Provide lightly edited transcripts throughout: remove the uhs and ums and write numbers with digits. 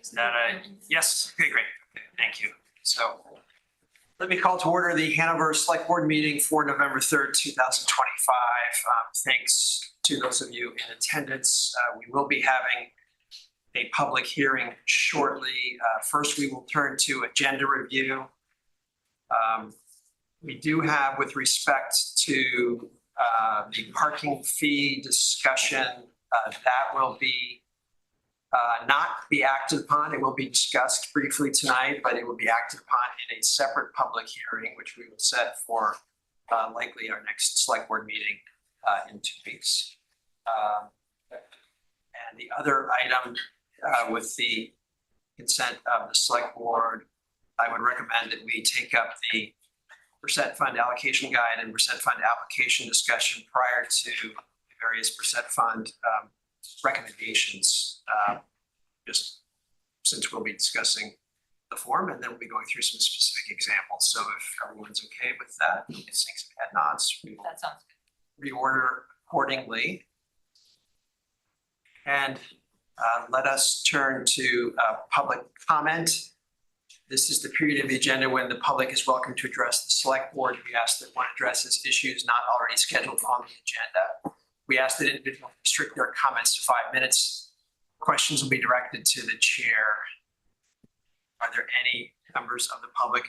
Is that a yes? Okay, great. Okay, thank you. So let me call to order the Hanover Selectboard meeting for November 3rd, 2025. Thanks to those of you in attendance. We will be having a public hearing shortly. First, we will turn to agenda review. We do have, with respect to the parking fee discussion, that will be not be acted upon. It will be discussed briefly tonight, but it will be acted upon in a separate public hearing, which we will set for likely our next select board meeting in 2 weeks. And the other item with the consent of the select board, I would recommend that we take up the Bressett Fund allocation guide and Bressett Fund application discussion prior to the various Bressett Fund recommendations, just since we'll be discussing the form, and then we'll be going through some specific examples. So if everyone's okay with that, things have had nods, we will that sounds good. Reorder accordingly. And let us turn to public comment. This is the period of the agenda when the public is welcome to address the select board. We ask that one addresses issues not already scheduled on the agenda. We ask that individuals restrict their comments to 5 minutes. Questions will be directed to the chair. Are there any members of the public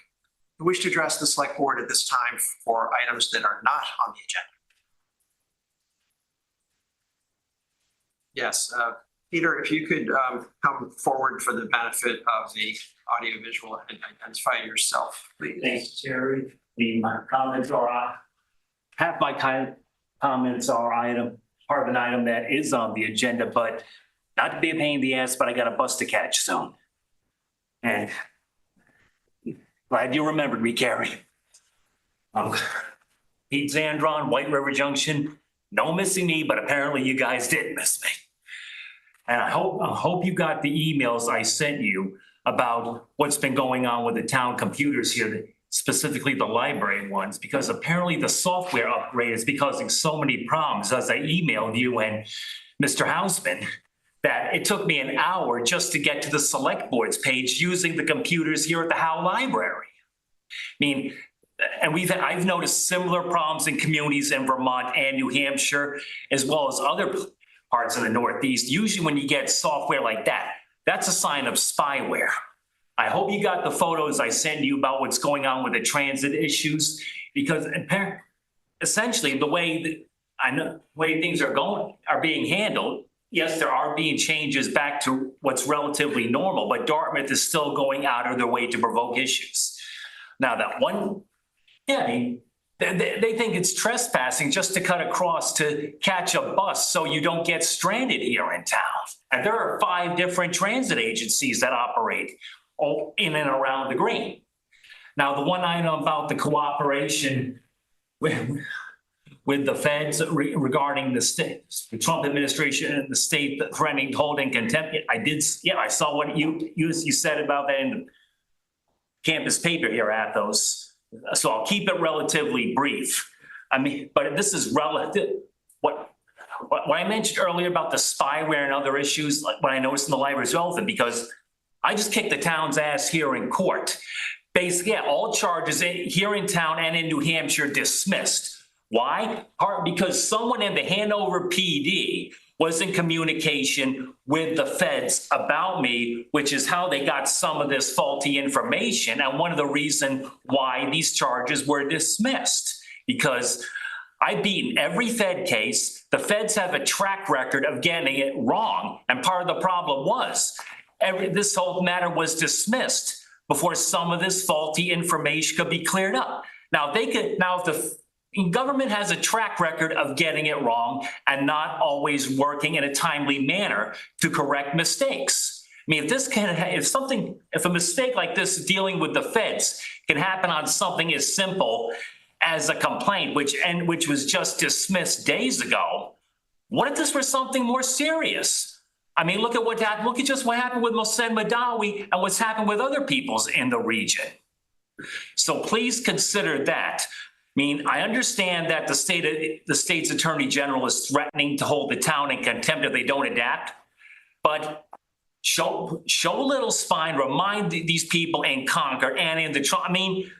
who wish to address the select board at this time for items that are not on the agenda? Yes, Peter, if you could come forward for the benefit of the audiovisual and identify yourself, please. Thanks, Jerry. My comments are, half my comments are part of an item that is on the agenda, but not to be a pain in the ass, but I got a bus to catch soon. And glad you remembered me, Gary. Pete Zandron, White River Junction. No missing me, but apparently you guys did miss me. And I hope you got the emails I sent you about what's been going on with the town computers here, specifically the library ones, because apparently the software upgrade is causing so many problems, as I emailed you and Mr. Hausman, that it took me an hour just to get to the select board's page using the computers here at the Howe Library. I mean, and I've noticed similar problems in communities in Vermont and New Hampshire, as well as other parts of the Northeast. Usually when you get software like that, that's a sign of spyware. I hope you got the photos I sent you about what's going on with the transit issues, because essentially the way things are being handled, yes, there are being changes back to what's relatively normal, but Dartmouth is still going out of their way to provoke issues. Now that one, yeah, I mean, they think it's trespassing just to cut across to catch a bus so you don't get stranded here in town. And there are 5 different transit agencies that operate in and around the green. Now, the one item about the cooperation with the feds regarding the Trump administration and the state threatening to hold in contempt, I saw what you said about that in the campus paper here at those. So I'll keep it relatively brief. I mean, but this is relative. What I mentioned earlier about the spyware and other issues, like what I noticed in the library is relevant because I just kicked the town's ass here in court. Basically, yeah, all charges here in town and in New Hampshire dismissed. Why? Because someone in the Hanover PD was in communication with the feds about me, which is how they got some of this faulty information. And one of the reasons why these charges were dismissed, because I've beaten every Fed case. The feds have a track record of getting it wrong. And part of the problem was this whole matter was dismissed before some of this faulty information could be cleared up. Now, if the government has a track record of getting it wrong and not always working in a timely manner to correct mistakes. I mean, if a mistake like this dealing with the feds can happen on something as simple as a complaint, which was just dismissed days ago, what if this were something more serious? I mean, look at just what happened with Mohsen Madawi and what's happened with other peoples in the region. So please consider that. I mean, I understand that the state's attorney general is threatening to hold the town in contempt if they don't adapt, but show a little spine, remind these people in Concord and in the, I mean,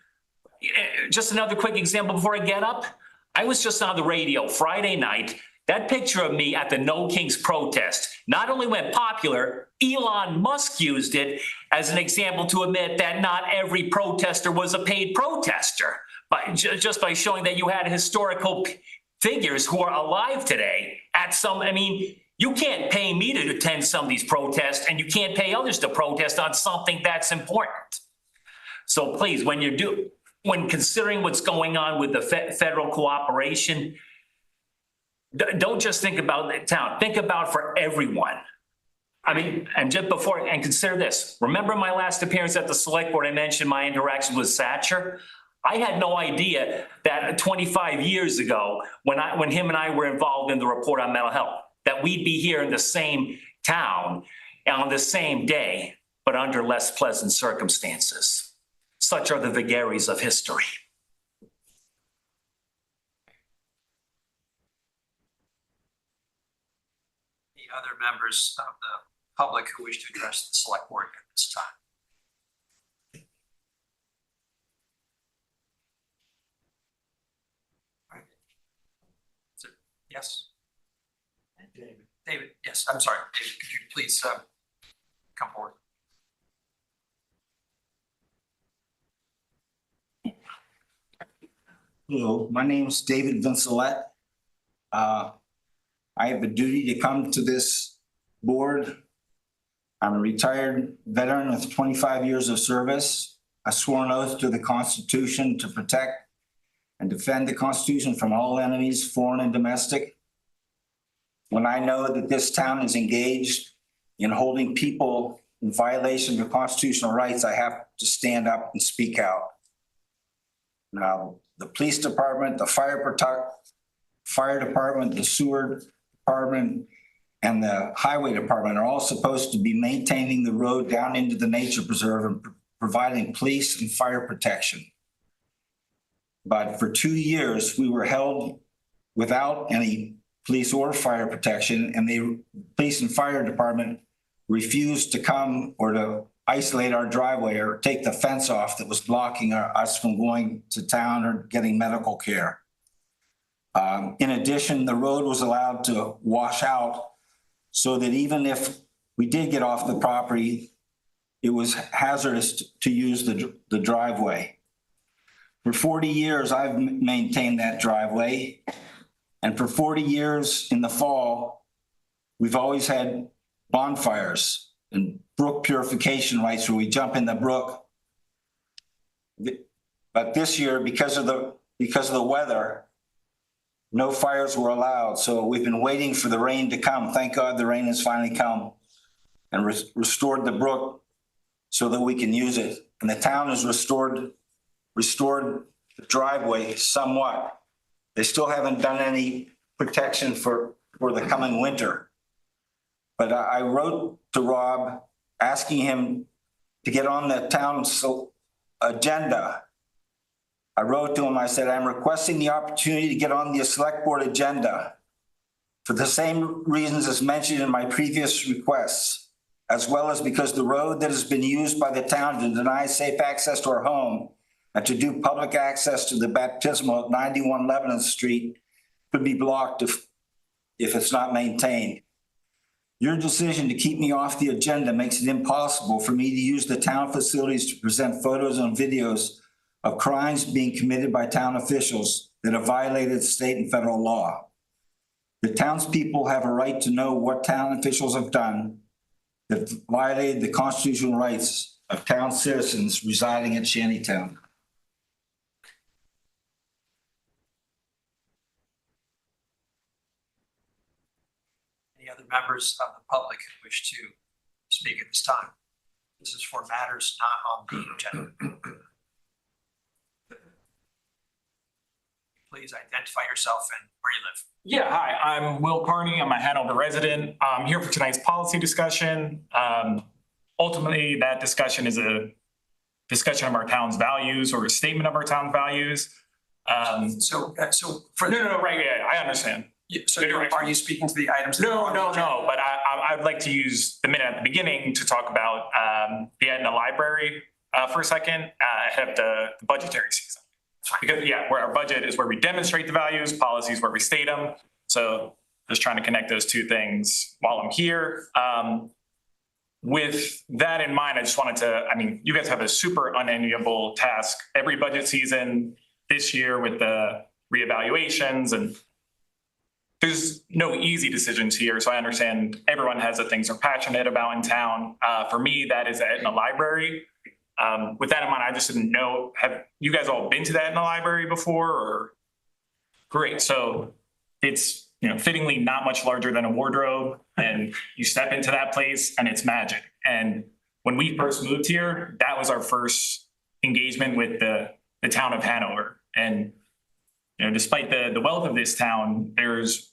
just another quick example before I get up. I was just on the radio Friday night. That picture of me at the No Kings protest not only went popular, Elon Musk used it as an example to admit that not every protester was a paid protester, just by showing that you had historical figures who are alive today at some, I mean, you can't pay me to attend some of these protests, and you can't pay others to protest on something that's important. So please, when considering what's going on with the federal cooperation, don't just think about the town, think about for everyone. I mean, and consider this. Remember my last appearance at the select board, I mentioned my interaction with Satcher. I had no idea that 25 years ago, when him and I were involved in the report on mental health, that we'd be here in the same town on the same day, but under less pleasant circumstances. Such are the vagaries of history. Any other members of the public who wish to address the select board at this time? Yes. David, yes, I'm sorry. David, could you please come forward? Hello, my name is David Vincelette. I have a duty to come to this board. I'm a retired veteran with 25 years of service. I swore an oath to the Constitution to protect and defend the Constitution from all enemies, foreign and domestic. When I know that this town is engaged in holding people in violation of constitutional rights, I have to stand up and speak out. Now, the police department, the fire department, the sewer department, and the highway department are all supposed to be maintaining the road down into the nature preserve and providing police and fire protection. But for 2 years, we were held without any police or fire protection, and the police and fire department refused to come or to isolate our driveway or take the fence off that was blocking us from going to town or getting medical care. In addition, the road was allowed to wash out so that even if we did get off the property, it was hazardous to use the driveway. For 40 years, I've maintained that driveway. And for 40 years in the fall, we've always had bonfires and brook purification rites where we jump in the brook. But this year, because of the weather, no fires were allowed. So we've been waiting for the rain to come. Thank God the rain has finally come and restored the brook so that we can use it. And the town has restored the driveway somewhat. They still haven't done any protection for the coming winter. But I wrote to Rob asking him to get on the town's agenda. I wrote to him, I said, I'm requesting the opportunity to get on the select board agenda for the same reasons as mentioned in my previous requests, as well as because the road that has been used by the town to deny safe access to our home and to do public access to the baptismal at 91 Lebanon Street could be blocked if it's not maintained. Your decision to keep me off the agenda makes it impossible for me to use the town facilities to present photos and videos of crimes being committed by town officials that have violated state and federal law. The townspeople have a right to know what town officials have done that violated the constitutional rights of town citizens residing in Shantytown. Any other members of the public who wish to speak at this time? This is for matters not on the agenda. Please identify yourself and where you live. Yeah, hi, I'm Will Carney. I'm a Hanover resident. I'm here for tonight's policy discussion. Ultimately, that discussion is a discussion of our town's values or a statement of our town's values. So for No, right, yeah, I understand. So are you speaking to the items? No, but I'd like to use the minute at the beginning to talk about the Etna Library for a second ahead of the budgetary season. Because where our budget is where we demonstrate the values, policies where we state them. So just trying to connect those two things while I'm here. With that in mind, I just wanted to, you guys have a super unenviable task every budget season this year with the reevaluations, and there's no easy decisions here. So I understand everyone has the things they're passionate about in town. For me, that is the Etna Library. With that in mind, I just didn't know, have you guys all been to the Etna Library before? Or great, so it's fittingly not much larger than a wardrobe, and you step into that place and it's magic. And when we first moved here, that was our first engagement with the town of Hanover. And despite the wealth of this town, there's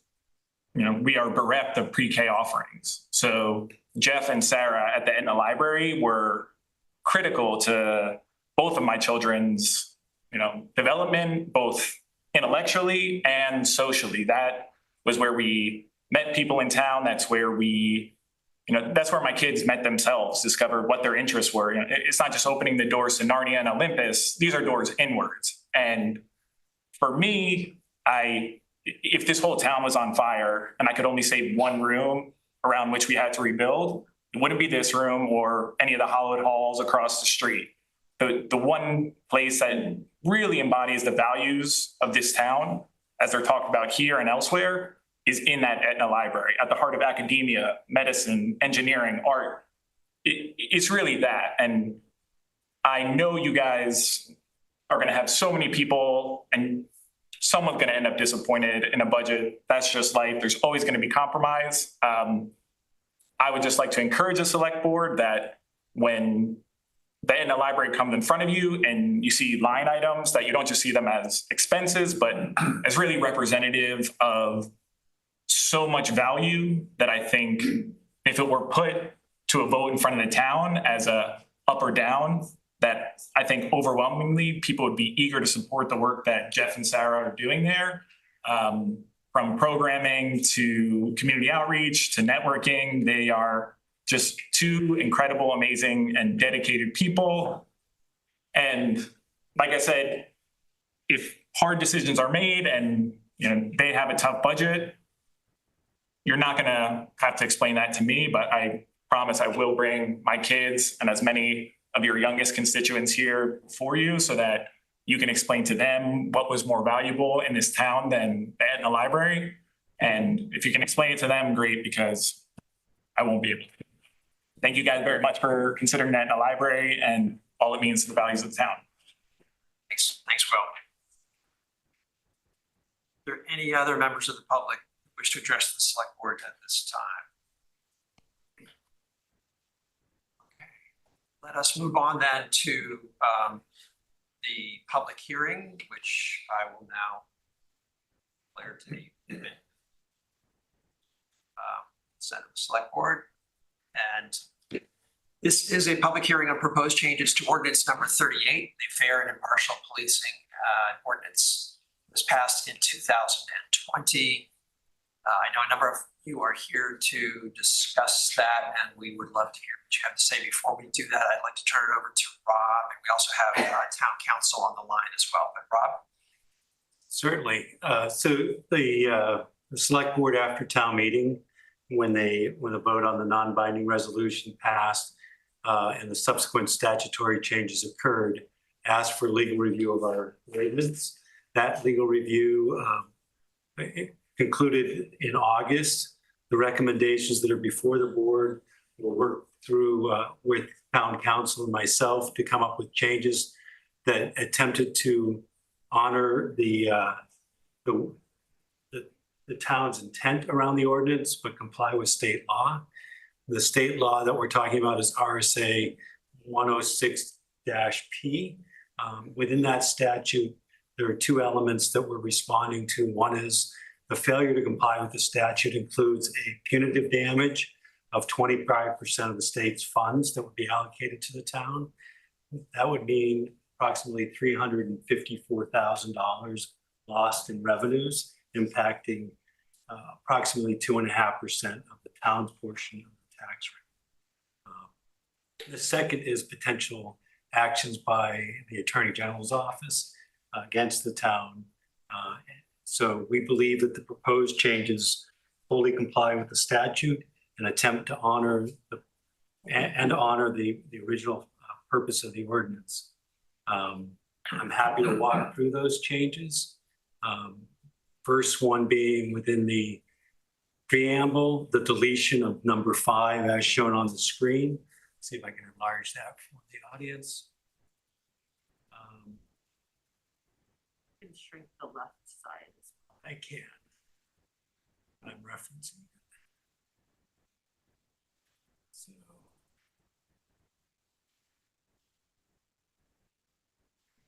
we are bereft of pre-K offerings. So Jeff and Sarah at the Etna Library were critical to both of my children's development, both intellectually and socially. That was where we met people in town. That's where that's where my kids met themselves, discovered what their interests were. It's not just opening the doors to Narnia and Olympus. These are doors inwards. And for me, if this whole town was on fire and I could only save one room around which we had to rebuild, it wouldn't be this room or any of the hollowed halls across the street. The one place that really embodies the values of this town, as they're talked about here and elsewhere, is in that Etna Library, at the heart of academia, medicine, engineering, art. It's really that. And I know you guys are going to have so many people, and someone's going to end up disappointed in a budget. That's just life. There's always going to be compromise. I would just like to encourage the select board that when the Etna Library comes in front of you and you see line items, that you don't just see them as expenses, but as really representative of so much value that I think if it were put to a vote in front of the town as a up or down, that I think overwhelmingly people would be eager to support the work that Jeff and Sarah are doing there. From programming to community outreach to networking, they are just two incredible, amazing, and dedicated people. And like I said, if hard decisions are made and they have a tough budget, you're not gonna have to explain that to me, but I promise I will bring my kids and as many of your youngest constituents here for you so that you can explain to them what was more valuable in this town than the Etna Library. And if you can explain it to them, great, because I won't be able to. Thank you guys very much for considering the Etna Library and all it means to the values of the town. Thanks, Will. Are there any other members of the public who wish to address the select board at this time? Okay. Let us move on then to the public hearing, which I will now declare to be sent to the select board. And this is a public hearing on proposed changes to ordinance number 38, the Fair and Impartial Policing ordinance was passed in 2020. I know a number of you are here to discuss that, and we would love to hear what you have to say. Before we do that, I'd like to turn it over to Rob, and we also have town council on the line as well. But Rob? Certainly. So the select board after town meeting, when the vote on the non-binding resolution passed and the subsequent statutory changes occurred, asked for legal review of our ordinance. That legal review concluded in August. The recommendations that are before the board will work through with town council and myself to come up with changes that attempted to honor the town's intent around the ordinance, but comply with state law. The state law that we're talking about is RSA 106-P. Within that statute, there are two elements that we're responding to. One is the failure to comply with the statute includes a punitive damage of 25% of the state's funds that would be allocated to the town. That would mean approximately $354,000 lost in revenues, impacting approximately 2.5% of the town's portion of the tax rate. The second is potential actions by the Attorney General's office against the town. So we believe that the proposed changes fully comply with the statute and attempt to honor the original purpose of the ordinance. I'm happy to walk through those changes. First one being within the preamble, the deletion of number 5 as shown on the screen. See if I can enlarge that for the audience. Can shrink the left side as well. I can. I'm referencing it. So.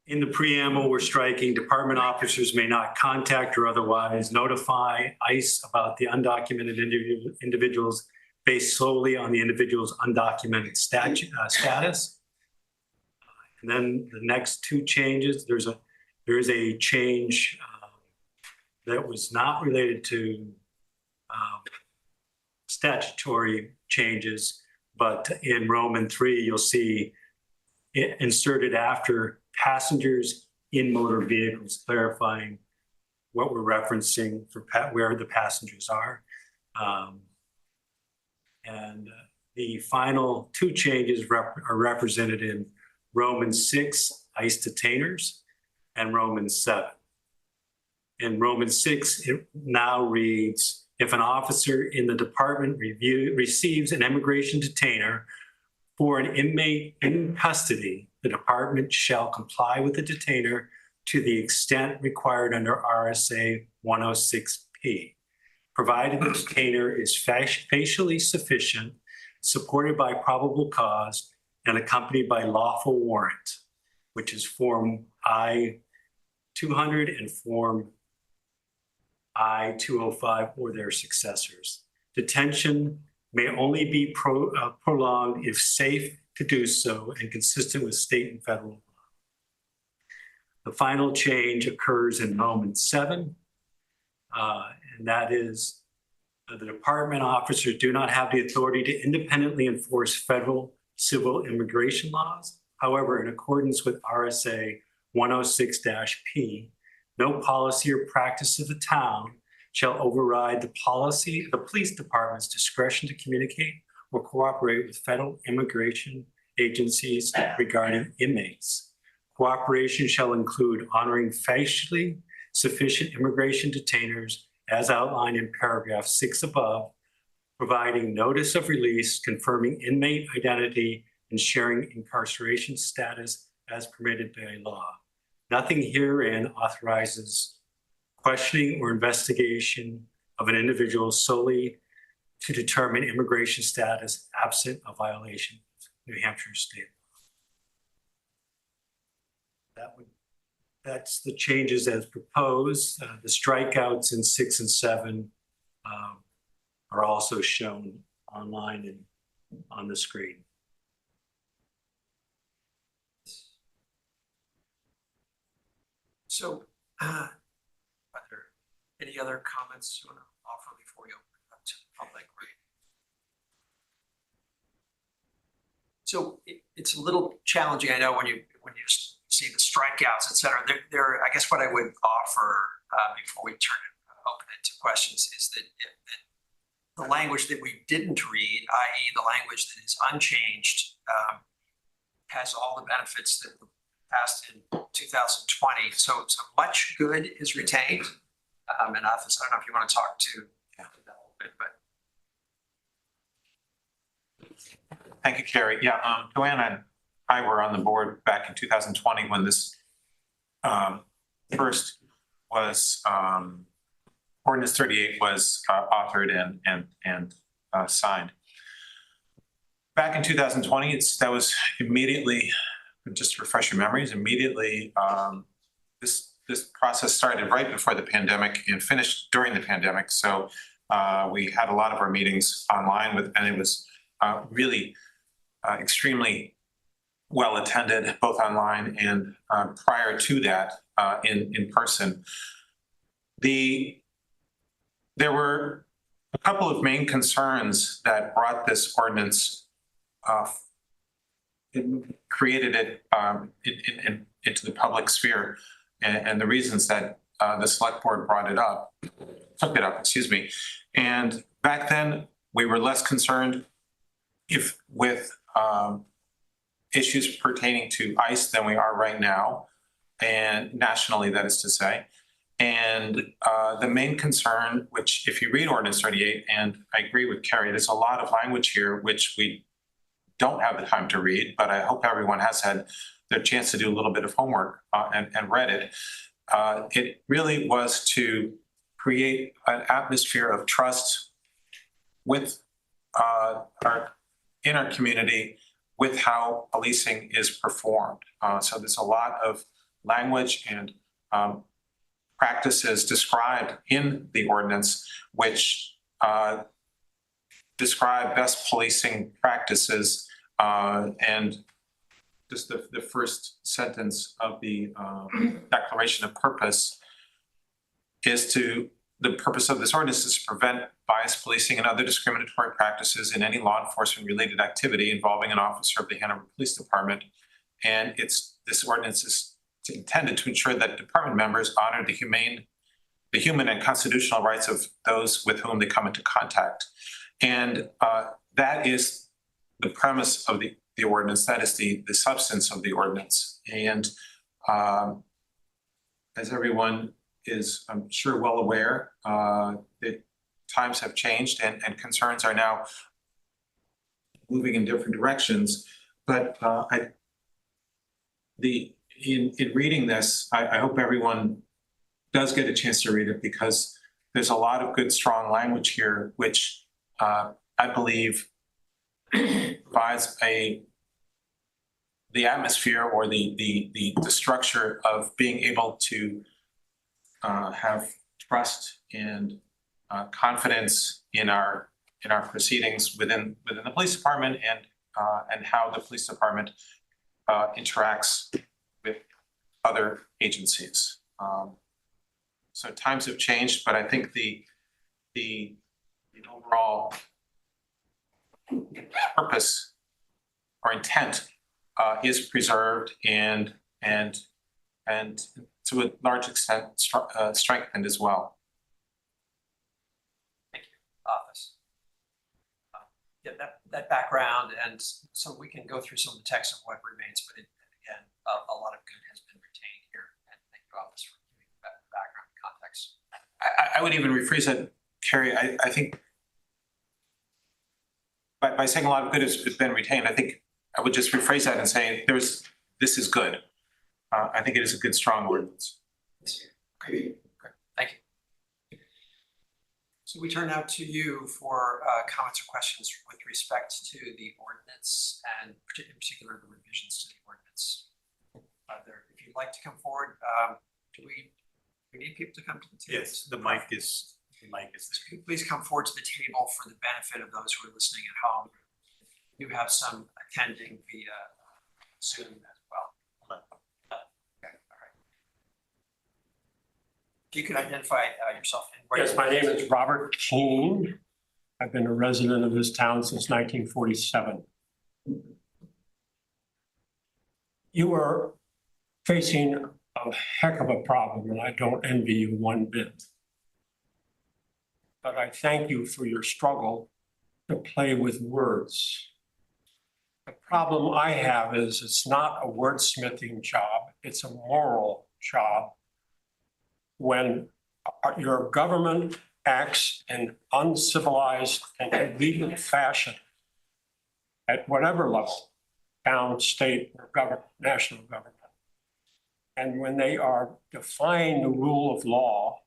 In the preamble, we're striking department officers may not contact or otherwise notify ICE about the undocumented individuals based solely on the individual's undocumented status. And then the next two changes, there is a change that was not related to statutory changes, but in Roman 3, you'll see it inserted after passengers in motor vehicles, clarifying what we're referencing for where the passengers are. And the final two changes are represented in Roman 6, ICE detainers, and Roman 7. In Roman 6, it now reads, if an officer in the department receives an immigration detainer for an inmate in custody, the department shall comply with the detainer to the extent required under RSA 106P, provided the detainer is facially sufficient, supported by probable cause, and accompanied by lawful warrant, which is Form I-200 and Form I-205 or their successors. Detention may only be prolonged if safe to do so and consistent with state and federal law. The final change occurs in Roman 7, and that is the department officers do not have the authority to independently enforce federal civil immigration laws. However, in accordance with RSA 106-P, no policy or practice of the town shall override the police department's discretion to communicate or cooperate with federal immigration agencies regarding inmates. Cooperation shall include honoring facially sufficient immigration detainers as outlined in paragraph 6 above, providing notice of release, confirming inmate identity, and sharing incarceration status as permitted by law. Nothing herein authorizes questioning or investigation of an individual solely to determine immigration status absent a violation of New Hampshire state law. That's the changes as proposed. The strikeouts in 6 and 7 are also shown online and on the screen. So, are there any other comments you want to offer before we open it up to the public? So it's a little challenging, I know, when you see the strikeouts, et cetera. There, I guess what I would offer before we open it to questions is that the language that we didn't read, i.e. the language that is unchanged, has all the benefits that were passed in 2020. So much good is retained. And office, I don't know if you want to talk to that a little bit, but. Thank you, Carrie. Yeah, Joanne and I were on the board back in 2020 when this first was, Ordinance 38 was authored and signed. Back in 2020, that was immediately, just to refresh your memories, immediately this process started right before the pandemic and finished during the pandemic. So we had a lot of our meetings online and it was really extremely well attended, both online and prior to that in person. The there were a couple of main concerns that brought this ordinance, it created it into the public sphere, and the reasons that the select board took it up, excuse me. And back then, we were less concerned with issues pertaining to ICE than we are right now, and nationally, that is to say. And the main concern, which if you read Ordinance 38, and I agree with Carrie, there's a lot of language here which we don't have the time to read, but I hope everyone has had their chance to do a little bit of homework and read it. It really was to create an atmosphere of trust with in our community with how policing is performed. So there's a lot of language and practices described in the ordinance, which describe best policing practices. And just the first sentence of the Declaration of Purpose is the purpose of this ordinance is to prevent biased policing and other discriminatory practices in any law enforcement related activity involving an officer of the Hanover Police Department. And this ordinance is intended to ensure that department members honor the human and constitutional rights of those with whom they come into contact. And that is the premise of the ordinance. That is the substance of the ordinance. And as everyone is, I'm sure, well aware, that times have changed and concerns are now moving in different directions. But in reading this, I hope everyone does get a chance to read it, because there's a lot of good, strong language here, which I believe provides the atmosphere or the structure of being able to have trust and confidence in our proceedings within the police department and how the police department interacts with other agencies. So times have changed, but I think the overall purpose or intent is preserved and to a large extent strengthened as well. Thank you, Office. Yeah, that background, and so we can go through some of the text of what remains, but again, a lot of good has been retained here. And thank you, Office, for giving that background context. I would even rephrase that, Carrie. I think by saying a lot of good has been retained, I think I would just rephrase that and say this is good. I think it is a good, strong ordinance. Okay, great. Thank you. So we turn now to you for comments or questions with respect to the ordinance and in particular the revisions to the ordinance. If you'd like to come forward, do we need people to come to the table? Yes, the mic is there. Please come forward to the table for the benefit of those who are listening at home. You have some attending via Zoom as well. Okay, all right. If you could identify yourself. Yes, my name is Robert Keene. I've been a resident of this town since 1947. You are facing a heck of a problem, and I don't envy you one bit. But I thank you for your struggle to play with words. The problem I have is it's not a wordsmithing job, it's a moral job. When your government acts in uncivilized and illegal fashion at whatever level, town, state, or government, national government, and when they are defying the rule of law,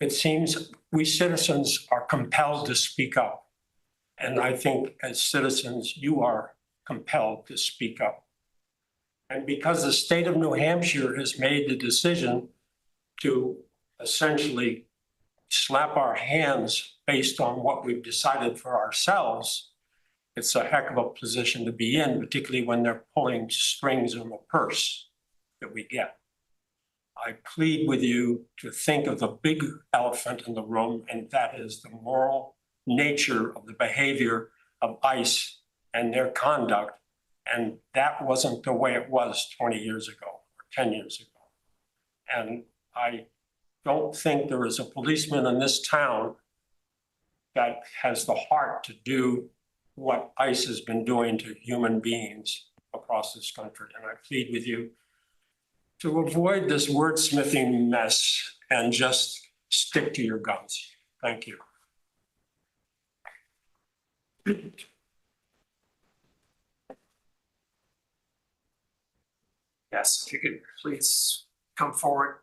it seems we citizens are compelled to speak up. And I think as citizens, you are compelled to speak up. And because the state of New Hampshire has made the decision to essentially slap our hands based on what we've decided for ourselves, it's a heck of a position to be in, particularly when they're pulling strings on the purse that we get. I plead with you to think of the big elephant in the room, and that is the moral nature of the behavior of ICE and their conduct. And that wasn't the way it was 20 years ago or 10 years ago. And I don't think there is a policeman in this town that has the heart to do what ICE has been doing to human beings across this country. And I plead with you to avoid this wordsmithing mess and just stick to your guns. Thank you. Yes, if you could please come forward.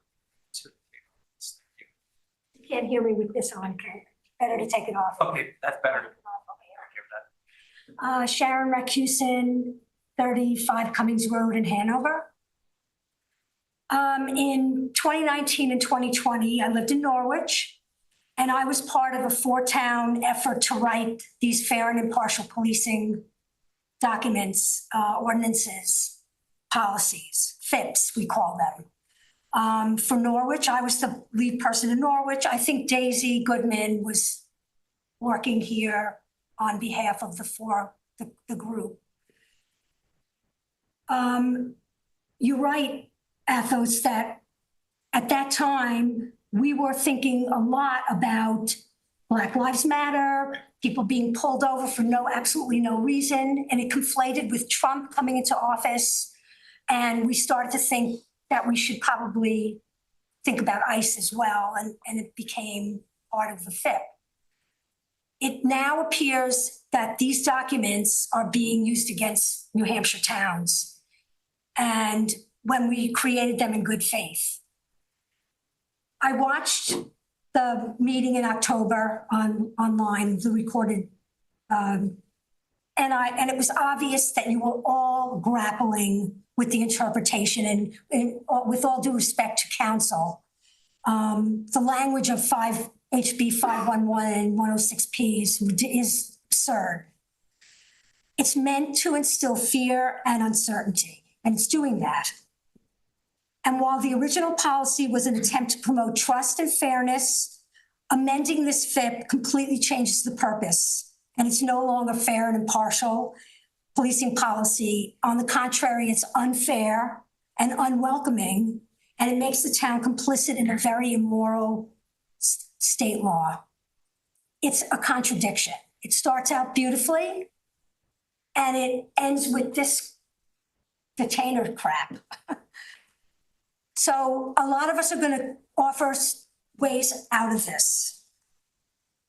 You can't hear me with this on, okay? Better to take it off. Okay, that's better. Sharon Racusin, 35 Cummings Road in Hanover. In 2019 and 2020, I lived in Norwich, and I was part of a 4-town effort to write these fair and impartial policing documents, ordinances, policies, FIPs, we call them. For Norwich, I was the lead person in Norwich. I think Daisy Goodman was working here on behalf of the group. You're right, Athos, that at that time, we were thinking a lot about Black Lives Matter, people being pulled over for absolutely no reason, and it conflated with Trump coming into office. And we started to think that we should probably think about ICE as well, and it became part of the FIP. It now appears that these documents are being used against New Hampshire towns, and when we created them in good faith. I watched the meeting in October online, the recorded, and it was obvious that you were all grappling with the interpretation, and with all due respect to counsel, the language of HB 511 and 106P is absurd. It's meant to instill fear and uncertainty, and it's doing that. And while the original policy was an attempt to promote trust and fairness, amending this FIP completely changes the purpose, and it's no longer fair and impartial policing policy. On the contrary, it's unfair and unwelcoming, and it makes the town complicit in a very immoral state law. It's a contradiction. It starts out beautifully, and it ends with this detainer crap. So a lot of us are going to offer ways out of this.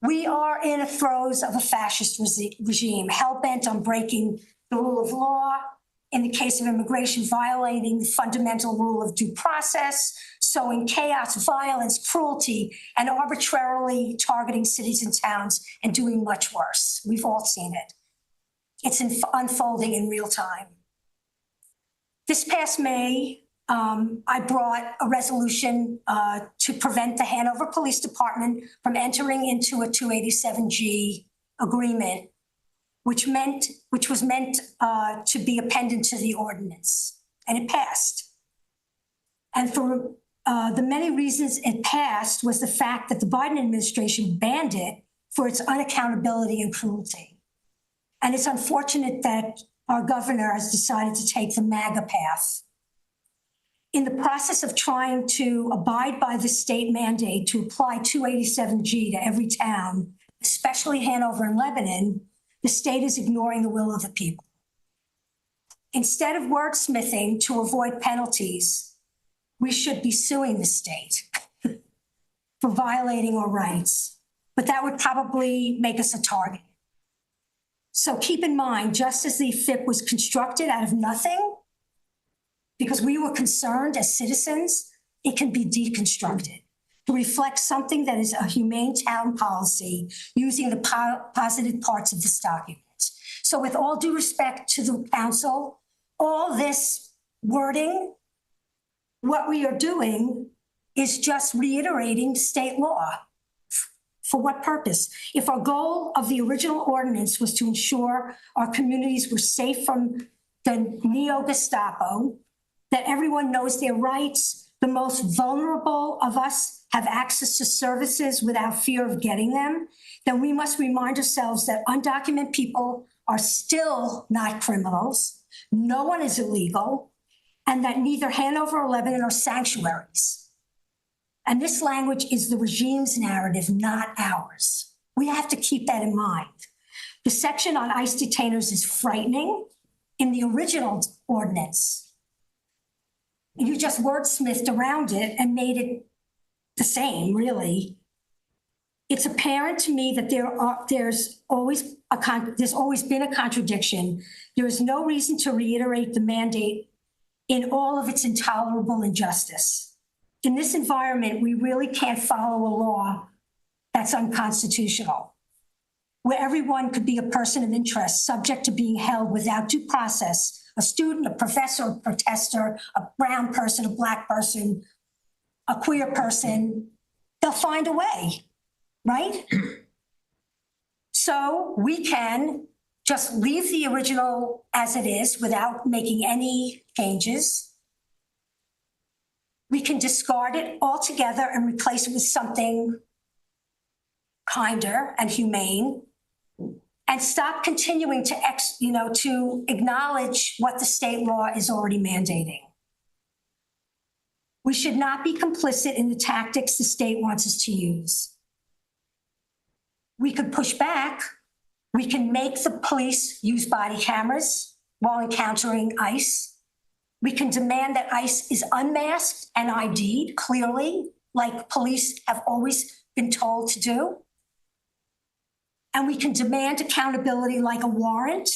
We are in the throes of a fascist regime, hell-bent on breaking the rule of law, in the case of immigration, violating the fundamental rule of due process, sowing chaos, violence, cruelty, and arbitrarily targeting cities and towns, and doing much worse. We've all seen it. It's unfolding in real time. This past May, I brought a resolution to prevent the Hanover Police Department from entering into a 287G agreement, which was meant to be appended to the ordinance, and it passed. And for the many reasons it passed was the fact that the Biden administration banned it for its unaccountability and cruelty. And it's unfortunate that our governor has decided to take the MAGA path. In the process of trying to abide by the state mandate to apply 287G to every town, especially Hanover and Lebanon, the state is ignoring the will of the people. Instead of wordsmithing to avoid penalties, we should be suing the state for violating our rights, but that would probably make us a target. So keep in mind, just as the FIP was constructed out of nothing, because we were concerned as citizens, it can be deconstructed to reflect something that is a humane town policy using the positive parts of this document. So with all due respect to the council, all this wording, what we are doing is just reiterating state law. For what purpose? If our goal of the original ordinance was to ensure our communities were safe from the neo-Gestapo, that everyone knows their rights, the most vulnerable of us have access to services without fear of getting them, then we must remind ourselves that undocumented people are still not criminals, no one is illegal, and that neither Hanover or Lebanon are sanctuaries. And this language is the regime's narrative, not ours. We have to keep that in mind. The section on ICE detainers is frightening. In the original ordinance, you just wordsmithed around it and made it the same, really. It's apparent to me that there's always been a contradiction. There is no reason to reiterate the mandate in all of its intolerable injustice. In this environment, we really can't follow a law that's unconstitutional, where everyone could be a person of interest subject to being held without due process, a student, a professor, a protester, a brown person, a Black person, a queer person. They'll find a way, right? So we can just leave the original as it is without making any changes. We can discard it altogether and replace it with something kinder and humane, and stop continuing to acknowledge what the state law is already mandating. We should not be complicit in the tactics the state wants us to use. We could push back. We can make the police use body cameras while encountering ICE. We can demand that ICE is unmasked and ID'd clearly, like police have always been told to do. And we can demand accountability like a warrant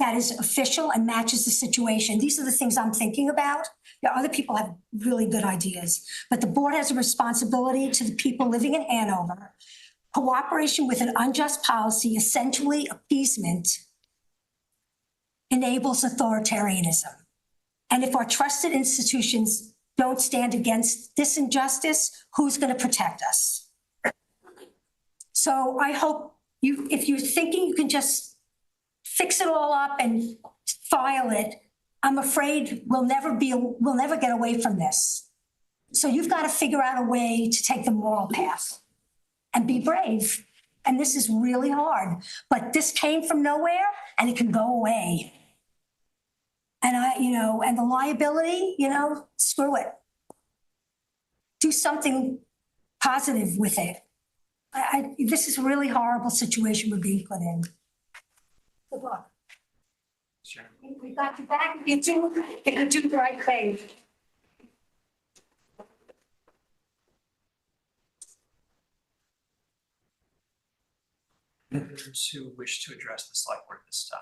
that is official and matches the situation. These are the things I'm thinking about. There are other people have really good ideas, but the board has a responsibility to the people living in Hanover. Cooperation with an unjust policy, essentially appeasement, enables authoritarianism. And if our trusted institutions don't stand against this injustice, who's going to protect us? So I hope if you're thinking you can just fix it all up and file it, I'm afraid we'll never get away from this. So you've got to figure out a way to take the moral path and be brave. And this is really hard, but this came from nowhere and it can go away. And and the liability, screw it. Do something positive with it. This is a really horrible situation we're being put in. Good luck. Sure. We got you back. You do the right thing. Members who wish to address the select board this time.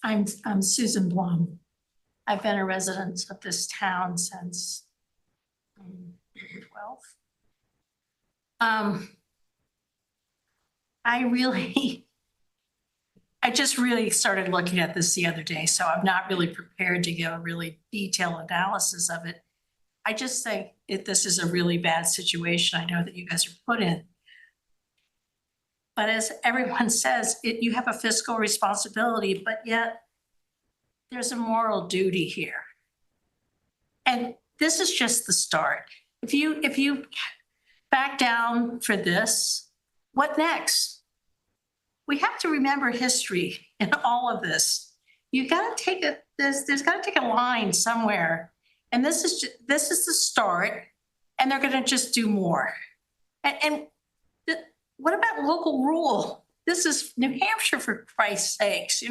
I'm Susan Blum. I've been a resident of this town since 12. I just really started looking at this the other day, so I'm not really prepared to give a really detailed analysis of it. I just think this is a really bad situation. I know that you guys are put in. But as everyone says, you have a fiscal responsibility, but yet there's a moral duty here. And this is just the start. If you back down for this, what next? We have to remember history in all of this. You got to take there's got to take a line somewhere. And this is the start, and they're going to just do more. And what about local rule? This is New Hampshire, for Christ's sakes,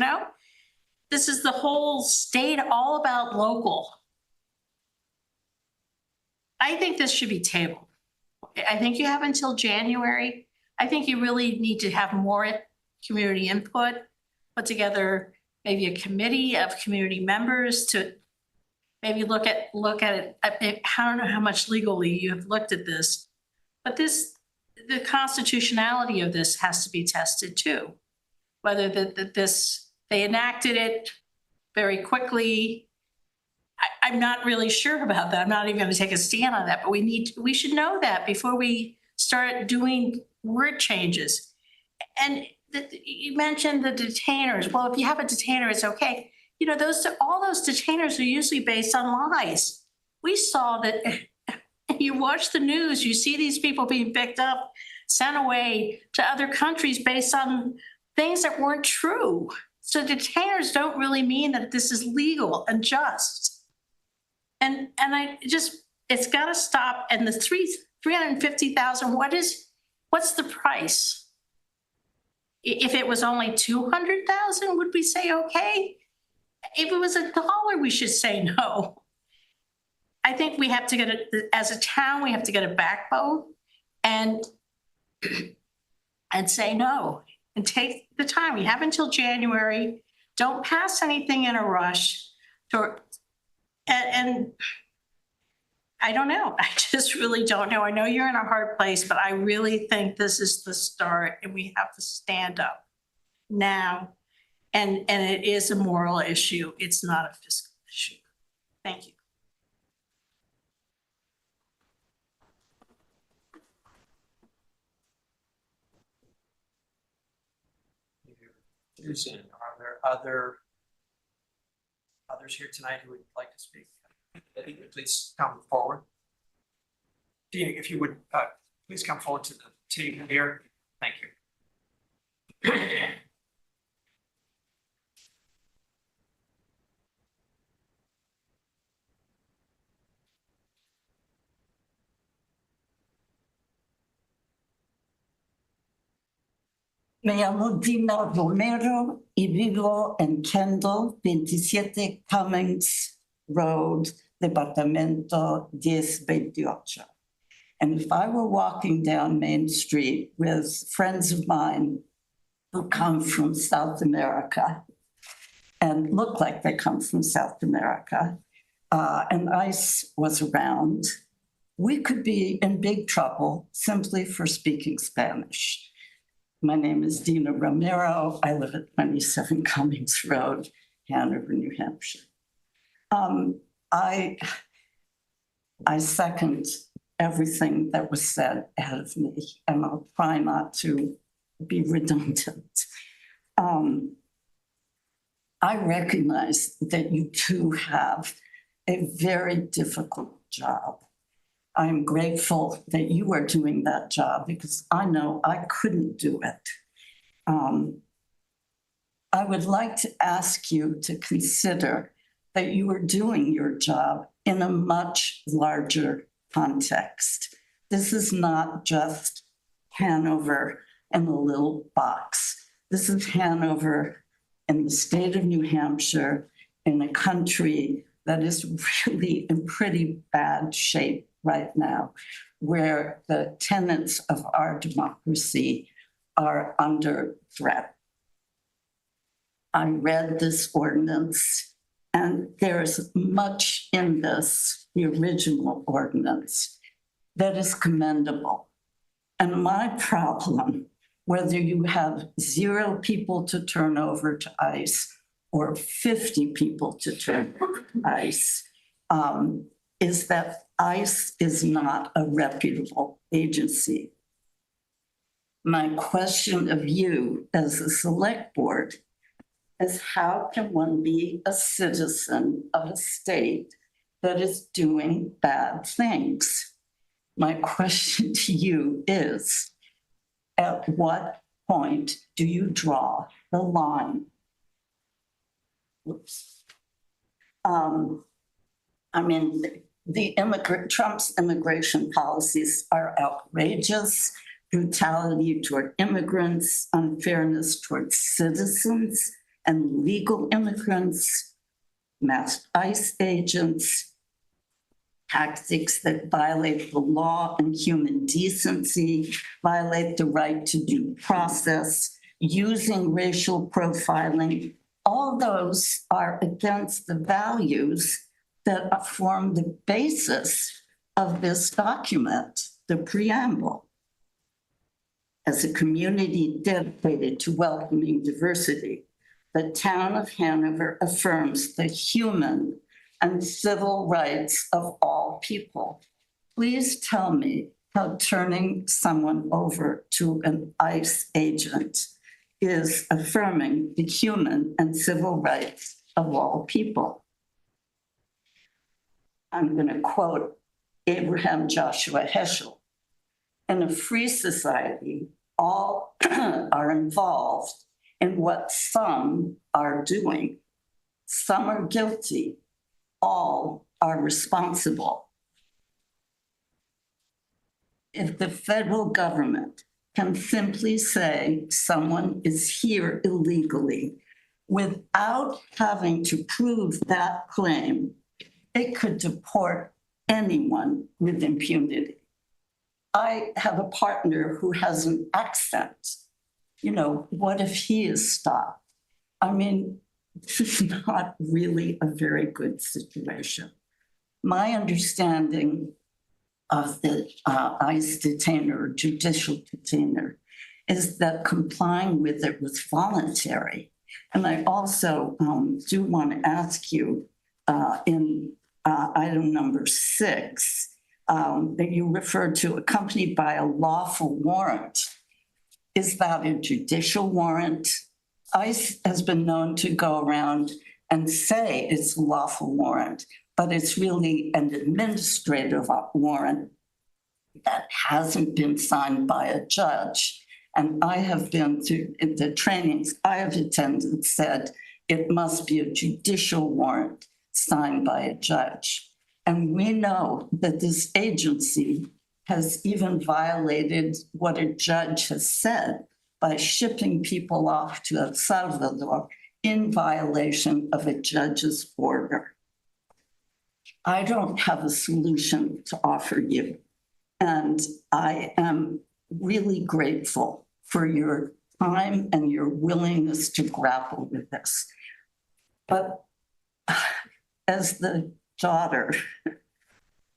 This is the whole state all about local. I think this should be tabled. I think you have until January. I think you really need to have more community input, put together maybe a committee of community members to maybe look at it. I don't know how much legally you have looked at this, but the constitutionality of this has to be tested too. Whether they enacted it very quickly, I'm not really sure about that. I'm not even gonna take a stand on that, but we should know that before we start doing word changes. And you mentioned the detainers. Well, if you have a detainer, it's okay. You know, all those detainers are usually based on lies. We saw that, you watch the news, you see these people being picked up, sent away to other countries based on things that weren't true. So detainers don't really mean that this is legal and just. And it's gotta stop. And the 350,000, what's the price? If it was only 200,000, would we say okay? If it was $1, we should say no. I think we have to as a town, we have to get a backbone and say no, and take the time. We have until January. Don't pass anything in a rush. And I don't know. I just really don't know. I know you're in a hard place, but I really think this is the start, and we have to stand up now. And it is a moral issue. It's not a fiscal issue. Thank you. Susan, are there others here tonight who would like to speak? Please come forward. Dean, if you would, please come forward to the table here. Thank you. Me llamo Dina Romero y vivo en Kendall, 27 Cummings Road, Departamento 1028. And if I were walking down Main Street with friends of mine who come from South America and look like they come from South America, and ICE was around, we could be in big trouble simply for speaking Spanish. My name is Dina Romero. I live at 27 Cummings Road, Hanover, New Hampshire. I second everything that was said ahead of me, and I'll try not to be redundant. I recognize that you two have a very difficult job. I'm grateful that you are doing that job because I know I couldn't do it. I would like to ask you to consider that you are doing your job in a much larger context. This is not just Hanover in a little box. This is Hanover in the state of New Hampshire, in a country that is really in pretty bad shape right now, where the tenets of our democracy are under threat. I read this ordinance, and there's much in this, the original ordinance, that is commendable. And my problem, whether you have 0 people to turn over to ICE or 50 people to turn over to ICE, is that ICE is not a reputable agency. My question of you as a select board is, how can one be a citizen of a state that is doing bad things? My question to you is, at what point do you draw the line? Oops. I mean, Trump's immigration policies are outrageous. Brutality toward immigrants, unfairness toward citizens and legal immigrants, masked ICE agents, tactics that violate the law and human decency, violate the right to due process, using racial profiling. All those are against the values that form the basis of this document, the preamble. As a community dedicated to welcoming diversity, the town of Hanover affirms the human and civil rights of all people. Please tell me how turning someone over to an ICE agent is affirming the human and civil rights of all people. I'm going to quote Abraham Joshua Heschel. In a free society, all are involved in what some are doing. Some are guilty, all are responsible. If the federal government can simply say someone is here illegally without having to prove that claim, it could deport anyone with impunity. I have a partner who has an accent. You know, what if he is stopped? I mean, this is not really a very good situation. My understanding of the ICE detainer, judicial detainer, is that complying with it was voluntary. And I also do want to ask you in item number 6, that you referred to accompanied by a lawful warrant. Is that a judicial warrant? ICE has been known to go around and say it's a lawful warrant, but it's really an administrative warrant that hasn't been signed by a judge. And I have been to the trainings I have attended said it must be a judicial warrant signed by a judge. And we know that this agency has even violated what a judge has said by shipping people off to El Salvador in violation of a judge's order. I don't have a solution to offer you, and I am really grateful for your time and your willingness to grapple with this. But as the daughter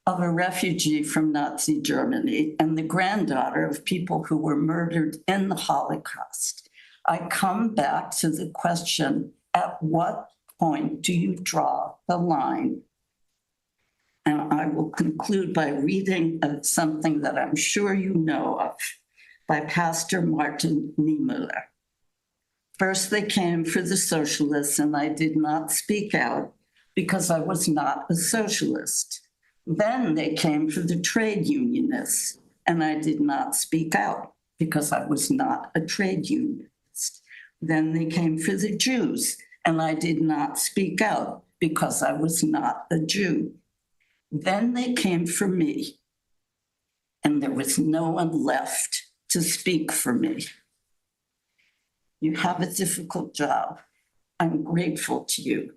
of a refugee from Nazi Germany and the granddaughter of people who were murdered in the Holocaust, I come back to the question, at what point do you draw the line? And I will conclude by reading something that I'm sure you know of by Pastor Martin Niemöller. First, they came for the socialists, and I did not speak out because I was not a socialist. Then they came for the trade unionists, and I did not speak out because I was not a trade unionist. Then they came for the Jews, and I did not speak out because I was not a Jew. Then they came for me, and there was no one left to speak for me. You have a difficult job. I'm grateful to you.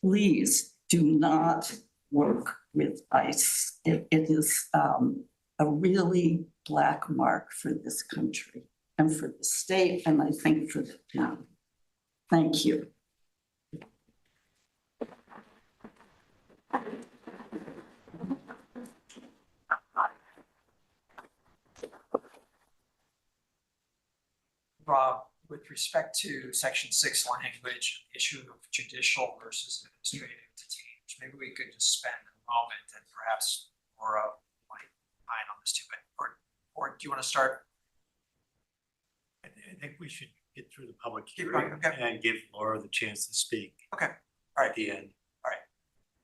Please do not work with ICE. It is a really black mark for this country and for the state, and I think for the town. Thank you. Rob, with respect to section 6 language, issue of judicial versus administrative detainers, maybe we could just spend a moment, and perhaps Laura might opine on this too, but or do you want to start? I think we should get through the public Keep hearing going, okay. and give Laura the chance to speak. Okay, all right, At the end.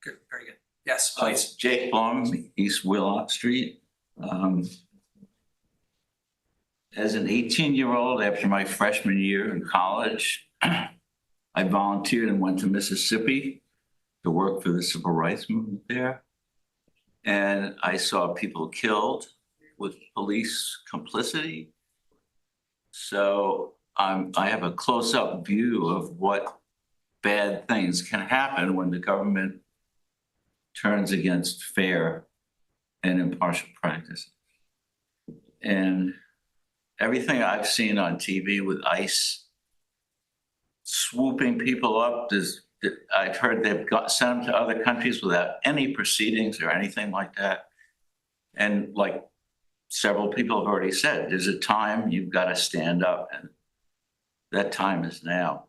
good, very good. Yes, please. Jake Blum, East Willock Street. As an 18-year-old, after my freshman year in college, I volunteered and went to Mississippi to work for the civil rights movement there. And I saw people killed with police complicity. So I have a close-up view of what bad things can happen when the government turns against fair and impartial practices. And everything I've seen on TV with ICE swooping people up, I've heard they've sent them to other countries without any proceedings or anything like that. And like several people have already said, there's a time you've got to stand up, and that time is now.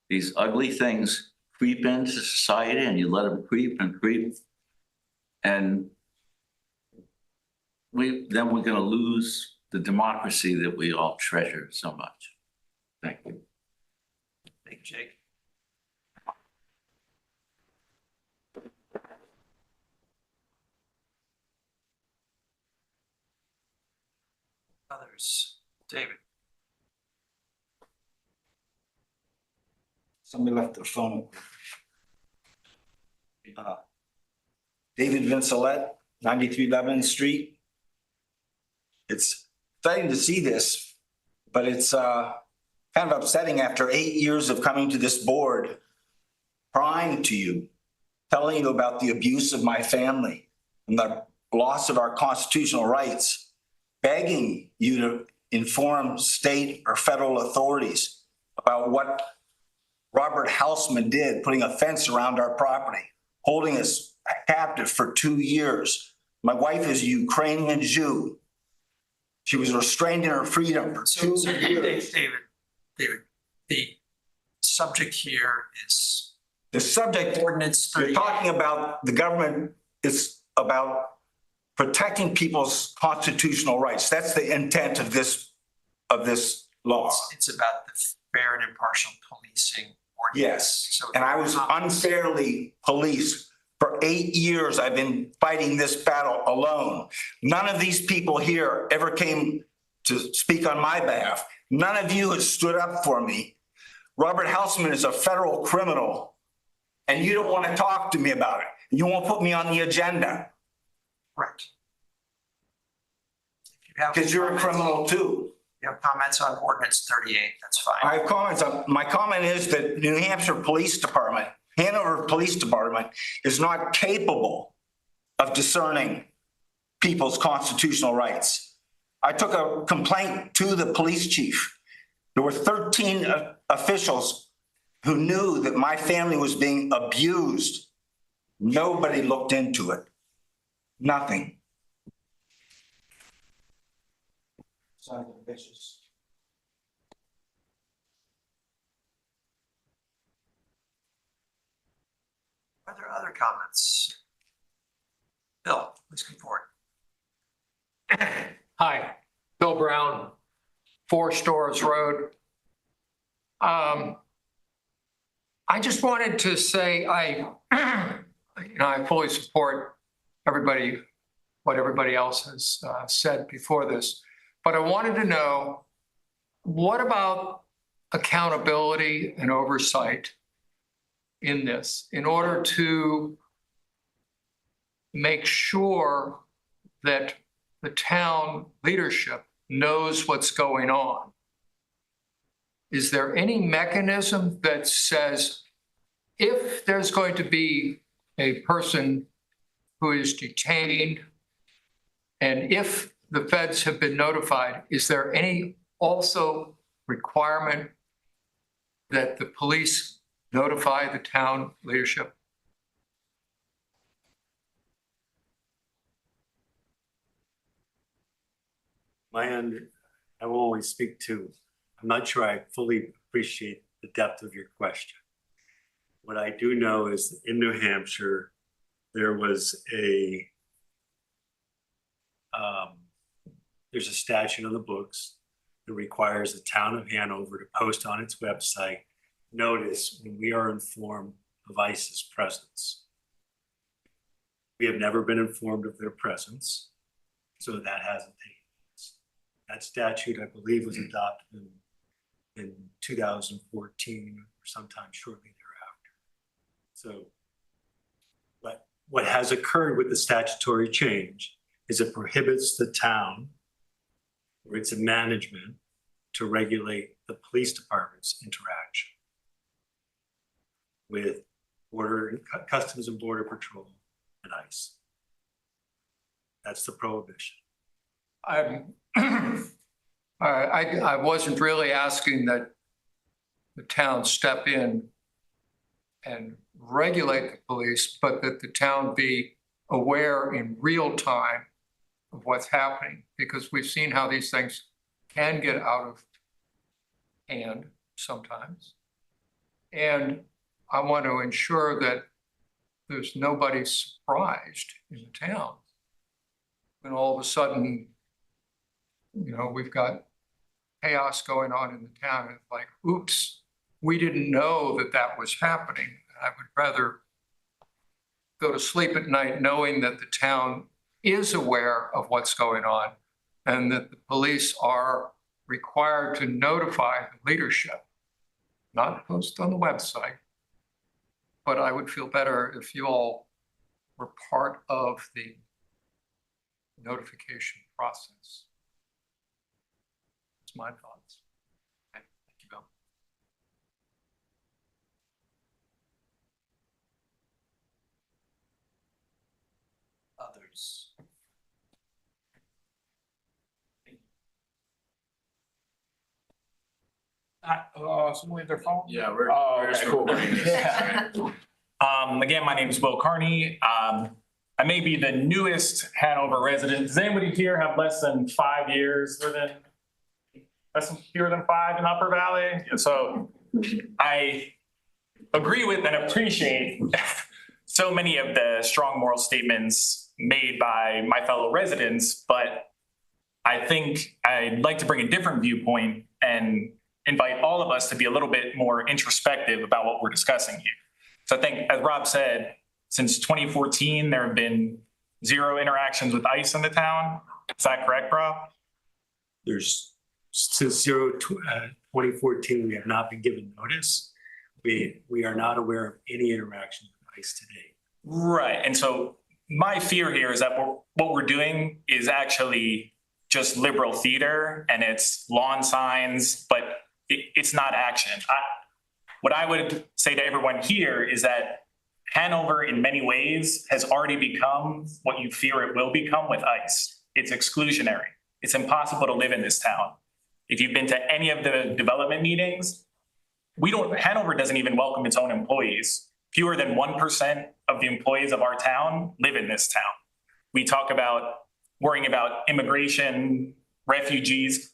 These ugly things creep into society and you let them creep and creep. And then we're gonna lose the democracy that we all treasure so much. Thank you. Thank you, Jake. Others, David. Somebody left their phone. David Vincelette, 93 Lebanon Street. It's exciting to see this, but it's kind of upsetting after 8 years of coming to this board, crying to you, telling you about the abuse of my family and the loss of our constitutional rights, begging you to inform state or federal authorities about what Robert Hausman did, putting a fence around our property, holding us captive for 2 years. My wife is a Ukrainian Jew. She was restrained in her freedom for 2 years. David, the subject here is The subject, Ordinance you're 38. talking about the government is about protecting people's constitutional rights. That's the intent of this law. It's about the fair and impartial policing ordinance. Yes, So and I was unfairly policed. For 8 years, I've been fighting this battle alone. None of these people here ever came to speak on my behalf. None of you has stood up for me. Robert Hausman is a federal criminal, and you don't want to talk to me about it. You won't put me on the agenda Correct. If you have because you're a comments- criminal too. You have comments on Ordinance 38, that's fine. I have comments. My comment is that New Hampshire Police Department, Hanover Police Department is not capable of discerning people's constitutional rights. I took a complaint to the police chief. There were 13 officials who knew that my family was being abused. Nobody looked into it. Nothing. Are there other comments? Bill, please come forward. Hi, Bill Brown, 4 Stores Road. I just wanted to say I fully support what everybody else has said before this, but I wanted to know, what about accountability and oversight in this in order to make sure that the town leadership knows what's going on? Is there any mechanism that says if there's going to be a person who is detained and if the feds have been notified, is there any also requirement that the police notify the town leadership? I will only speak to, I'm not sure I fully appreciate the depth of your question. What I do know is that in New Hampshire, there was there's a statute on the books that requires the town of Hanover to post on its website notice when we are informed of ICE's presence. We have never been informed of their presence, so that hasn't taken place. That statute, I believe, was adopted in 2014 or sometime shortly thereafter. So what has occurred with the statutory change is it prohibits the town or its management to regulate the police department's interaction with Customs and Border Patrol and ICE. That's the prohibition. I wasn't really asking that the town step in and regulate the police, but that the town be aware in real time of what's happening, because we've seen how these things can get out of hand sometimes. And I want to ensure that there's nobody surprised in the town. When all of a sudden, we've got chaos going on in the town, and it's like, oops, we didn't know that that was happening. I would rather go to sleep at night knowing that the town is aware of what's going on and that the police are required to notify the leadership, not post on the website. But I would feel better if you all were part of the notification process. That's my thoughts. Okay, thank you, Bill. Others? Someone leave their phone? Yeah, we're. Oh, okay, cool. Yeah. Again, my name is Will Carney. I may be the newest Hanover resident. Does anybody here have less than 5 years fewer than 5 in Upper Valley? So I agree with and appreciate so many of the strong moral statements made by my fellow residents, but I think I'd like to bring a different viewpoint and invite all of us to be a little bit more introspective about what we're discussing here. So I think, as Rob said, since 2014, there have been 0 interactions with ICE in the town. Is that correct, Rob? There's, since 2014, we have not been given notice. We are not aware of any interaction with ICE today. Right. And so my fear here is that what we're doing is actually just liberal theater, and it's lawn signs, but it's not action. What I would say to everyone here is that Hanover, in many ways, has already become what you fear it will become with ICE. It's exclusionary. It's impossible to live in this town. If you've been to any of the development meetings, Hanover doesn't even welcome its own employees. Fewer than 1% of the employees of our town live in this town. We talk about worrying about immigration, refugees.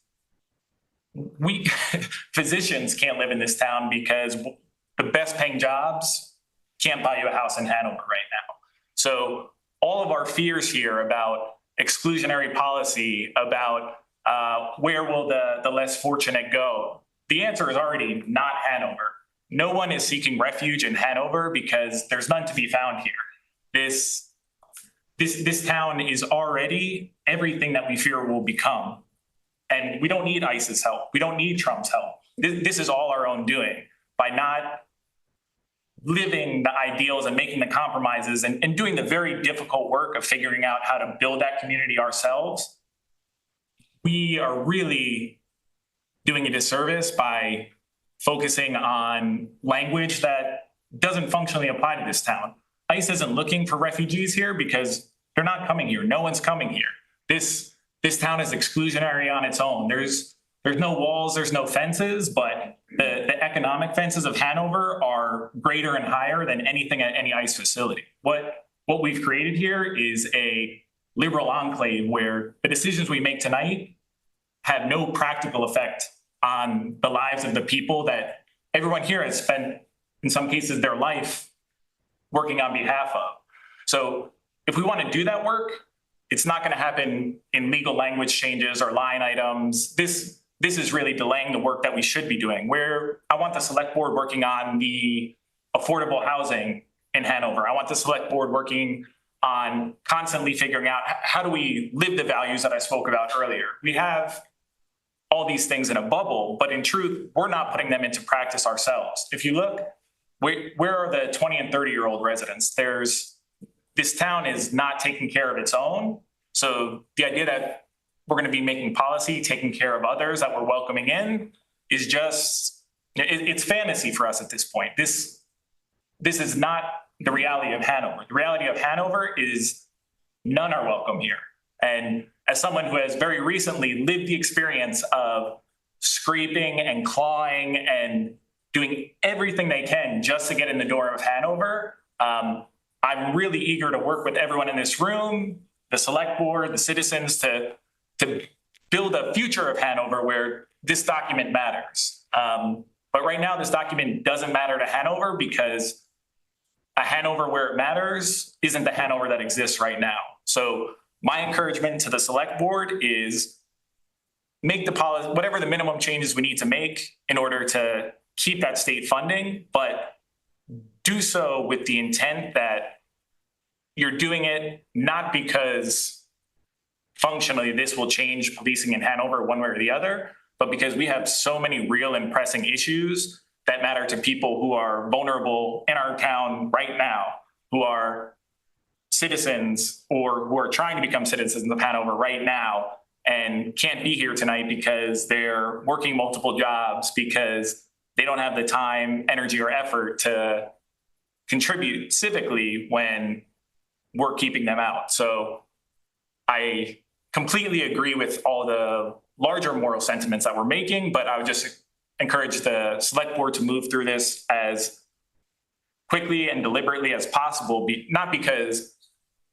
Physicians can't live in this town because the best paying jobs can't buy you a house in Hanover right now. So all of our fears here about exclusionary policy, about where will the less fortunate go, the answer is already not Hanover. No one is seeking refuge in Hanover because there's none to be found here. This town is already everything that we fear will become. And we don't need ICE's help. We don't need Trump's help. This is all our own doing. By not living the ideals and making the compromises and doing the very difficult work of figuring out how to build that community ourselves, we are really doing a disservice by focusing on language that doesn't functionally apply to this town. ICE isn't looking for refugees here because they're not coming here. No one's coming here. This town is exclusionary on its own. There's no walls, there's no fences, but the economic fences of Hanover are greater and higher than anything at any ICE facility. What we've created here is a liberal enclave where the decisions we make tonight have no practical effect on the lives of the people that everyone here has spent, in some cases, their life working on behalf of. So if we want to do that work, it's not going to happen in legal language changes or line items. This is really delaying the work that we should be doing. Where I want the select board working on the affordable housing in Hanover. I want the select board working on constantly figuring out how do we live the values that I spoke about earlier. We have all these things in a bubble, but in truth, we're not putting them into practice ourselves. If you look, where are the 20 and 30-year-old residents? This town is not taking care of its own. So the idea that we're going to be making policy, taking care of others that we're welcoming in is just, it's fantasy for us at this point. This is not the reality of Hanover. The reality of Hanover is none are welcome here. And as someone who has very recently lived the experience of scraping and clawing and doing everything they can just to get in the door of Hanover, I'm really eager to work with everyone in this room, the select board, the citizens to build a future of Hanover where this document matters. But right now, this document doesn't matter to Hanover because a Hanover where it matters isn't the Hanover that exists right now. So my encouragement to the select board is make the policy, whatever the minimum changes we need to make in order to keep that state funding, but do so with the intent that you're doing it not because functionally this will change policing in Hanover one way or the other, but because we have so many real and pressing issues that matter to people who are vulnerable in our town right now, who are citizens or who are trying to become citizens of Hanover right now and can't be here tonight because they're working multiple jobs, because they don't have the time, energy, or effort to contribute civically when we're keeping them out. So I completely agree with all the larger moral sentiments that we're making, but I would just encourage the select board to move through this as quickly and deliberately as possible, not because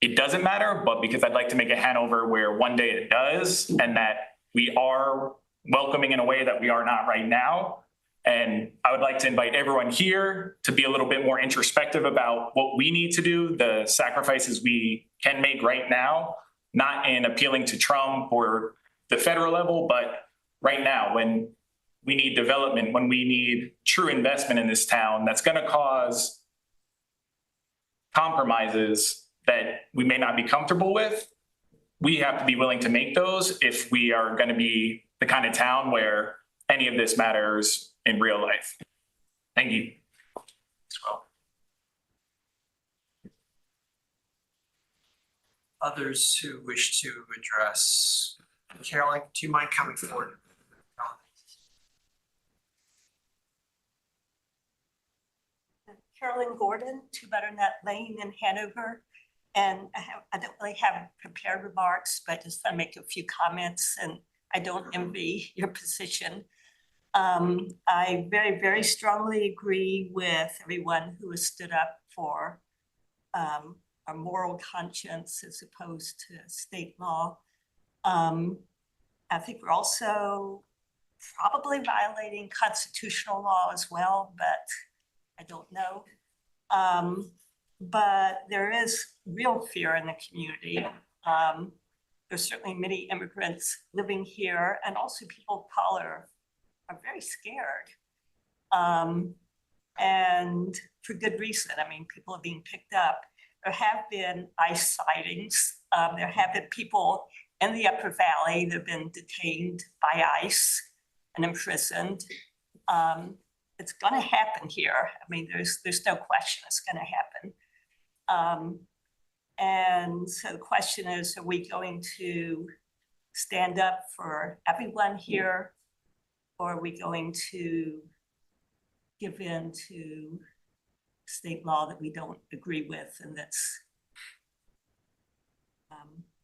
it doesn't matter, but because I'd like to make a Hanover where one day it does, and that we are welcoming in a way that we are not right now. And I would like to invite everyone here to be a little bit more introspective about what we need to do, the sacrifices we can make right now, not in appealing to Trump or the federal level, but right now when we need development, when we need true investment in this town that's going to cause compromises that we may not be comfortable with. We have to be willing to make those if we are going to be the kind of town where any of this matters in real life. Thank you as well. Others who wish to address? Caroline, do you mind coming forward? Carolyn Gordon, 2 Butternut Lane in Hanover. And I don't really have prepared remarks, but just want to make a few comments, and I don't envy your position. I very, very strongly agree with everyone who has stood up for our moral conscience as opposed to state law. I think we're also probably violating constitutional law as well, but I don't know. But there is real fear in the community. There's certainly many immigrants living here, and also people of color are very scared. And for good reason. I mean, people are being picked up. There have been ICE sightings. There have been people in the Upper Valley that have been detained by ICE and imprisoned. It's going to happen here. I mean, there's no question it's going to happen. And so the question is, are we going to stand up for everyone here, or are we going to give in to state law that we don't agree with and that's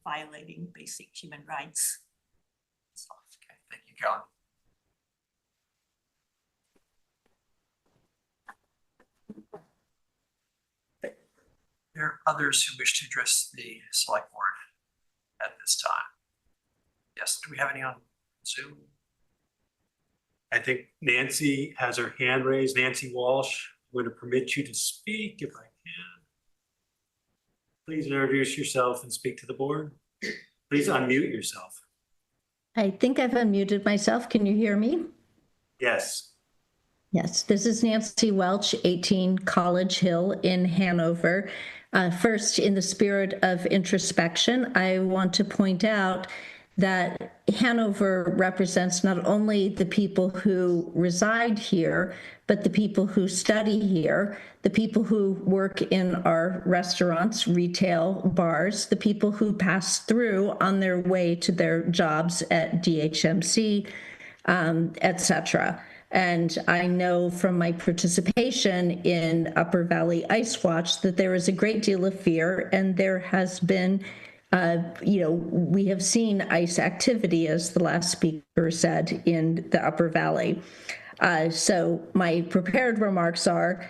violating basic human rights? Okay, thank you, Caroline. There are others who wish to address the select board at this time. Yes, do we have any on Zoom? I think Nancy has her hand raised. Nancy Walsh, I'm going to permit you to speak if I can. Please introduce yourself and speak to the board. Please unmute yourself. I think I've unmuted myself. Can you hear me? Yes. Yes, this is Nancy Welch, 18 College Hill in Hanover. First, in the spirit of introspection, I want to point out that Hanover represents not only the people who reside here, but the people who study here, the people who work in our restaurants, retail, bars, the people who pass through on their way to their jobs at DHMC, etc. And I know from my participation in Upper Valley Ice Watch that there is a great deal of fear, and there has been, we have seen ice activity, as the last speaker said, in the Upper Valley. So my prepared remarks are,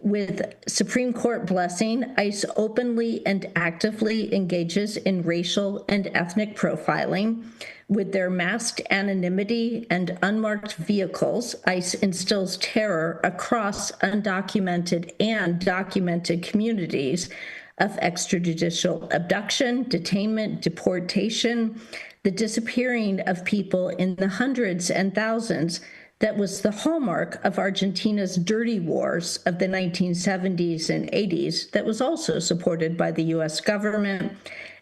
With Supreme Court blessing, ICE openly and actively engages in racial and ethnic profiling. With their masked anonymity and unmarked vehicles, ICE instills terror across undocumented and documented communities of extrajudicial abduction, detainment, deportation, the disappearing of people in the hundreds and thousands that was the hallmark of Argentina's dirty wars of the 1970s and 80s that was also supported by the US government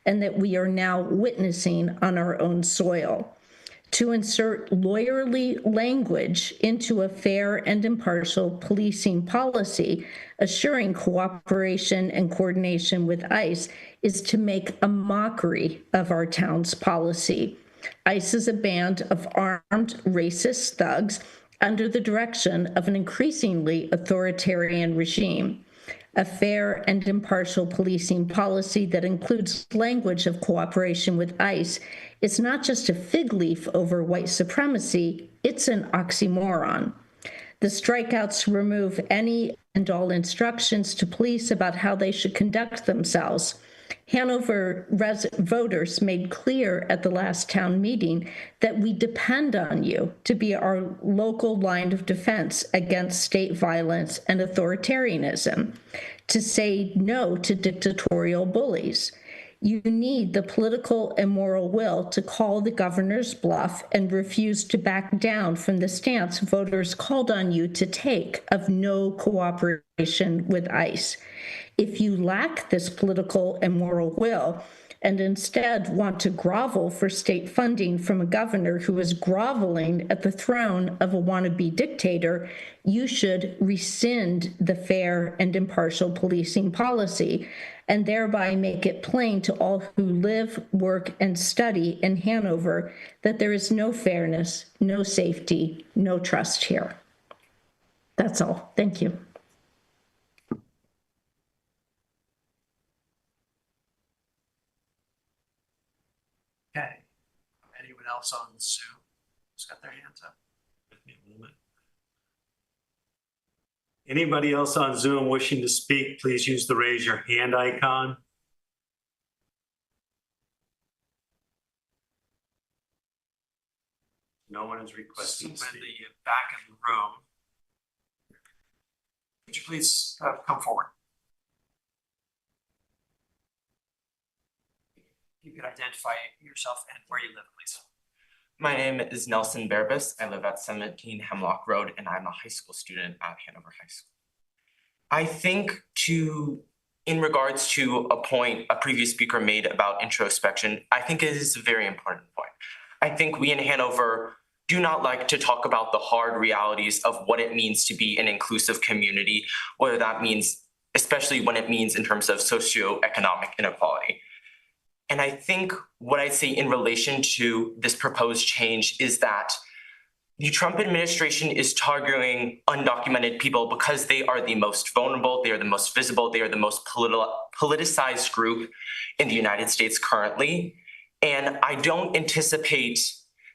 and that we are now witnessing on our own soil. To insert lawyerly language into a fair and impartial policing policy, assuring cooperation and coordination with ICE is to make a mockery of our town's policy. ICE is a band of armed racist thugs under the direction of an increasingly authoritarian regime. A fair and impartial policing policy that includes language of cooperation with ICE is not just a fig leaf over white supremacy, it's an oxymoron. The strikeouts remove any and all instructions to police about how they should conduct themselves. Hanover voters made clear at the last town meeting that we depend on you to be our local line of defense against state violence and authoritarianism, to say no to dictatorial bullies. You need the political and moral will to call the governor's bluff and refuse to back down from the stance voters called on you to take of no cooperation with ICE. If you lack this political and moral will and instead want to grovel for state funding from a governor who is groveling at the throne of a wannabe dictator, you should rescind the fair and impartial policing policy and thereby make it plain to all who live, work, and study in Hanover that there is no fairness, no safety, no trust here. That's all. Thank you. Okay. Anyone else on Zoom who's got their hands up? Give me a moment. Anybody else on Zoom wishing to speak, please use the raise your hand icon. No one is requesting. Someone in the back of the room. Would you please come forward? You could identify yourself and where you live, please. My name is Nelson Berbis. I live at 17 Hemlock Road, and I'm a high school student at Hanover High School. I think in regards to a point a previous speaker made about introspection, I think it is a very important point. I think we in Hanover do not like to talk about the hard realities of what it means to be an inclusive community, whether that means, especially when it means in terms of socioeconomic inequality. And I think what I'd say in relation to this proposed change is that the Trump administration is targeting undocumented people because they are the most vulnerable, they are the most visible, they are the most politicized group in the United States currently. And I don't anticipate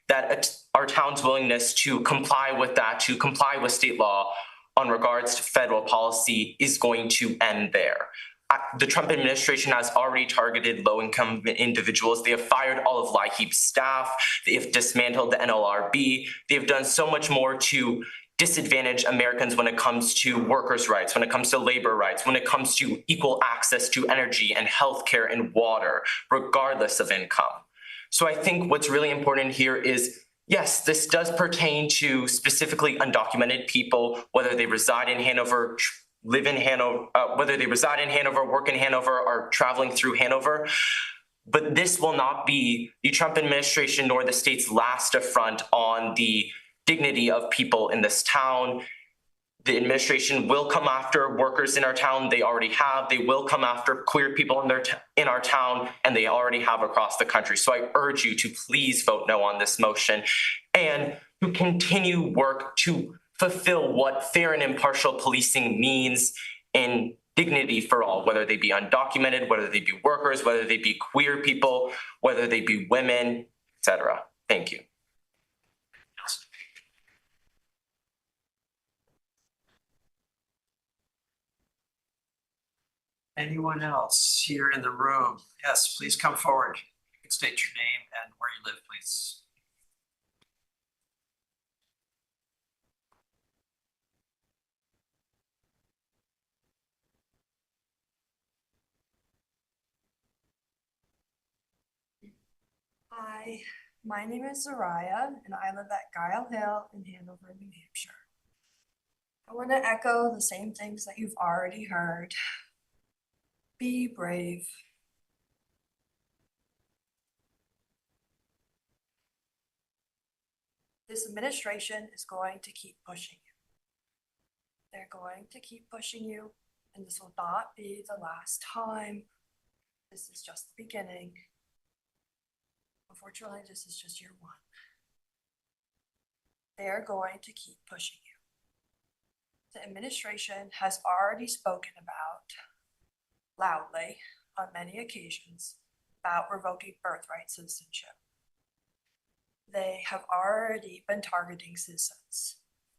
that our town's willingness to comply with that, to comply with state law on regards to federal policy is going to end there. The Trump administration has already targeted low-income individuals. They have fired all of LIHEAP's staff. They have dismantled the NLRB. They have done so much more to disadvantage Americans when it comes to workers' rights, when it comes to labor rights, when it comes to equal access to energy and healthcare and water, regardless of income. So I think what's really important here is, yes, this does pertain to specifically undocumented people, whether they reside in Hanover, live in Hanover, whether they reside in Hanover, work in Hanover, or traveling through Hanover. But this will not be the Trump administration nor the state's last affront on the dignity of people in this town. The administration will come after workers in our town. They already have. They will come after queer people in our town, and they already have across the country. So I urge you to please vote no on this motion and to continue work to fulfill what fair and impartial policing means in dignity for all, whether they be undocumented, whether they be workers, whether they be queer people, whether they be women, etc. Thank you. Anyone else here in the room? Yes, please come forward. You can state your name and where you live, please. Hi, my name is Zariah and I live at Guile Hill in Hanover, New Hampshire. I want to echo the same things that you've already heard. Be brave. This administration is going to keep pushing you. They're going to keep pushing you, and this will not be the last time. This is just the beginning. Unfortunately, this is just year one. They're going to keep pushing you. The administration has already spoken about, loudly, on many occasions, about revoking birthright citizenship. They have already been targeting citizens.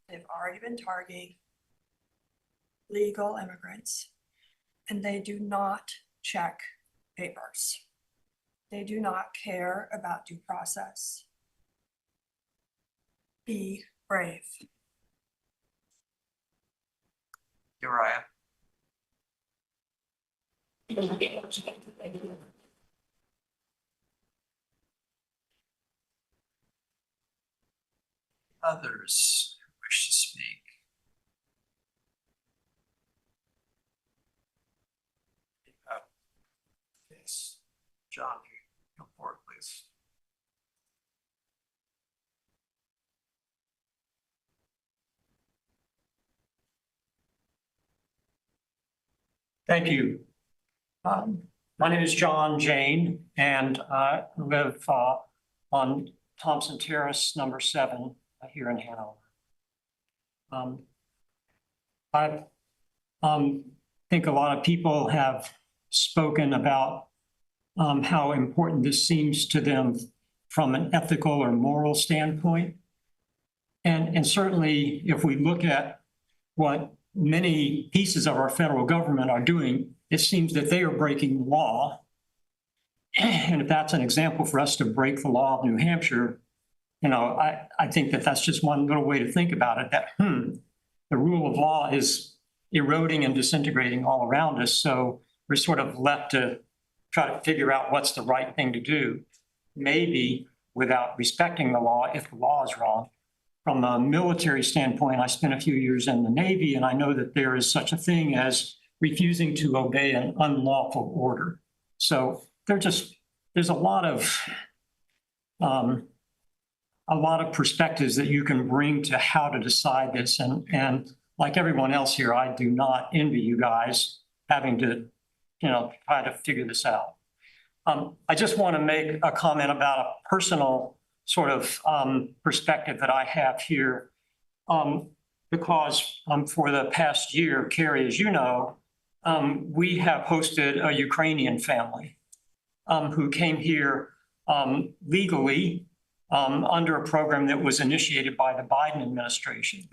They've already been targeting legal immigrants, and they do not check papers. They do not care about due process. Be brave. Uriah. Others who wish to speak. Yes, John, come forward, please. Thank you. My name is John Jane, and I live on Thompson Terrace, number 7, here in Hanover. I think a lot of people have spoken about how important this seems to them from an ethical or moral standpoint. And certainly, if we look at what many pieces of our federal government are doing, it seems that they are breaking the law. And if that's an example for us to break the law of New Hampshire, you know, I think that that's just one little way to think about it, that the rule of law is eroding and disintegrating all around us. So we're sort of left to try to figure out what's the right thing to do, maybe without respecting the law if the law is wrong. From a military standpoint, I spent a few years in the Navy, and I know that there is such a thing as refusing to obey an unlawful order. So there's a lot of perspectives that you can bring to how to decide this. And like everyone else here, I do not envy you guys having to, try to figure this out. I just want to make a comment about a personal sort of perspective that I have here, because for the past year, Carrie, as you know, we have hosted a Ukrainian family who came here legally under a program that was initiated by the Biden administration.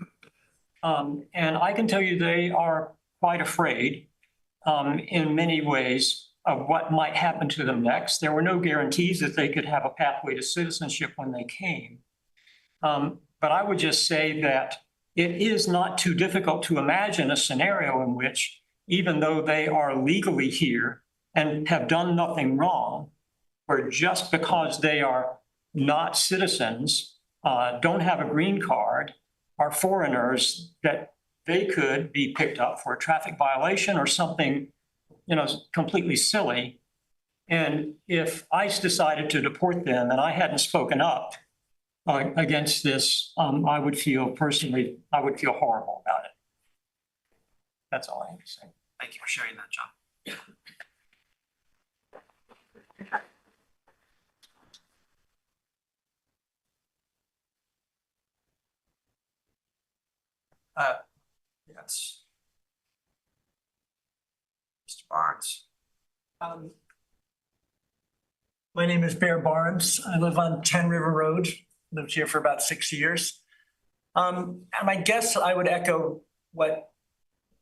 And I can tell you they are quite afraid in many ways of what might happen to them next. There were no guarantees that they could have a pathway to citizenship when they came. But I would just say that it is not too difficult to imagine a scenario in which, even though they are legally here and have done nothing wrong, or just because they are not citizens, don't have a green card, are foreigners, that they could be picked up for a traffic violation or something, completely silly. And if ICE decided to deport them and I hadn't spoken up against this, I would feel horrible about it. That's all I have to say. Thank you for sharing that, John. Yes. Mr. Barnes. My name is Bear Barnes. I live on 10 River Road, lived here for about 6 years. And I guess I would echo what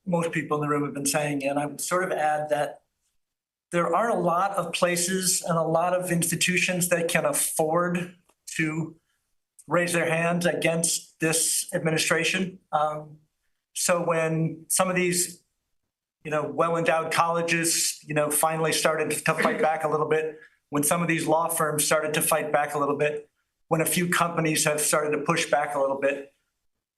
most people in the room have been saying, and I would sort of add that there aren't a lot of places and a lot of institutions that can afford to raise their hands against this administration. So when some of these, well-endowed colleges, finally started to fight back a little bit, when some of these law firms started to fight back a little bit, when a few companies have started to push back a little bit,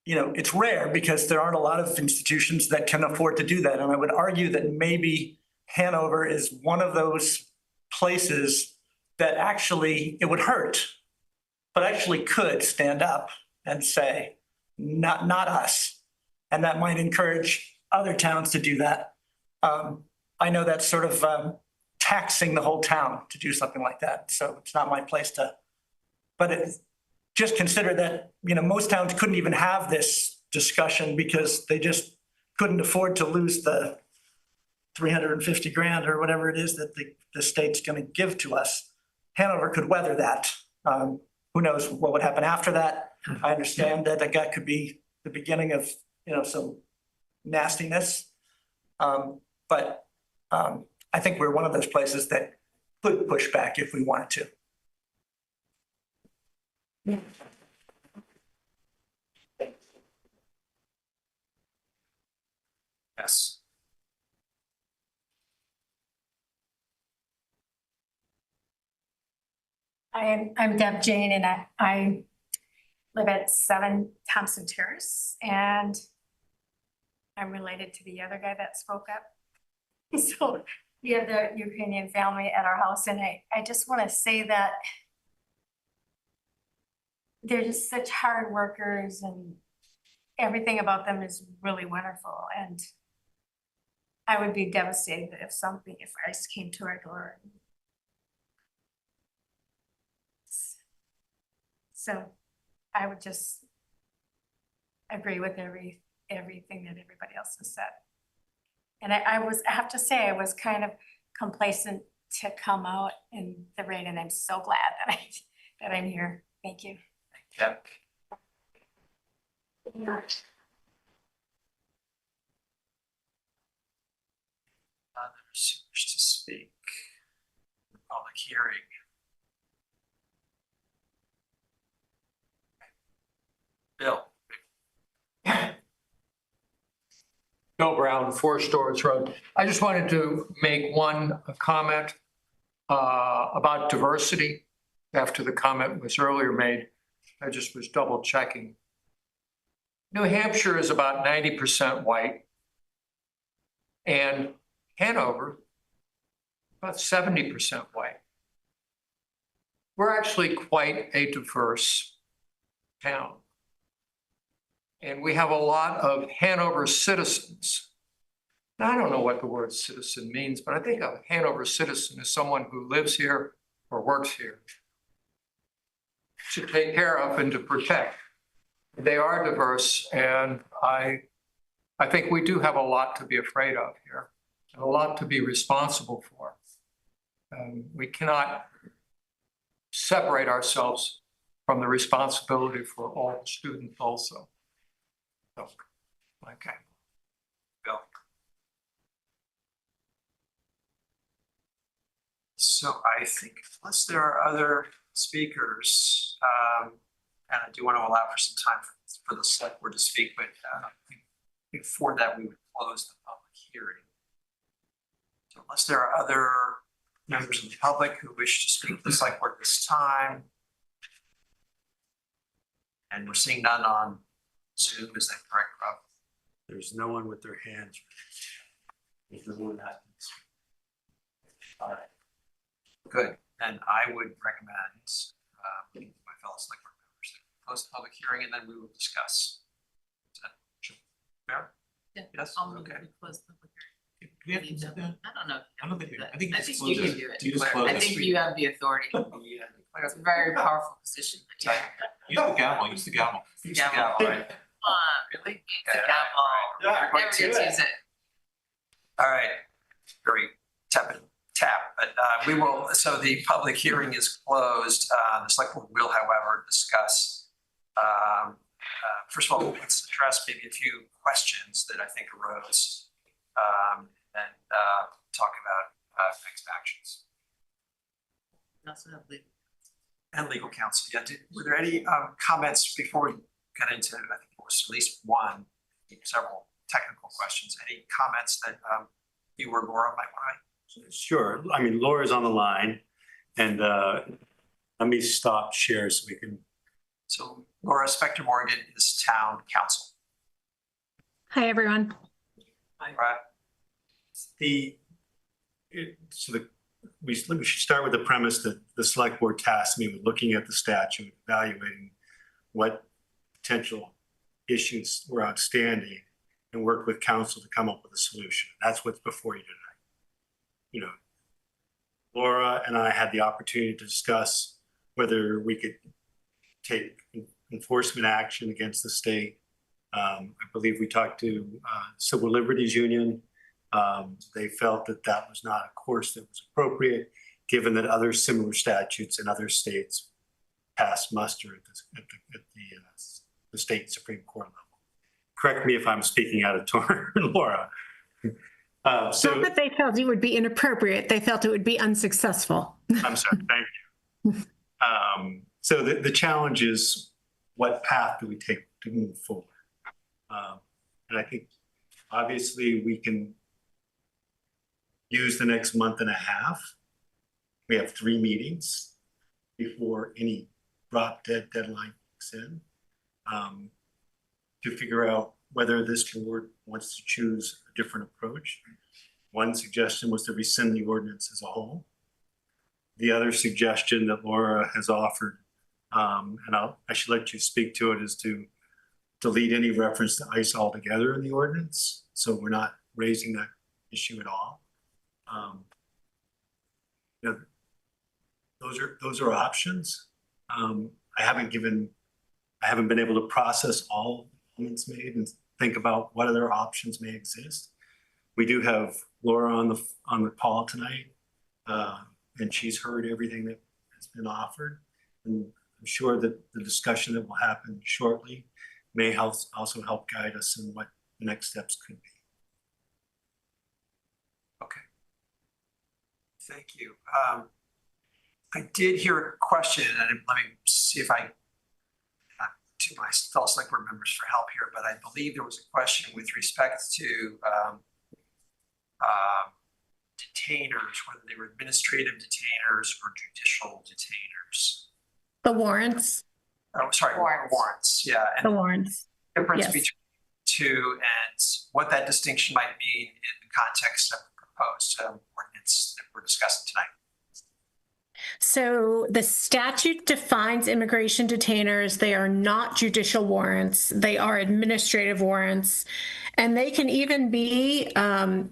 it's rare because there aren't a lot of institutions that can afford to do that. And I would argue that maybe Hanover is one of those places that actually, it would hurt, but actually could stand up and say, not us. And that might encourage other towns to do that. I know that's sort of taxing the whole town to do something like that. So it's not my place to, but just consider that, most towns couldn't even have this discussion because they just couldn't afford to lose the 350 grand or whatever it is that the state's going to give to us. Hanover could weather that. Who knows what would happen after that? I understand that that could be the beginning of, some nastiness. But I think we're one of those places that could push back if we wanted to. Yes. I'm Deb Jane, and I live at 7 Thompson Terrace, and I'm related to the other guy that spoke up. So we have the Ukrainian family at our house, and I just want to say that they're just such hard workers, and everything about them is really wonderful. And I would be devastated if ICE came to our door. So I would just agree with everything that everybody else has said. And I have to say, I was kind of complacent to come out in the rain, and I'm so glad that I'm here. Thank you. Yep. Others who wish to speak in the public hearing. Bill. Bill Brown, 4 Stores Road. I just wanted to make one comment about diversity after the comment was earlier made. I just was double checking. New Hampshire is about 90% white, and Hanover about 70% white. We're actually quite a diverse town. And we have a lot of Hanover citizens. Now, I don't know what the word citizen means, but I think a Hanover citizen is someone who lives here or works here to take care of and to protect. They are diverse, and I think we do have a lot to be afraid of here and a lot to be responsible for. We cannot separate ourselves from the responsibility for all students also. Okay. Bill. So I think unless there are other speakers, and I do want to allow for some time for the select board to speak, but before that, we would close the public hearing. So unless there are other members of the public who wish to speak to the select board at this time, and we're seeing none on Zoom, is that correct, Rob? There's no one with their hands. There's no one that. All right. Good. And I would recommend my fellow select board members to close the public hearing, and then we will discuss. Is that fair? Yeah. Yes. Okay. Close the public hearing. Do we have to do that? I don't know. I don't think we, I think I think you can do it. You just close I it. think you have the authority. It's a very powerful position. Use the gavel, use the gavel. Use the gavel. Right. Really? It's a gavel. Yeah, never gets use it. All right. Very tap, but we will, so the public hearing is closed. The select board will, however, discuss, first of all, let's address maybe a few questions that I think arose and talk about next actions. And legal counsel. Yeah, were there any comments before we got into, I think there was at least one, several technical questions. Any comments that you or Laura might want to? Sure. I mean, Laura's on the line, and let me stop share so we can. So Laura Spector Morgan is town council. Hi, everyone. Hi, Brad. We should start with the premise that the select board tasked me with looking at the statute, evaluating what potential issues were outstanding, and work with council to come up with a solution. That's what's before you tonight. You know, Laura and I had the opportunity to discuss whether we could take enforcement action against the state. I believe we talked to Civil Liberties Union. They felt that that was not a course that was appropriate, given that other similar statutes in other states passed muster at the state Supreme Court level. Correct me if I'm speaking out of turn, Laura. Not that they felt it would be inappropriate, they felt it would be unsuccessful. I'm sorry, thank you. So the challenge is, what path do we take to move forward? And I think obviously we can use the next month and a half. We have 3 meetings before any drop dead deadline kicks in, to figure out whether this board wants to choose a different approach. One suggestion was to rescind the ordinance as a whole. The other suggestion that Laura has offered, and I should let you speak to it, is to delete any reference to ICE altogether in the ordinance, so we're not raising that issue at all. You know, those are options. I haven't been able to process all comments made and think about what other options may exist. We do have Laura on the call tonight, and she's heard everything that has been offered. And I'm sure that the discussion that will happen shortly may also help guide us in what the next steps could be. Okay. Thank you. I did hear a question, and let me see if I, to my fellow select board members for help here, but I believe there was a question with respect to detainers, whether they were administrative detainers or judicial detainers. The warrants. Oh, sorry, warrants. Yeah. And the warrants. Difference Yes. between the two and what that distinction might mean in the context of the proposed ordinance that we're discussing tonight. So the statute defines immigration detainers. They are not judicial warrants. They are administrative warrants. And they can even be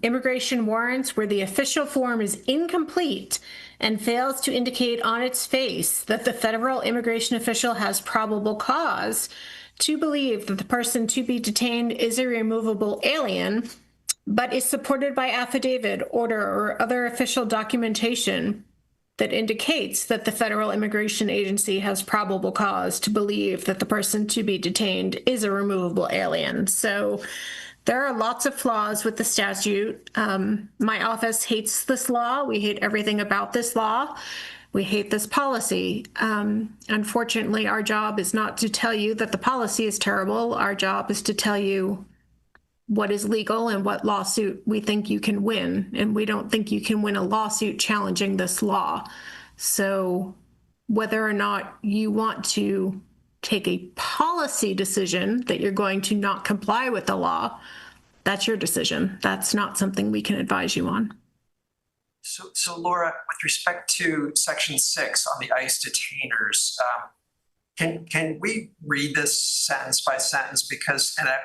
immigration warrants where the official form is incomplete and fails to indicate on its face that the federal immigration official has probable cause to believe that the person to be detained is a removable alien, but is supported by affidavit, order, or other official documentation that indicates that the federal immigration agency has probable cause to believe that the person to be detained is a removable alien. So there are lots of flaws with the statute. My office hates this law. We hate everything about this law. We hate this policy. Unfortunately, our job is not to tell you that the policy is terrible. Our job is to tell you what is legal and what lawsuit we think you can win. And we don't think you can win a lawsuit challenging this law. So whether or not you want to take a policy decision that you're going to not comply with the law, that's your decision. That's not something we can advise you on. So Laura, with respect to Section 6 on the ICE detainers, can we read this sentence by sentence? Because, and I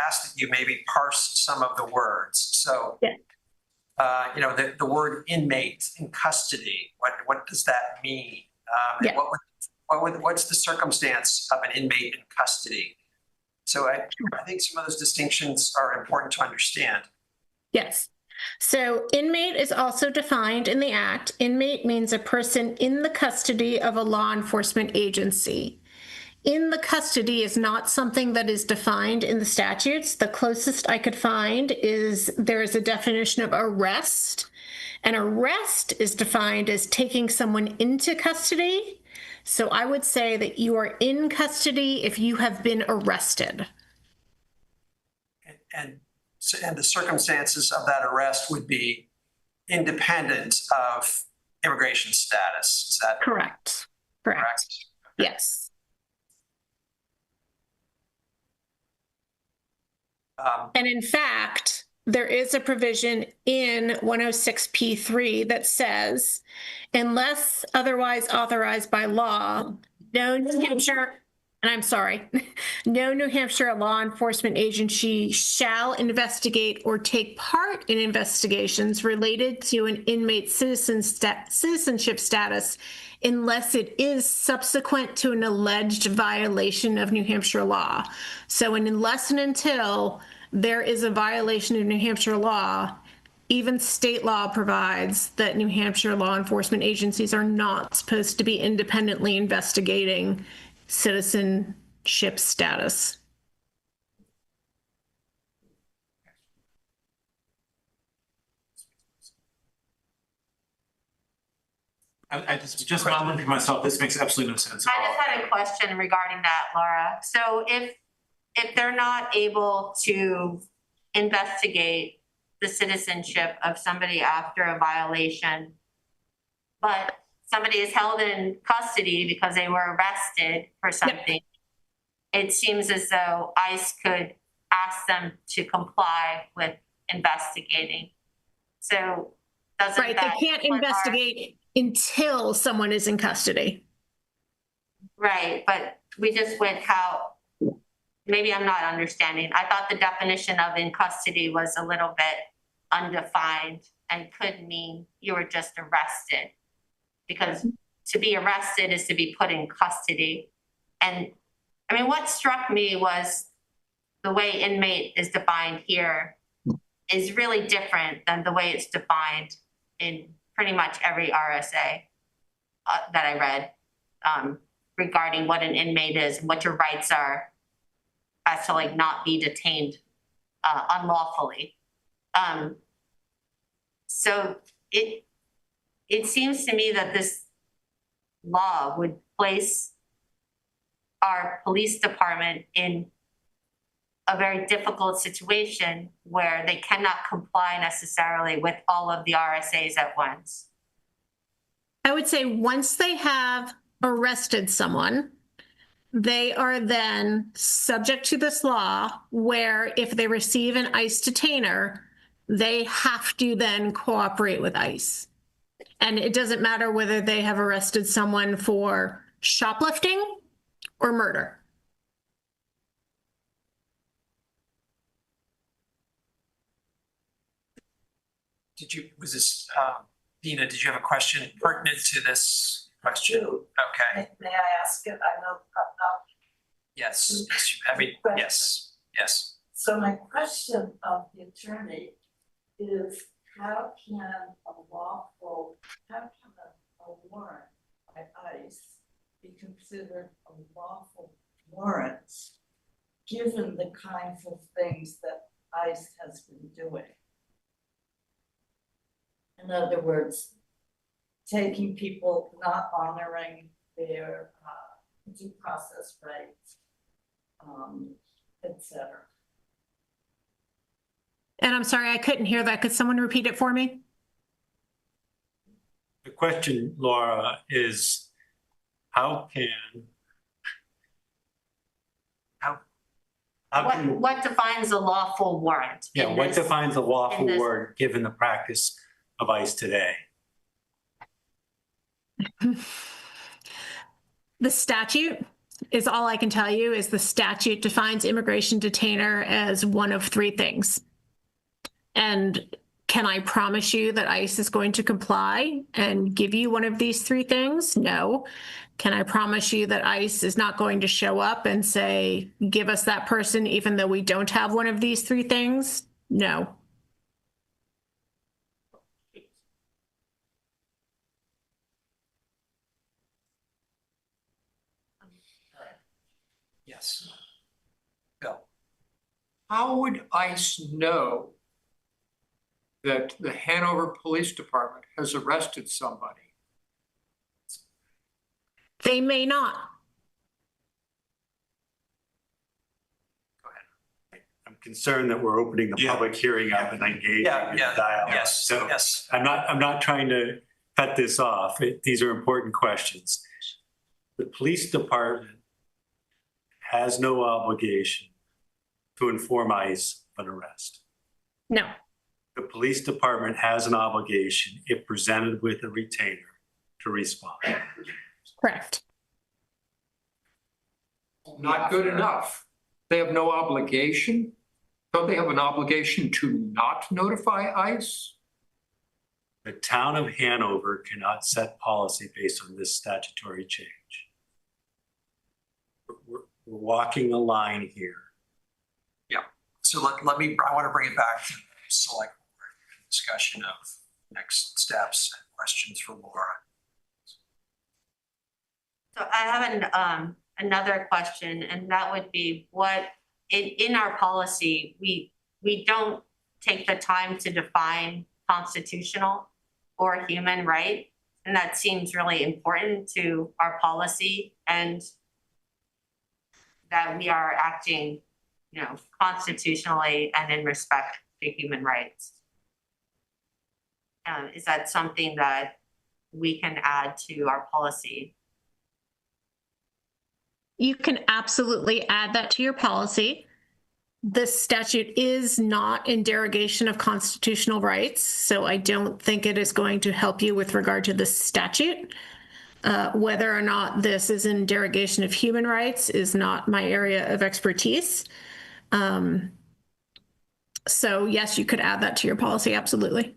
asked that you maybe parse some of the words. So, yeah. You know, the word inmate in custody, what does that mean? Yeah. What's the circumstance of an inmate in custody? So I think some of those distinctions are important to understand. Yes. So inmate is also defined in the Act. Inmate means a person in the custody of a law enforcement agency. in the custody is not something that is defined in the statutes. The closest I could find is there is a definition of arrest. An arrest is defined as taking someone into custody. So I would say that you are in custody if you have been arrested. And the circumstances of that arrest would be independent of immigration status. Is that correct? Correct. Yes. And in fact, there is a provision in 106P3 that says, unless otherwise authorized by law, no New Hampshire, and I'm sorry, no New Hampshire law enforcement agency shall investigate or take part in investigations related to an inmate's citizenship status unless it is subsequent to an alleged violation of New Hampshire law. So unless and until there is a violation of New Hampshire law, even state law provides that New Hampshire law enforcement agencies are not supposed to be independently investigating citizenship status. I just wondering for myself, this makes absolutely no sense at I all. just had a question regarding that, Laura. So if they're not able to investigate the citizenship of somebody after a violation, but somebody is held in custody because they were arrested for something, it seems as though ICE could ask them to comply with investigating. So doesn't right, they can't investigate until someone is in custody. Right, but we just went how, maybe I'm not understanding. I thought the definition of in custody was a little bit undefined and could mean you were just arrested. Because to be arrested is to be put in custody. And I mean, what struck me was the way inmate is defined here is really different than the way it's defined in pretty much every RSA that I read regarding what an inmate is and what your rights are as to like not be detained unlawfully. So it seems to me that this law would place our police department in a very difficult situation where they cannot comply necessarily with all of the RSAs at once. I would say once they have arrested someone, they are then subject to this law where if they receive an ICE detainer, they have to then cooperate with ICE. And it doesn't matter whether they have arrested someone for shoplifting or murder. Was this, Dina, did you have a question pertinent to this question? Okay. May I ask it? I know. Yes, I mean, yes, yes. So my question of the attorney is how can a warrant by ICE be considered a lawful warrant given the kinds of things that ICE has been doing? In other words, taking people, not honoring their due process rights, et cetera. And I'm sorry, I couldn't hear that. Could someone repeat it for me? The question, Laura, is how can What defines a lawful warrant? yeah, what defines a lawful warrant given the practice of ICE today? The statute is all I can tell you is the statute defines immigration detainer as one of three things. And can I promise you that ICE is going to comply and give you one of these three things? No. Can I promise you that ICE is not going to show up and say, give us that person even though we don't have one of these three things? No. Yes. Bill? How would ICE know that the Hanover Police Department has arrested somebody? They may not. I'm concerned that we're opening the public hearing up and engaging in dialogue. Yes, So yes. I'm not trying to cut this off. These are important questions. The police department has no obligation to inform ICE of an arrest. No. The police department has an obligation, if presented with a retainer, to respond. Correct. Not good enough. They have no obligation. Don't they have an obligation to not notify ICE? The town of Hanover cannot set policy based on this statutory change. We're walking a line here. Yeah. So I want to bring it back to select board discussion of next steps and questions for Laura. So I have another question, and that would be what, in our policy, we don't take the time to define constitutional or human right. And that seems really important to our policy, and that we are acting, constitutionally and in respect to human rights. Is that something that we can add to our policy? You can absolutely add that to your policy. This statute is not in derogation of constitutional rights, so I don't think it is going to help you with regard to this statute. Whether or not this is in derogation of human rights is not my area of expertise. So yes, you could add that to your policy, absolutely.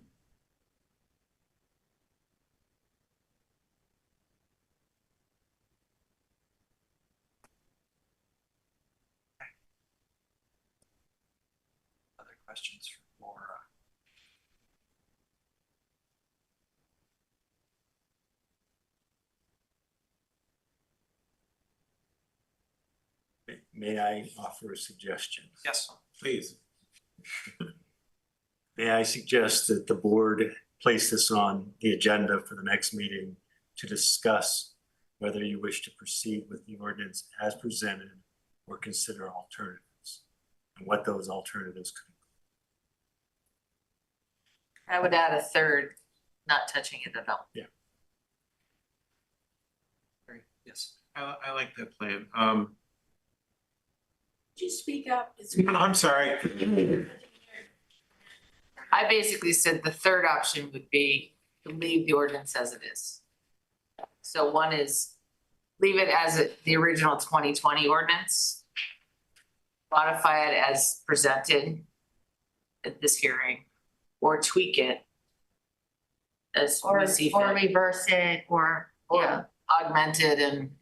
Other questions for Laura? May I offer a suggestion? Yes. Please. May I suggest that the board place this on the agenda for the next meeting to discuss whether you wish to proceed with the ordinance as presented or consider alternatives and what those alternatives could be. I would add a third, not touching it at all. Yeah. Yes. I like that plan. Could you speak up? I'm sorry. I basically said the third option would be to leave the ordinance as it is. So one is leave it as the original 2020 ordinance, modify it as presented at this hearing, or tweak it as Or we see fit. reverse it, or Augment it and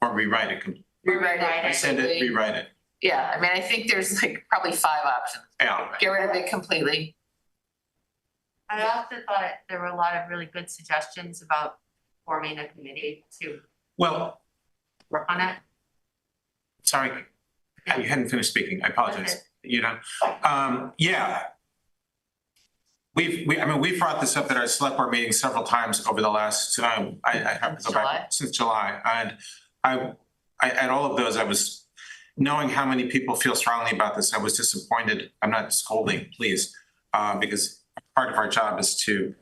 Or rewrite it. rewrite it. Rescind it, rewrite it. Yeah, I mean, I think there's like probably 5 options. Yeah. Get rid of it completely. I also thought there were a lot of really good suggestions about forming a committee to Well, work on it. sorry, you hadn't finished speaking. I apologize. Yeah. We've brought this up at our select board meeting several times over the last, I have to go back since July. And I at all of those, I was knowing how many people feel strongly about this. I was disappointed. I'm not scolding, please, because part of our job is to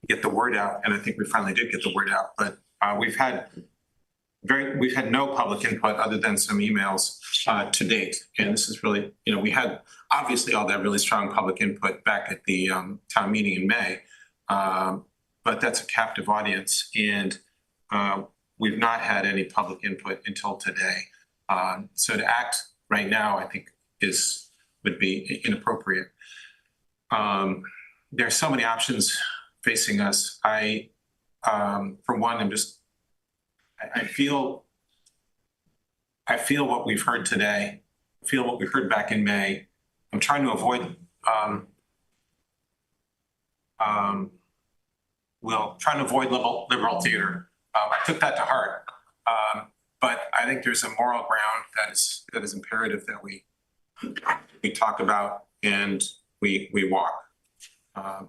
get the word out. And I think we finally did get the word out, but we've had no public input other than some emails to date. And this is really, we had obviously all that really strong public input back at the town meeting in May, but that's a captive audience, and we've not had any public input until today. So to act right now, I think would be inappropriate. There are so many options facing us. For one, I feel what we've heard today, feel what we heard back in May. I'm trying to avoid, liberal theater. I took that to heart. But I think there's a moral ground that is imperative that we talk about and we walk.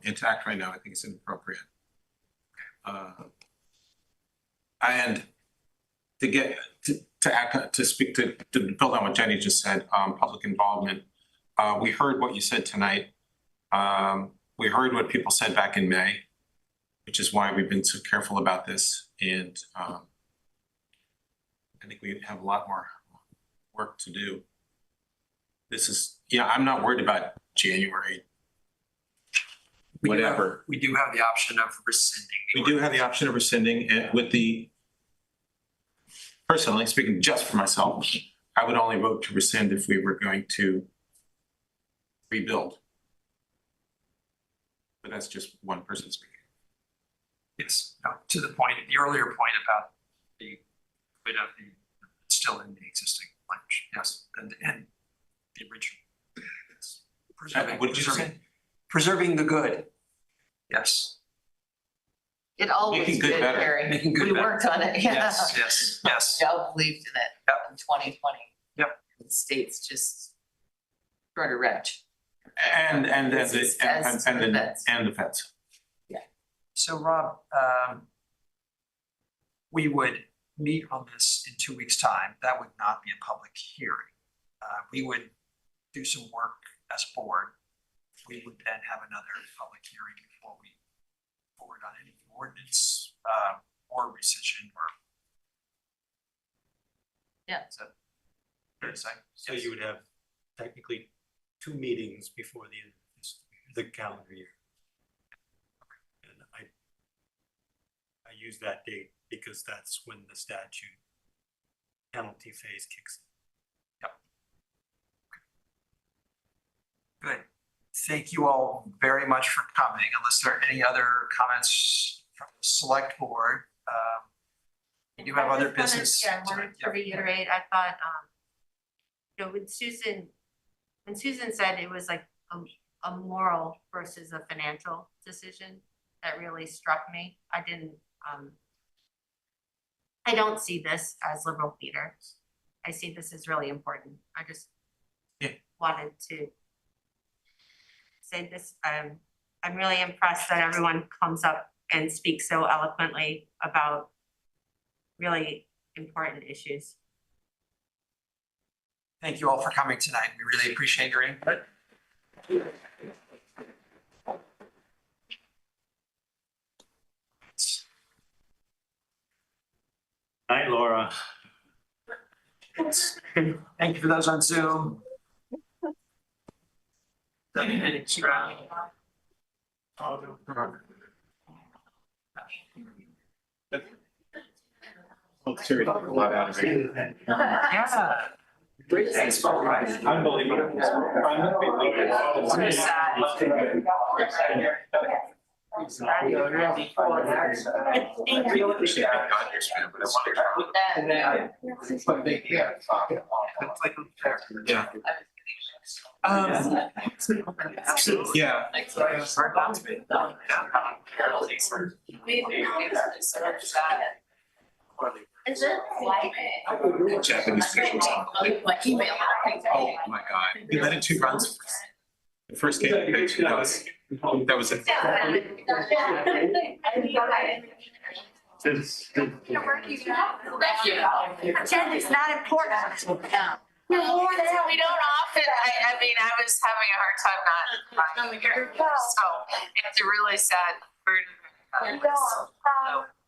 And to act right now, I think it's inappropriate. And to speak to build on what Jenny just said, public involvement. We heard what you said tonight. We heard what people said back in May, which is why we've been so careful about this. And I think we have a lot more work to do. This is, I'm not worried about January. Whatever. We do have the option of rescinding. We do have the option of rescinding it with personally speaking, just for myself, I would only vote to rescind if we were going to rebuild. But that's just one person speaking. Yes, to the point, the earlier point about the bit of the still in the existing language. Yes, and the original. Yes. What did you say? Preserving the good. Yes. It always Making good did, better. Harry. Making good We better. worked on it, yeah. Yes. We all believed in it in 2020. Yep. The state's just trying to wretch. And the feds. So Rob, we would meet on this in 2 weeks' time. That would not be a public hearing. We would do some work as a board. We would then have another public hearing before we forward on any ordinance or rescission or. Yeah. So, fair to say. So you would have technically 2 meetings before the end of the calendar year. And I use that date because that's when the statute penalty phase kicks in. Yep. Good. Thank you all very much for coming. Unless there are any other comments from the select board. We do have other business. I wanted to reiterate, I thought, when Susan said it was like a moral versus a financial decision, that really struck me. I don't see this as liberal theater. I see this as really important. I just wanted to say this. I'm really impressed that everyone comes up and speaks so eloquently about really important issues. Thank you all for coming tonight. We really appreciate your input. Night, Laura. Thank you for those on Zoom. Yeah. Unbelievable. Yeah. Is it white? Japanese officials. Like email. Oh my God. We let in 2 runs. The first game, that was it. Thank you. Jen, it's not important. We don't often, I mean, I was having a hard time not finding here, so it's a really sad burden.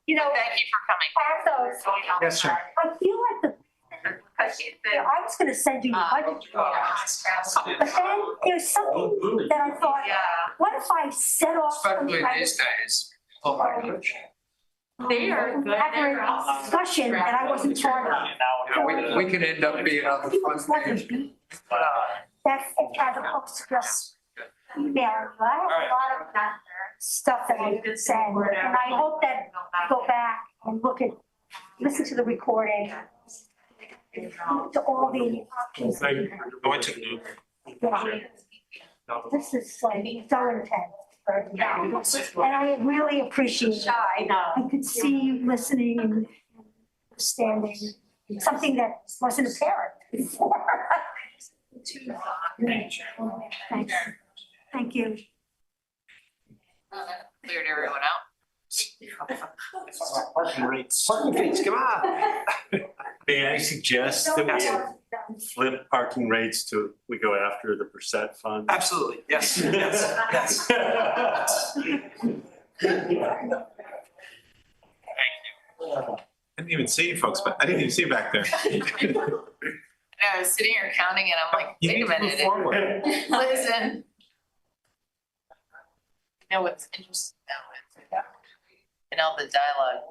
You know, Thank you for coming. Yes, sir. I feel like I was gonna send you the budget. But then there's something that I thought, what if I set off? Especially these days. Oh my gosh. They are good. Having a discussion that I wasn't part of. Yeah, we could end up being on the front page. That's as opposed to just emailing you. I have a lot of that stuff that I could send, and I hope that I go back and listen to the recording, to all the options. I went to the This is like so intense. And I really appreciate it. I could see you listening and understanding. something that wasn't apparent before. Thanks. Thank you. Cleared everyone out? Parking rates. Parking fees, come on. May I suggest that we flip parking rates to, we go after the Bressett Fund? Absolutely, yes, yes, yes. I didn't even see you folks, but I didn't even see you back there. I was sitting here counting and I'm like, You wait need a to move minute. forward. Listen. You know what's interesting now is, in all the dialogue,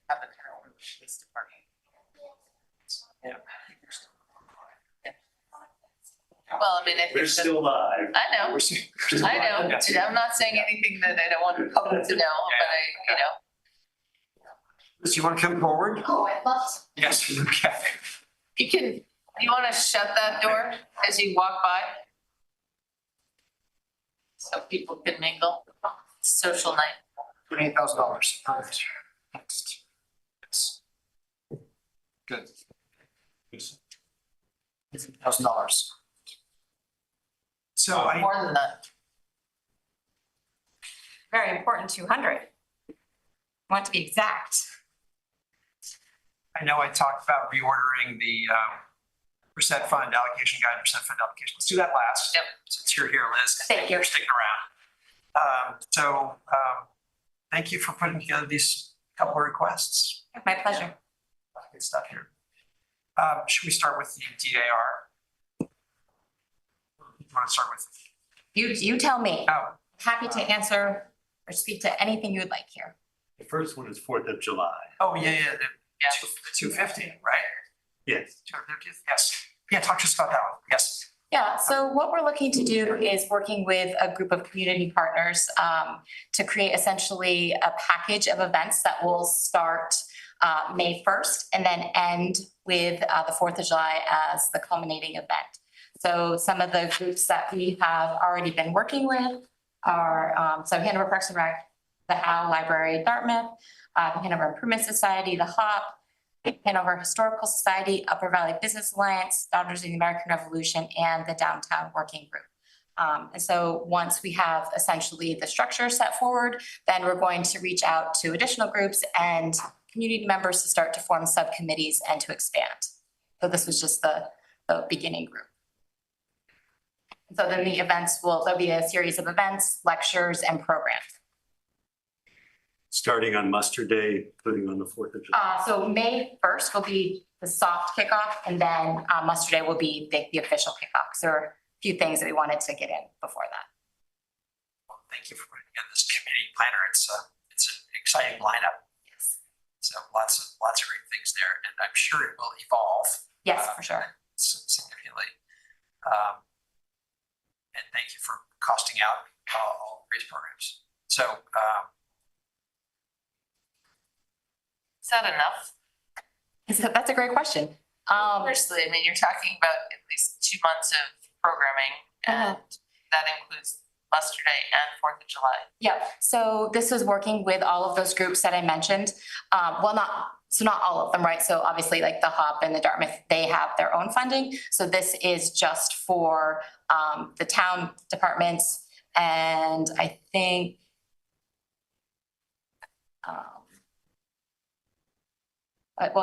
happened here with the police department. Yeah. Well, I mean, I think. We're still live. I know, I know, Yes. and I'm not saying anything that I don't want the public to know, but Do you want to come forward? Oh, I love. Yes, okay. You wanna shut that door as you walk by? So people can mingle, social night. $28,000. Perfect. Next. Yes. Good. $1,000. So I. More than that. Very important, 200. Want to be exact. I know I talked about reordering the Bressett Fund allocation guide, Bressett Fund allocation. Let's do that last. Yep. Since you're here, Liz. Thank you. For sticking around. Thank you for putting together these couple of requests. My pleasure. Good stuff here. Should we start with the DAR? You want to start with? You tell me. Oh, Happy to answer or speak to anything you'd like here. The first one is 4th of July. oh, yeah, the 250, right? Yes. 250, yes. Yeah, talk to us about that one. Yes. Yeah, so what we're looking to do is working with a group of community partners to create essentially a package of events that will start May 1st and then end with the 4th of July as the culminating event. So some of the groups that we have already been working with are, so Hanover Parks and Rec, the Howe Library, Dartmouth, the Hanover Improvement Society, the HOP, Hanover Historical Society, Upper Valley Business Alliance, Daughters of the American Revolution, and the Downtown Working Group. And so once we have essentially the structure set forward, then we're going to reach out to additional groups and community members to start to form subcommittees and to expand. So this was just the beginning group. So then the events there'll be a series of events, lectures, and programs. Starting on muster day, including on the 4th of July. So May 1st will be the soft kickoff, and then muster day will be the official kickoff. So there are a few things that we wanted to get in before that. Well, thank you for putting together this committee planner. It's an exciting lineup. Yes. So lots of great things there, and I'm sure it will evolve. Yes, for sure. Significantly. And thank you for costing out all these programs. So. Is that enough? That's a great question. Firstly, I mean, you're talking about at least 2 months of programming, and that includes muster day and 4th of July. Yeah, so this was working with all of those groups that I mentioned. Not all of them, right? So obviously like the HOP and the Dartmouth, they have their own funding. So this is just for the town departments, and I think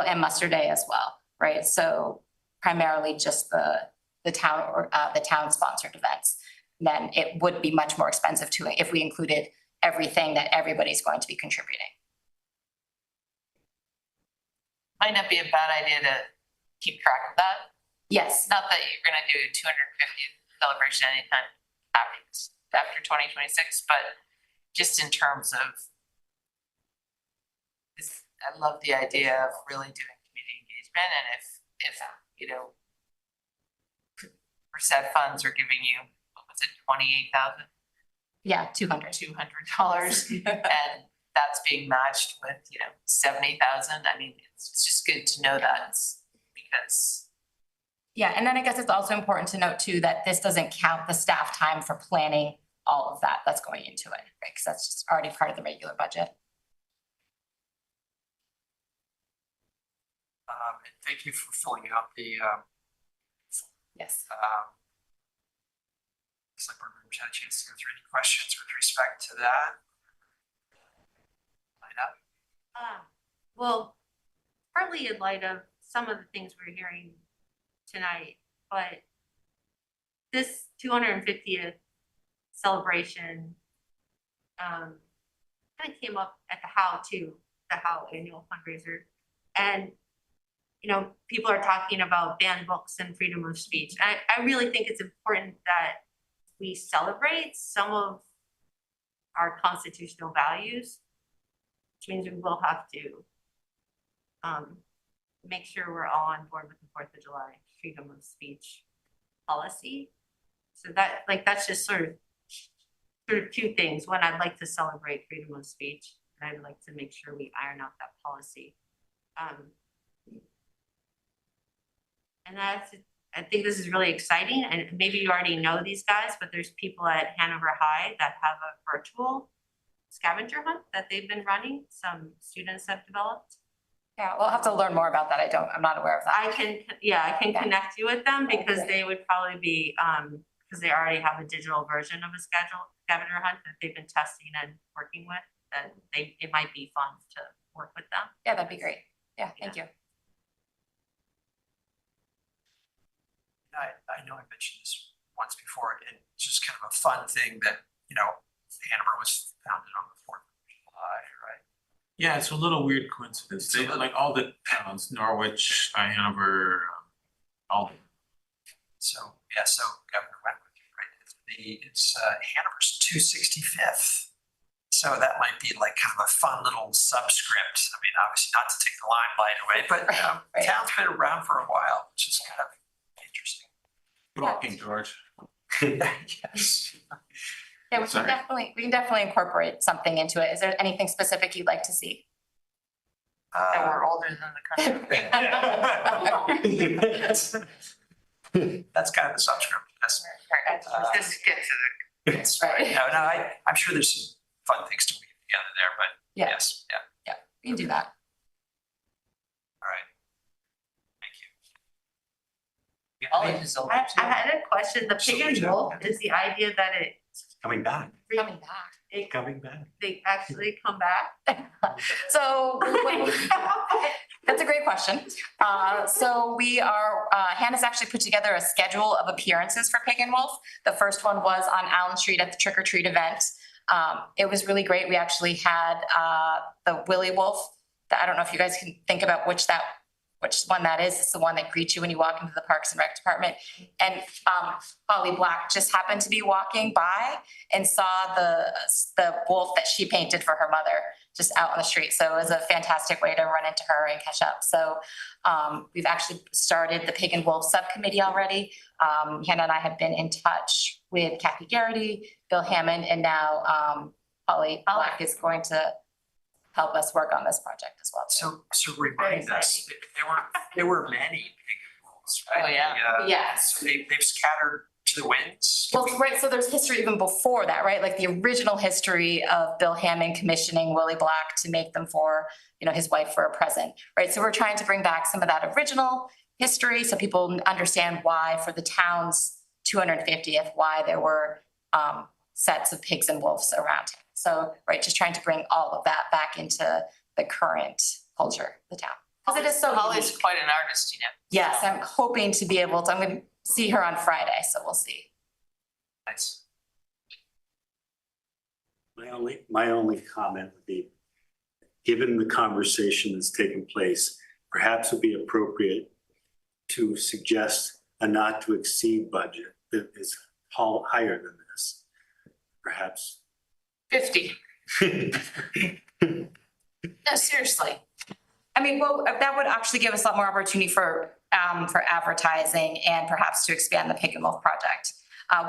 and muster day as well, right? So primarily just the town or the town sponsored events. Then it would be much more expensive to if we included everything that everybody's going to be contributing. Might not be a bad idea to keep track of that. Yes. Not that you're gonna do a 250th celebration anytime after 2026, but just in terms of I love the idea of really doing community engagement, and if you know, Bressett funds are giving you, what was it, 28,000? Yeah, $200. $200, and that's being matched with 70,000. I mean, it's just good to know that because. Yeah, and then I guess it's also important to note too that this doesn't count the staff time for planning all of that that's going into it, right? Because that's just already part of the regular budget. And thank you for filling out the, Yes. select board members had a chance to go through any questions with respect to that. Line up. Well, partly in light of some of the things we're hearing tonight, but this 250th celebration kind of came up at the How annual fundraiser. And, you know, people are talking about banned books and freedom of speech. I really think it's important that we celebrate some of our constitutional values, which means we will have to make sure we're all on board with the 4th of July freedom of speech policy. So that, like, that's just sort of two things. One, I'd like to celebrate freedom of speech, and I'd like to make sure we iron out that policy. And I think this is really exciting, and maybe you already know these guys, but there's people at Hanover High that have a virtual scavenger hunt that they've been running. Some students have developed. Yeah, we'll have to learn more about that. I'm not aware of that. I can connect you with them because they would probably be, because they already have a digital version of a scavenger hunt that they've been testing and working with, that it might be fun to work with them. Yeah, that'd be great. Yeah, thank you. I know I mentioned this once before, and it's just kind of a fun thing that, you know, Hanover was founded on the 4th of July, right? Yeah, it's a little weird coincidence. They, like all the towns, Norwich, Hanover, all. So, yeah, so Governor Wentworth, right? It's Hanover's 265th. So that might be like kind of a fun little subscript. I mean, obviously not to take the limelight away, but town's been around for a while, which is kind of interesting. Good luck, King George. Yes. Yeah, we can definitely incorporate something into it. Is there anything specific you'd like to see? That we're older than the country. That's kind of the subscript. That's Just get to That's right. No, I'm sure there's some fun things to weave together there, but yes, yeah. Yeah, we can do that. All right. I had a question. The pig and wolf is the idea that Coming back. Coming back. they actually come back. So that's a great question. So we are, Hannah's actually put together a schedule of appearances for Pig and Wolf. The first one was on Allen Street at the Trick or Treat event. It was really great. We actually had the Willy Wolf. I don't know if you guys can think about which one that is. It's the one that greets you when you walk into the Parks and Rec department. And Holly Black just happened to be walking by and saw the wolf that she painted for her mother just out on the street. So it was a fantastic way to run into her and catch up. So we've actually started the Pig and Wolf subcommittee already. Hannah and I have been in touch with Kathy Garrity, Bill Hammond, and now Holly Black is going to help us work on this project as well. So remind us, there were many pig and wolves, right? Oh, yeah. Yes. So they've scattered to the winds. Well, right, so there's history even before that, right? Like the original history of Bill Hammond commissioning Willie Black to make them for, his wife for a present, right? So we're trying to bring back some of that original history so people understand why for the town's 250th, why there were sets of pigs and wolves around him. So, right, just trying to bring all of that back into the current culture of the town. Because it is so Holly's unique. quite an artist, Yes, I'm hoping to be able to, I'm going to see her on Friday, so we'll see. Nice. My only comment would be, given the conversation that's taken place, perhaps it would be appropriate to suggest a not to exceed budget that is higher than this. Perhaps 50. No, seriously. I mean, well, that would actually give us a lot more opportunity for advertising and perhaps to expand the Pig and Wolf project.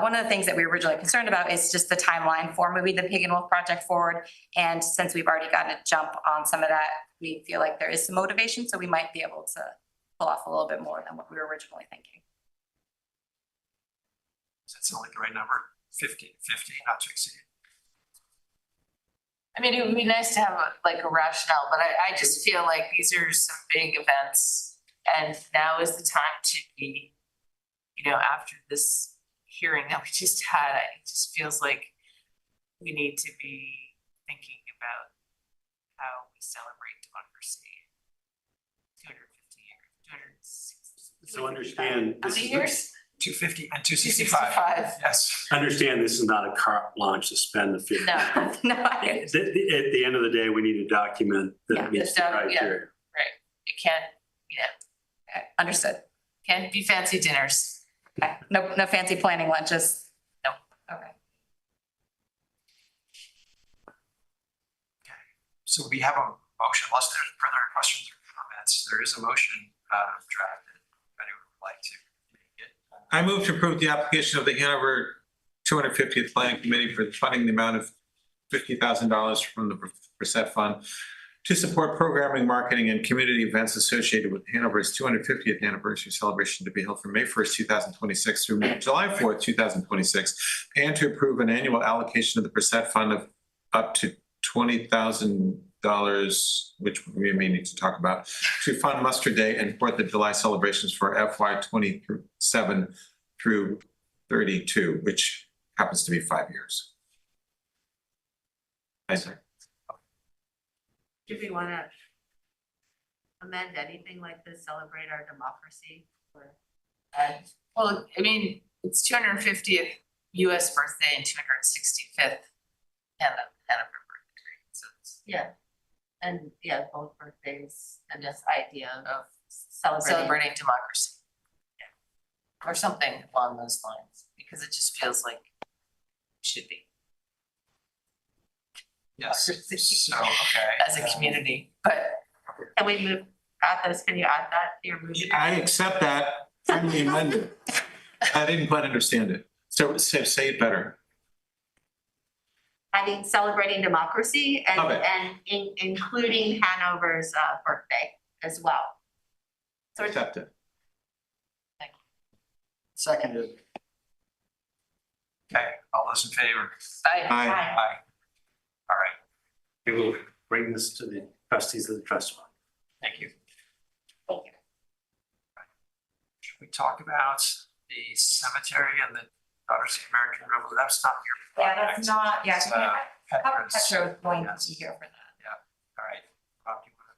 One of the things that we were originally concerned about is just the timeline for moving the Pig and Wolf project forward. And since we've already gotten a jump on some of that, we feel like there is some motivation, so we might be able to pull off a little bit more than what we were originally thinking. Does that sound like the right number? 50, not to exceed. I mean, it would be nice to have a rationale, but I just feel like these are some big events And now is the time to be, after this hearing that we just had, it just feels like we need to be thinking about how we celebrate democracy. 250 years, 260. So understand. How many years? 250 and 265. 265. Yes. Understand this is not a carte blanche to spend the 50. No, At the end of the day, we need to document that it meets the criteria. Right. It can't, okay, understood. Can't be fancy dinners. Okay. No fancy planning lunches. No. Okay. So we have a motion, unless there's further questions or comments, there is a motion drafted, if anyone would like to make it. I move to approve the application of the Hanover 250th Planning Committee for funding the amount of $50,000 from the Bressett Fund to support programming, marketing, and community events associated with Hanover's 250th anniversary celebration to be held from May 1st, 2026 through July 4th, 2026, and to approve an annual allocation of the Bressett Fund of up to $20,000, which we may need to talk about, to fund Muster Day and 4th of July celebrations for FY 27 through 32, which happens to be 5 years. Thank you. Do we want to amend anything like this, celebrate our democracy? Or Well, I mean, it's 250th US birthday and 265th Hanover birthday. So it's and both birthdays and this idea of celebrating democracy. Yeah. Or something along those lines, because it just feels like it should be. Yes, so, okay. As a community, but. Can we move Athos, can you add that to your movie? I accept that friendly amendment. I didn't quite understand it. So say it better. I mean, celebrating democracy and, Okay. including Hanover's birthday as well. So it's Accept it. Seconded. Okay, all those in favor? Aye. Aye. All right, We will bring this to the trustees of the trust fund. thank you. Should we talk about the cemetery and the Daughters of the American Revolution? That's not your project. That's not, It's, Petra's. Petro is going Yes. to be here for that. All right. Rob, do you wanna,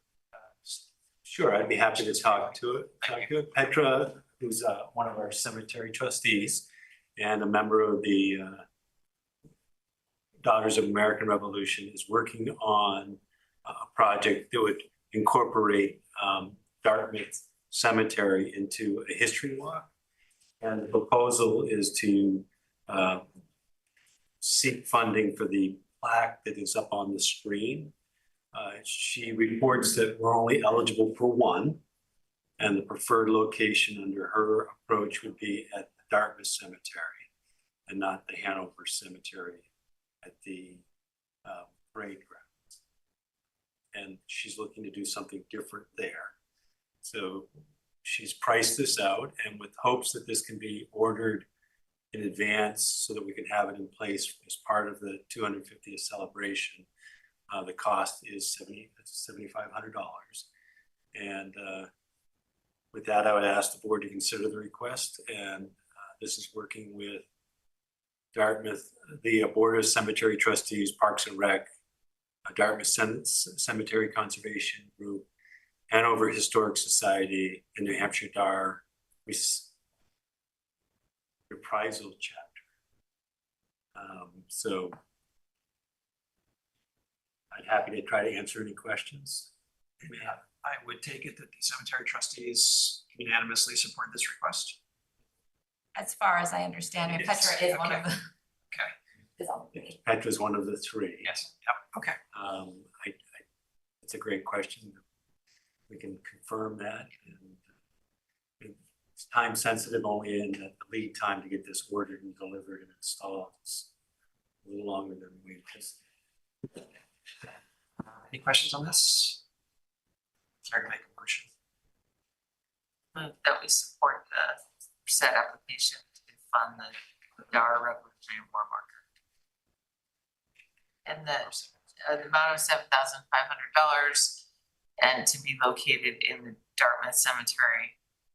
Sure, I'd be happy to talk to it. Petra, who's one of our cemetery trustees and a member of the Daughters of American Revolution, is working on a project that would incorporate Dartmouth Cemetery into a history walk. And the proposal is to seek funding for the plaque that is up on the screen. She reports that we're only eligible for one, and the preferred location under her approach would be at the Dartmouth Cemetery and not the Hanover Cemetery at the parade grounds. And she's looking to do something different there. So she's priced this out, and with hopes that this can be ordered in advance so that we can have it in place as part of the 250th celebration. The cost is $7,500. And with that, I would ask the board to consider the request. And this is working with Dartmouth, the Board of Cemetery Trustees, Parks and Rec, Dartmouth Cemetery Conservation Group, Hanover Historic Society, and New Hampshire DAR Reprisal Chapter. So I'm happy to try to answer any questions. I would take it that the cemetery trustees unanimously support this request. As far as I understand it, Petra is one of the. Okay. Is on the committee. Petra's one of the three. Yes, yep, okay. It's a great question. We can confirm that. And it's time sensitive only in that the lead time to get this ordered and delivered and installed is a little longer than we anticipated. Any questions on this? Sorry to make a motion. That we support the set application to fund the DAR Revolutionary War Marker. And the amount of $7,500 and to be located in the Dartmouth Cemetery,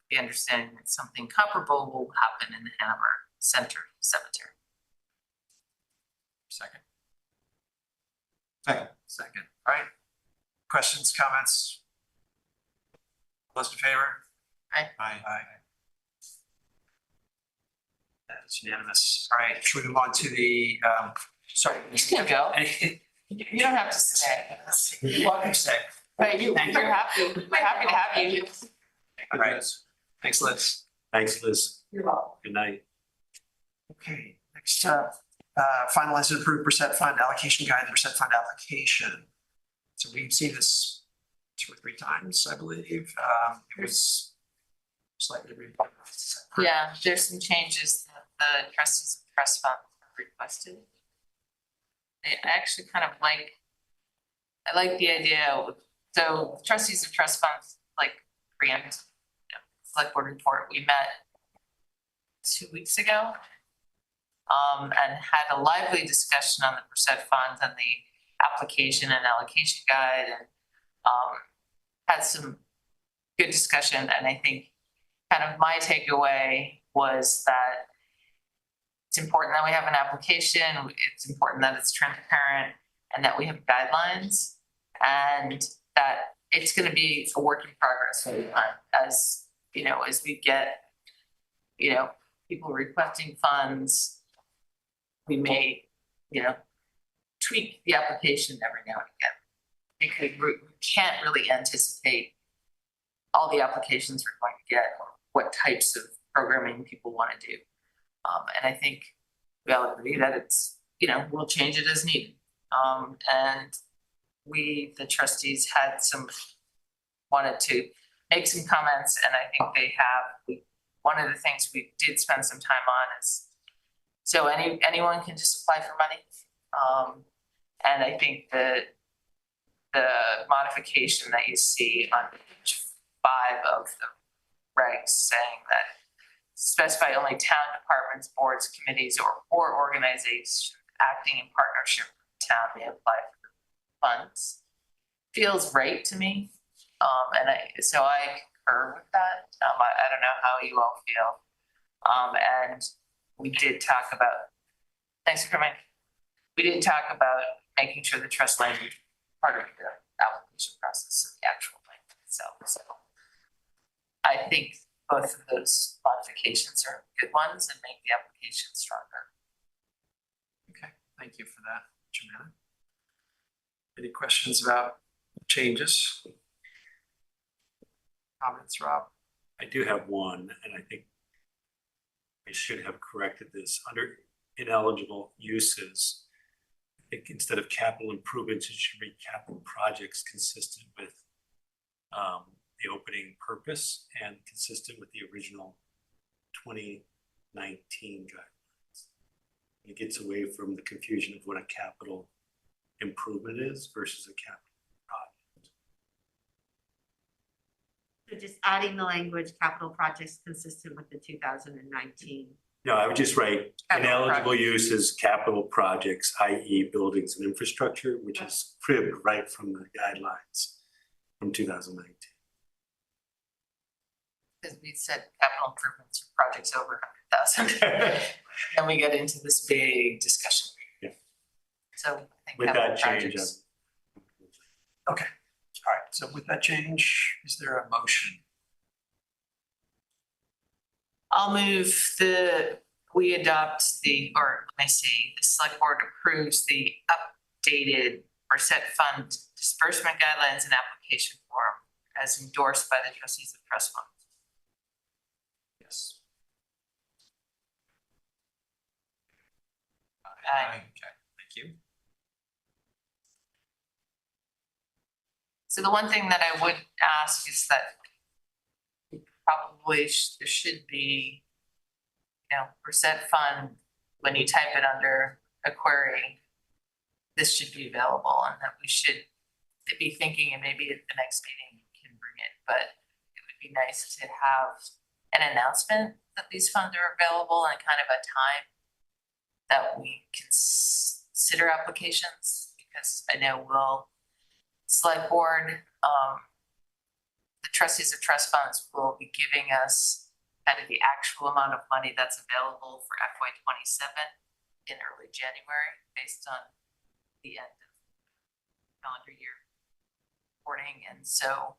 the understanding that something comparable will happen in the Hanover Center Cemetery. Second. Second. All right. Questions, comments? Those in favor? Aye. Aye. That is unanimous. All right, should we move on to the, sorry. You can go. You don't have to stay. You're welcome to stay. But we're happy to have you. All right. Thanks, Liz. Thanks, Liz. You're welcome. Good night. Okay, next up, finalize and approve Bressett Fund allocation guide, the Bressett Fund application. So we've seen this 2 or 3 times, I believe. It was slightly revised. Yeah, there's some changes that the trustees of trust fund requested. I actually kind of I like the idea. So trustees of trust funds preempt, select board report. We met 2 weeks ago. And had a lively discussion on the Bressett Fund and the application and allocation guide, and had some good discussion. And I think kind of my takeaway was that it's important that we have an application, it's important that it's transparent, and that we have guidelines, and that it's going to be a work in progress over time. As you know, as we get, people requesting funds, we may, tweak the application every now and again, because we can't really anticipate all the applications we're going to get, or what types of programming people want to do. And I think we all agree that it's, we'll change it as needed. And we, the trustees, wanted to make some comments, and I think they have. One of the things we did spend some time on is, so anyone can just apply for money. And I think the modification that you see on page 5 of the regs saying that specify only town departments, boards, committees, or organizations acting in partnership with the town may apply for the funds feels right to me. And so I concur with that. I don't know how you all feel. And we did talk about, thanks for coming. We did talk about making sure the trust language part of the application process and the actual language itself. So I think both of those modifications are good ones and make the application stronger. Okay, thank you for that, Joanna. Any questions about changes? Comments, Rob? I do have one, and I think I should have corrected this. Under ineligible uses, I think instead of capital improvements, it should be capital projects consistent with the opening purpose and consistent with the original 2019 guidelines. It gets away from the confusion of what a capital improvement is versus a capital project. So just adding the language, capital projects consistent with the 2019. No, I would just write Capital ineligible projects. uses, capital projects, i.e. buildings and infrastructure, which is cribbed right from the guidelines from 2019. Because we said capital improvements for projects over 100,000. Then we get into this big discussion. Yeah. So I think With capital that change, projects. Okay, all right, so with that change, is there a motion? I'll move we adopt the select board approves the updated Bressett Fund disbursement guidelines and application form as endorsed by the trustees of trust funds. Yes. Aye. Okay, thank you. So the one thing that I would ask is that probably there should be, Bressett Fund, when you type it under a query, this should be available, and that we should be thinking, and maybe at the next meeting we can bring it, but it would be nice to have an announcement that these funds are available and kind of a time that we consider applications, because I know select board, the trustees of trust funds will be giving us kind of the actual amount of money that's available for FY 27 in early January, based on the end of calendar year reporting. And so,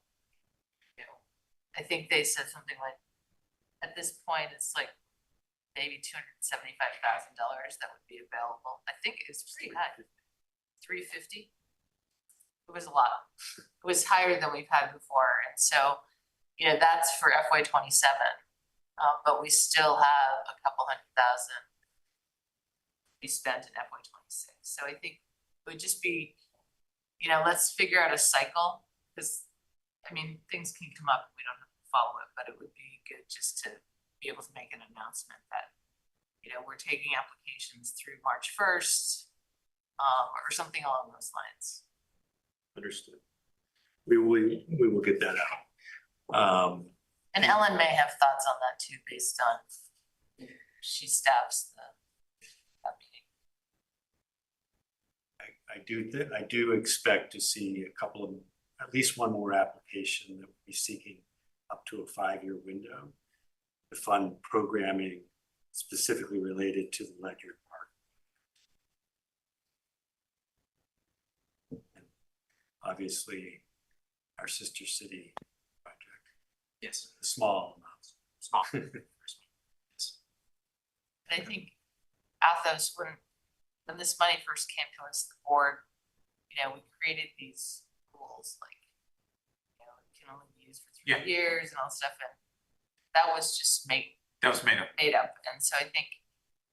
you know, I think they said something like, at this point, it's like maybe $275,000 that would be available. I think it's pretty high, 350. It was a lot. It was higher than we've had before. And so, you know, that's for FY 27. But we still have a couple $100,000 to be spent in FY 26. So I think it would just be, you know, let's figure out a cycle, because I mean, things can come up and we don't have to follow it, but it would be good just to be able to make an announcement that, you know, we're taking applications through March 1st, or something along those lines. Understood. We will get that out. And Ellen may have thoughts on that too, based on she staffs that meeting. I do expect to see a couple of, at least one more application that will be seeking up to a 5-year window to fund programming specifically related to the Ledyard Park. And obviously, our sister city project. Yes. Small amounts. Small. Yes. And I think Athos, when this money first came to us, the board, you know, we created these rules like, you know, it can only be used for 3 years and all stuff. And that was just made up. And so I think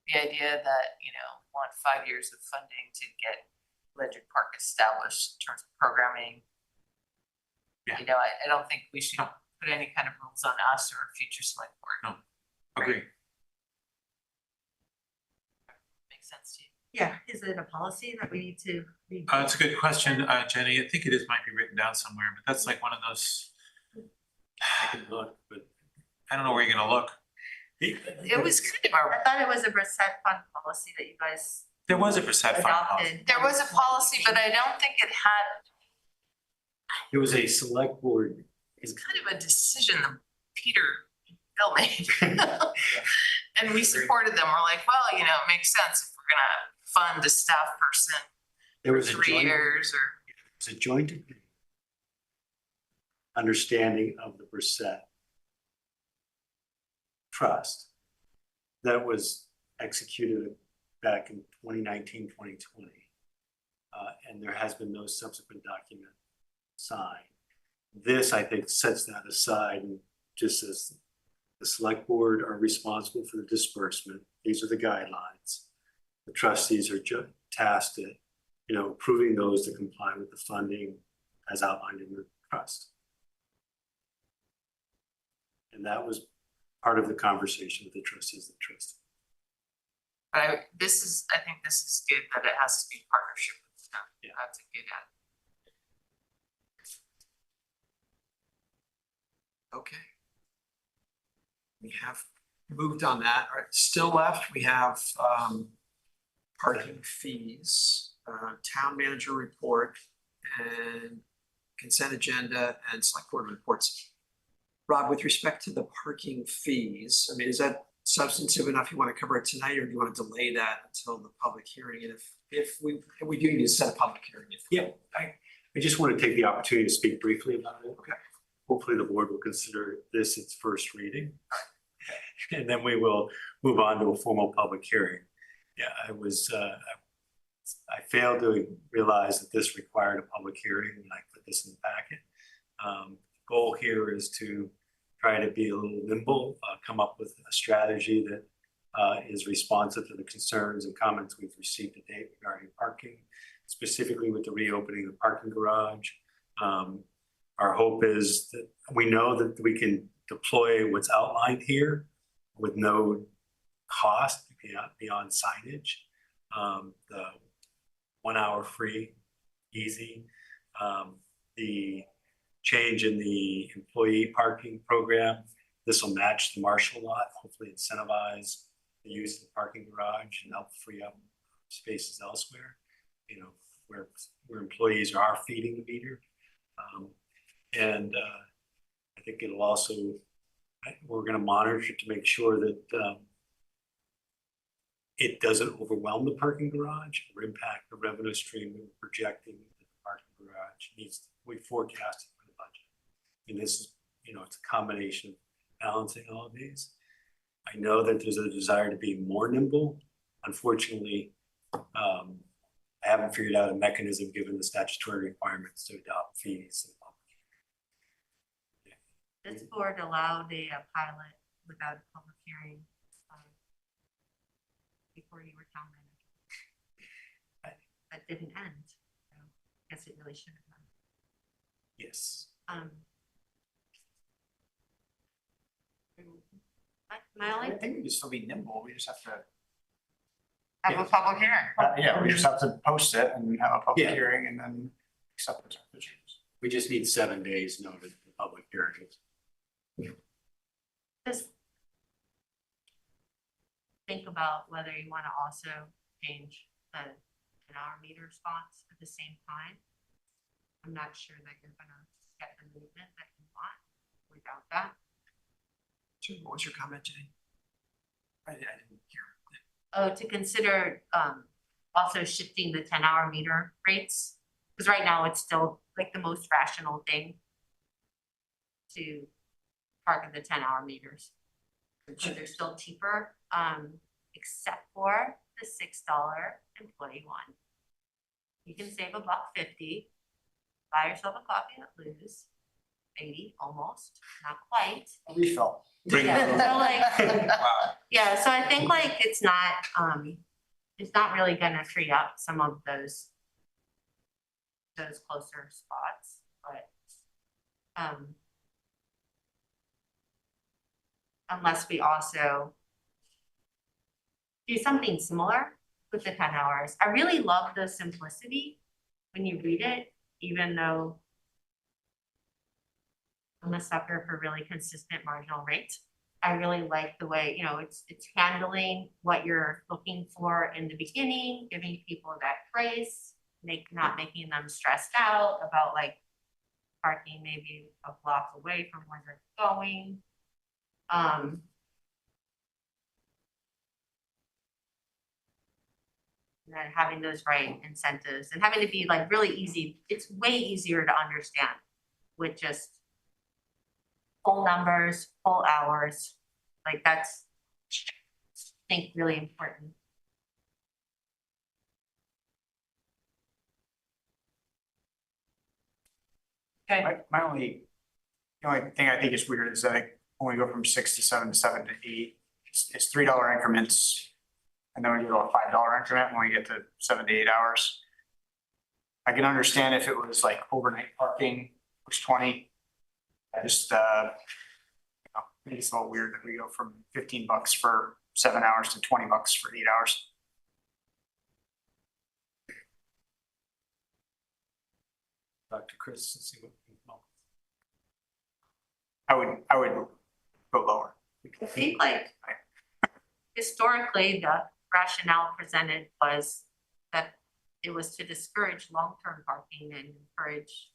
the idea that, you know, we want 5 years of funding to get Ledyard Park established in terms of programming. Yeah. You know, I don't think we should put any kind of rules on us or a future select board. No, agree. Makes sense to you? Yeah, is it a policy that we need to? It's a good question, Jenny. I think it might be written down somewhere, but that's like one of those. I can look, but I don't know where you're gonna look. It was kind of I thought it was a Bressett Fund policy that you guys There was a Bressett Fund policy. adopted. There was a policy, but I don't think it had, it was a select board. it's kind of a decision that Peter and Bill made. And we supported them. We're like, well, you know, it makes sense if we're gonna fund a staff person There for was a 3 joint- years or. It's a joint understanding of the Bressett Trust that was executed back in 2019, 2020. And there has been no subsequent document signed. This, I think, sets that aside and just says the select board are responsible for the disbursement. These are the guidelines. The trustees are tasked at, you know, approving those to comply with the funding as outlined in the trust. And that was part of the conversation with the trustees of the trust. But I think this is good that it has to be partnership with them. Yeah. That's a good add. Okay. We have moved on that. All right, still left, we have parking fees, town manager report, and consent agenda and select board reports. Rob, with respect to the parking fees, I mean, is that substantive enough? You want to cover it tonight, or do you want to delay that until the public hearing? And if we do need to set a public hearing. Yeah, I just want to take the opportunity to speak briefly about it. Okay. Hopefully the board will consider this its first reading. And then we will move on to a formal public hearing. Yeah, I failed to realize that this required a public hearing when I put this in the packet. The goal here is to try to be a little nimble, come up with a strategy that is responsive to the concerns and comments we've received to date regarding parking, specifically with the reopening of the parking garage. Our hope is that we know that we can deploy what's outlined here with no cost beyond signage. The 1 hour free, easy. The change in the employee parking program, this will match the Marshall lot, hopefully incentivize the use of the parking garage and help free up spaces elsewhere, you know, where employees are feeding the meter. And think it'll also, we're gonna monitor to make sure that it doesn't overwhelm the parking garage or impact the revenue stream we're projecting that the parking garage needs, we forecasted for the budget. And this is, it's a combination of balancing all of these. I know that there's a desire to be more nimble. Unfortunately, I haven't figured out a mechanism given the statutory requirements to adopt fees. This board allowed a pilot without a public hearing before you were town manager. That didn't end. So I guess it really should have done. Yes. My only I think we can still be nimble. We just have to. have a public hearing. Yeah, we just have to post it and have a public Yeah. hearing and then accept the terms. We just need 7 days notice for public hearings. Just think about whether you want to also change the 10-hour meter response at the same time. I'm not sure that you're gonna get the movement that you want without that. Sure, what was your comment, Jenny? I didn't hear. Oh, to consider also shifting the 10-hour meter rates, because right now it's still like the most rational thing to park at the 10-hour meters. Because they're still cheaper, except for the $6 employee one. You can save $1.50, buy yourself a coffee at Lou's, maybe, almost, not quite. A refill. Yeah, so like, yeah, so I think like it's not really gonna free up some of those closer spots, but unless we also do something similar with the 10 hours. I really love the simplicity when you read it, even though I'm a sucker for really consistent marginal rates. I really like the way, it's handling what you're looking for in the beginning, giving people that grace, not making them stressed out about like parking maybe a block away from where they're going. And then having those right incentives and having to be like really easy. It's way easier to understand with just full numbers, full hours. Like that's, I think, really important. Okay. The only thing I think is weird is that when we go from 6 to 7 to 7 to 8, it's $3 increments. And then we go to a $5 increment when we get to 7 to 8 hours. I can understand if it was like overnight parking was 20. I just, I think it's a little weird that we go from $15 for 7 hours to $20 for 8 hours. Dr. Chris, let's see what. I would go lower. I think like historically, the rationale presented was that it was to discourage long-term parking and encourage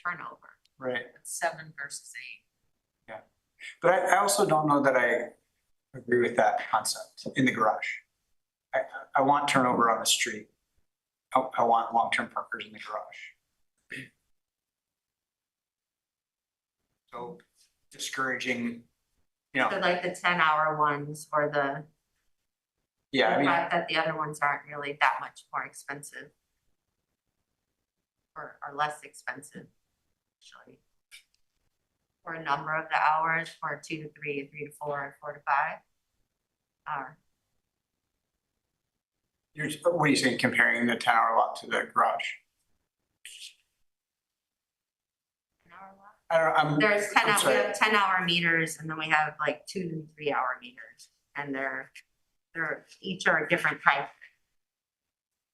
turnover. Right. 7 versus 8. Yeah, but I also don't know that I agree with that concept in the garage. I want turnover on the street. I want long-term parkers in the garage. So discouraging, So like the 10-hour ones or the fact that the other ones aren't really that much more expensive or less expensive, actually. For a number of the hours, for 2 to 3, 3 to 4, 4 to 5. What are you saying, comparing the 10-hour lot to the garage? There's we have 10-hour meters, and then we have like 2 to 3 hour meters, and they're each are a different type.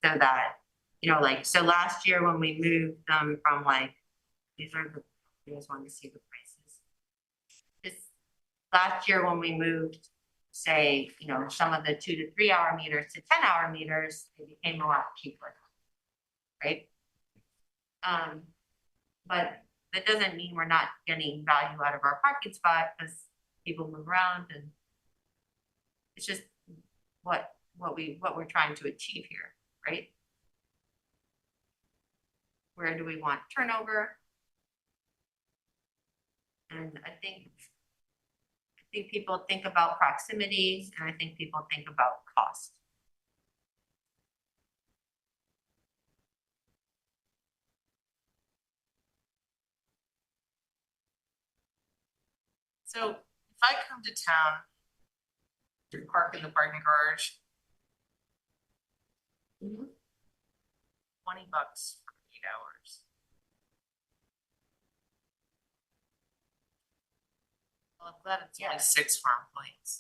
So that, so last year when we moved them from like, you guys want to see the prices. Last year when we moved, say, some of the 2 to 3 hour meters to 10-hour meters, it became a lot cheaper, right? But That doesn't mean we're not getting value out of our parking spot because people move around and it's just what we're trying to achieve here, right? Where do we want turnover? And I think people think about proximity and I think people think about cost. So if I come to town to park in the parking garage, $20 for 8 hours. Well, I'm glad it's only 6 for employees.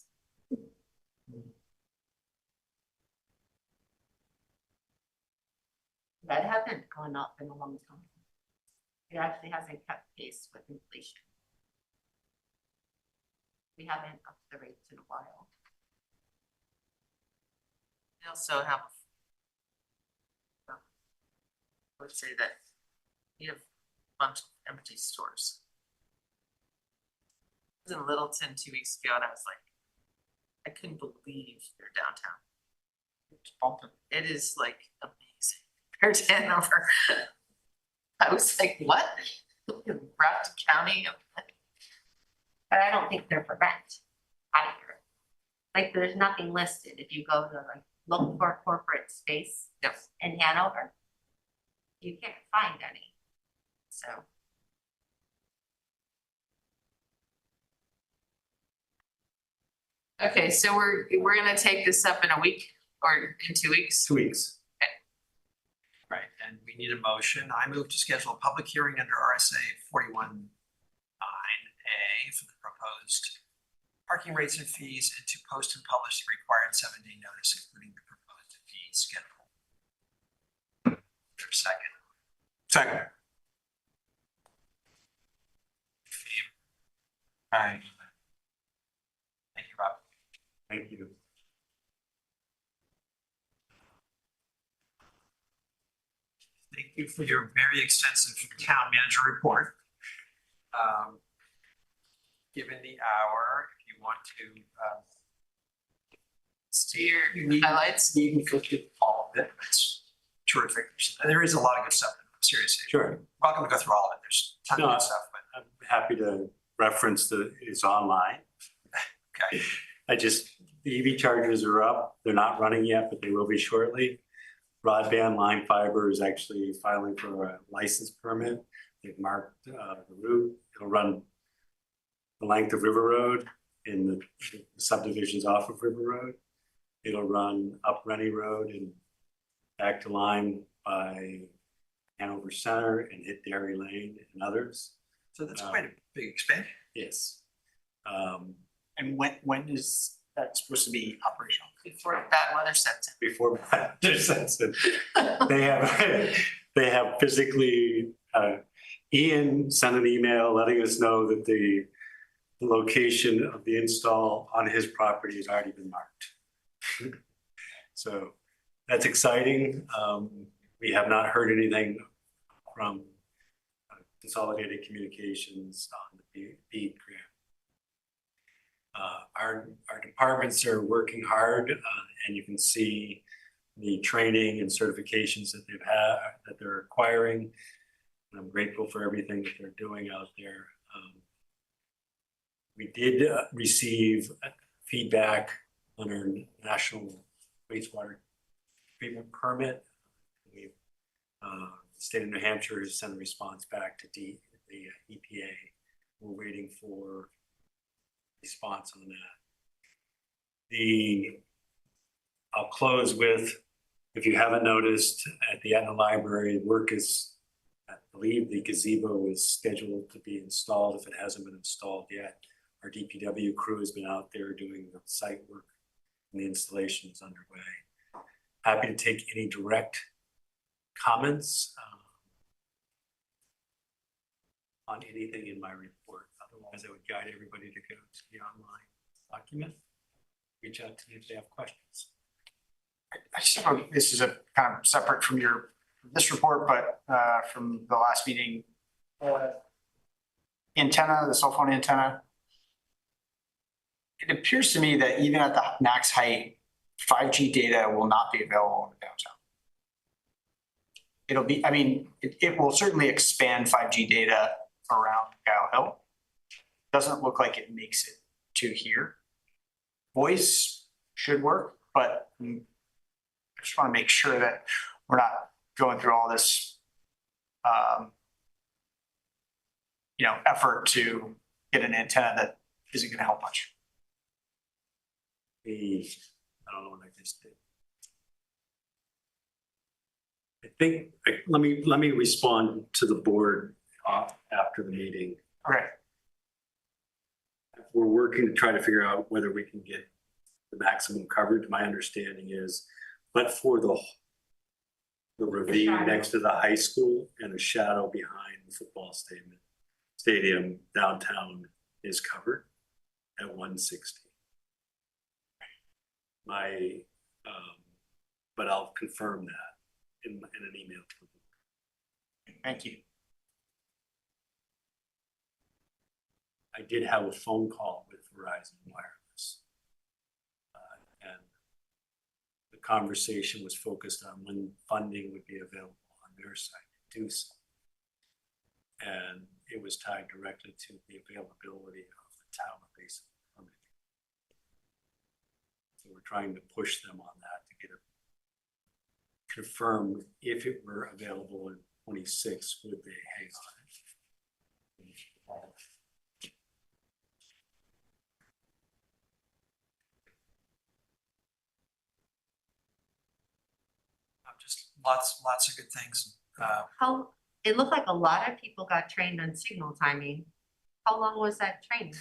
That hasn't gone up in a long time. It actually hasn't kept pace with inflation. We haven't upped the rates in a while. We also have, I would say that we have a bunch of empty stores. I was in Littleton 2 weeks ago and I was like, I couldn't believe they're downtown. It is like amazing compared to Hanover. I was like, what? Grafton County? But I don't think they're for rent either. Like there's nothing listed. If you go to like look for corporate space in Hanover, you can't find any. So. Okay, so we're gonna take this up in a week or in 2 weeks? 2 weeks. Right, and we need a motion. I move to schedule a public hearing under RSA 41(9)(a) for the proposed parking rates and fees and to post and publish the required 7-day notice, including the proposed fee schedule. For a second. Second. Aye. Thank you, Rob. Thank you. Thank you for your very extensive town manager report. Given the hour, if you want to see your highlights. You can look at all of it. It's terrific. There is a lot of good stuff, seriously. Sure. Welcome to go through all of it. There's a ton of good stuff, but I'm happy to reference it's online. Okay. The EV chargers are up. They're not running yet, but they will be shortly. Broadband line fiber is actually filing for a license permit. They've marked the route. It'll run the length of River Road in the subdivisions off of River Road. It'll run up Rennie Road and back to line by Hanover Center and hit Dairy Lane and others. So that's quite a big expansion. Yes. And when is that supposed to be operational? Before bad weather sets in. Before bad weather sets in. They have physically, Ian sent an email letting us know that the location of the install on his property has already been marked. So that's exciting. We have not heard anything from Consolidated Communications on the BEAD grant. Our departments are working hard, and you can see the training and certifications that they're acquiring. And I'm grateful for everything that they're doing out there. We did receive feedback on our national wastewater treatment permit. The state of New Hampshire has sent a response back to the EPA. We're waiting for response on that. I'll close with, if you haven't noticed, at the Etna Library, work is, I believe the gazebo is scheduled to be installed if it hasn't been installed yet. Our DPW crew has been out there doing the site work and the installation is underway. Happy to take any direct comments on anything in my report. Otherwise, I would guide everybody to go to the online document. Reach out to me if they have questions. I just know this is a kind of separate from this report, but from the last meeting, antenna, the cell phone antenna, it appears to me that even at the max height, 5G data will not be available in the downtown. It'll be, I mean, it will certainly expand 5G data around Guile Hill. Doesn't look like it makes it to here. Voice should work, but I just want to make sure that we're not going through all this, effort to get an antenna that isn't going to help much. I don't know what I just did. I think, let me respond to the board after the meeting. Okay. We're working to try to figure out whether we can get the maximum coverage. My understanding is, but for the ravine next to the high school and the shadow behind the football stadium downtown is covered at 160. But I'll confirm that in an email to the board. Thank you. I did have a phone call with Verizon Wireless. And the conversation was focused on when funding would be available on their side to do so. And it was tied directly to the availability of the town of Basin permitting. So we're trying to push them on that to get it confirmed. If it were available in 26, would they hang on it? Just lots of good things. It looked like a lot of people got trained on signal timing. How long was that training?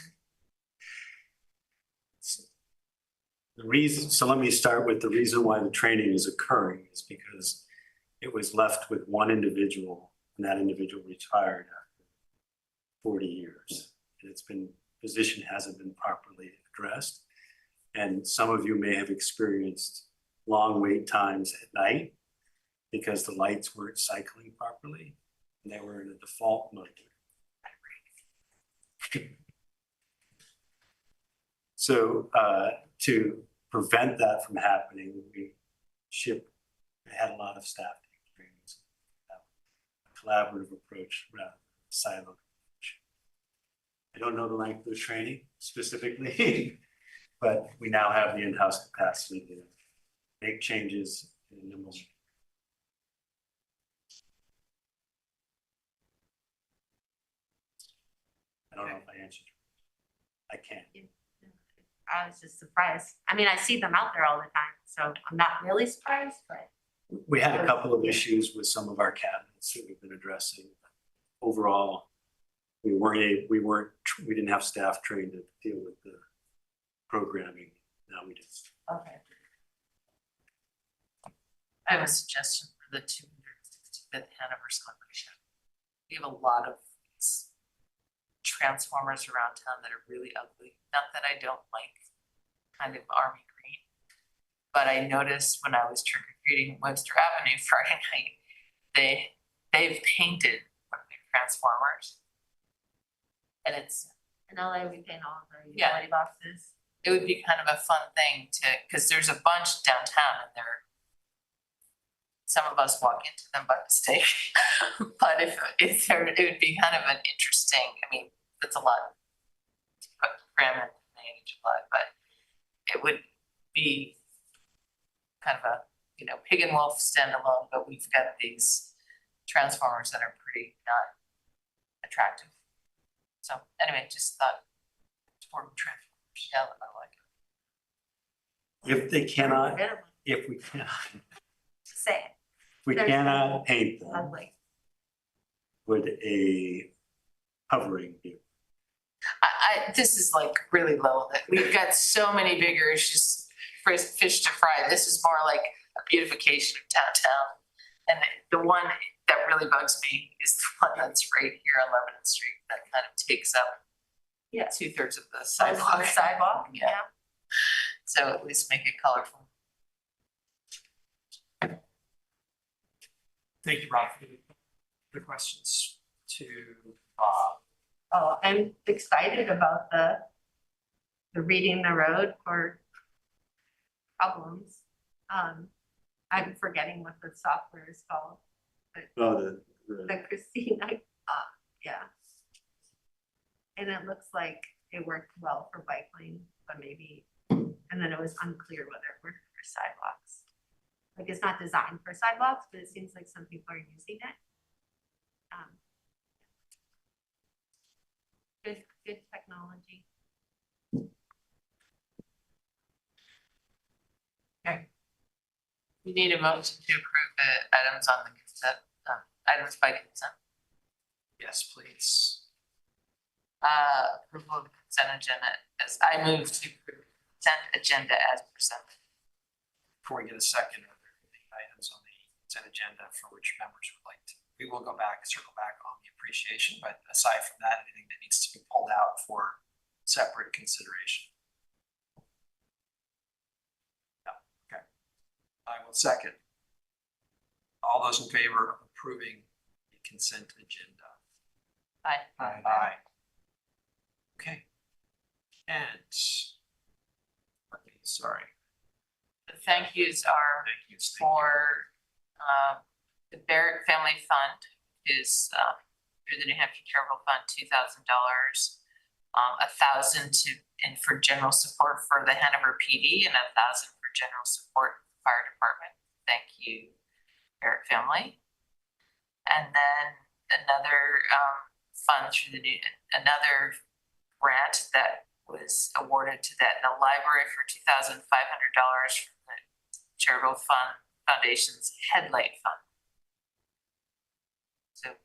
The reason, so let me start with the reason why the training is occurring is because it was left with one individual, and that individual retired after 40 years. And position hasn't been properly addressed. And some of you may have experienced long wait times at night because the lights weren't cycling properly and they were in a default mode. So to prevent that from happening, we had a lot of staff trainings, a collaborative approach rather than a siloed approach. I don't know the length of the training specifically, but we now have the in-house capacity to make changes in the moment. I don't know if I answered you. I can't. I was just surprised. I mean, I see them out there all the time, so I'm not really surprised, but. We had a couple of issues with some of our cabinets that we've been addressing. Overall, we didn't have staff trained to deal with the programming. Now we do. Okay. I have a suggestion for the 265th Hanover celebration. We have a lot of transformers around town that are really ugly. Not that I don't like kind of army green, but I noticed when I was trick-or-treating Webster Avenue Friday night, they've painted one of their transformers. And it's In LA, we paint all of the Yeah. utility boxes. it would be kind of a fun thing because there's a bunch downtown and some of us walk into them by mistake. But it would be kind of an interesting, I mean, it's a lot to cram in the age of blood, but it would be kind of a, pig and wolf standalone, but we've got these transformers that are pretty not attractive. So anyway, just thought for transformers, yeah, I like it. If we cannot Say it. we There's cannot paint them, Ugly. would a covering do? This is like really low, that we've got so many bigger issues for fish to fry. This is more like a beautification of downtown. And the one that really bugs me is the one that's right here on Lebanon Street that kind of takes up 2/3 of the sidewalk. The sidewalk, yeah. So at least make it colorful. Thank you, Rob, for the questions. To Bob. Oh, I'm excited about the reading the road for problems. I'm forgetting what the software is called. Oh, The Christina, yeah. And it looks like it worked well for bike lane, but maybe, and then it was unclear whether it worked for sidewalks. Like it's not designed for sidewalks, but it seems like some people are using it. Good technology. Okay. We need a motion to approve the items on the consent, items by consent. Yes, please. Approval of the consent agenda as I move to approve consent agenda as presented. Before we get a second, are there any items on the consent agenda for which members would like to? We will go back, circle back on the appreciation, but aside from that, anything that needs to be pulled out for separate consideration? No, okay. I will second. All those in favor of approving the consent agenda? Aye. Aye. Okay. And, sorry. The thank yous are for the Barrett Family Fund is through the New Hampshire Charitable Fund, $2,000, $1,000 for general support for the Hanover PD and $1,000 for general support for the fire department. Thank you, Barrett family. And then another fund through another grant that was awarded to the library for $2,500 from the Charitable Foundation's Headlight Fund. So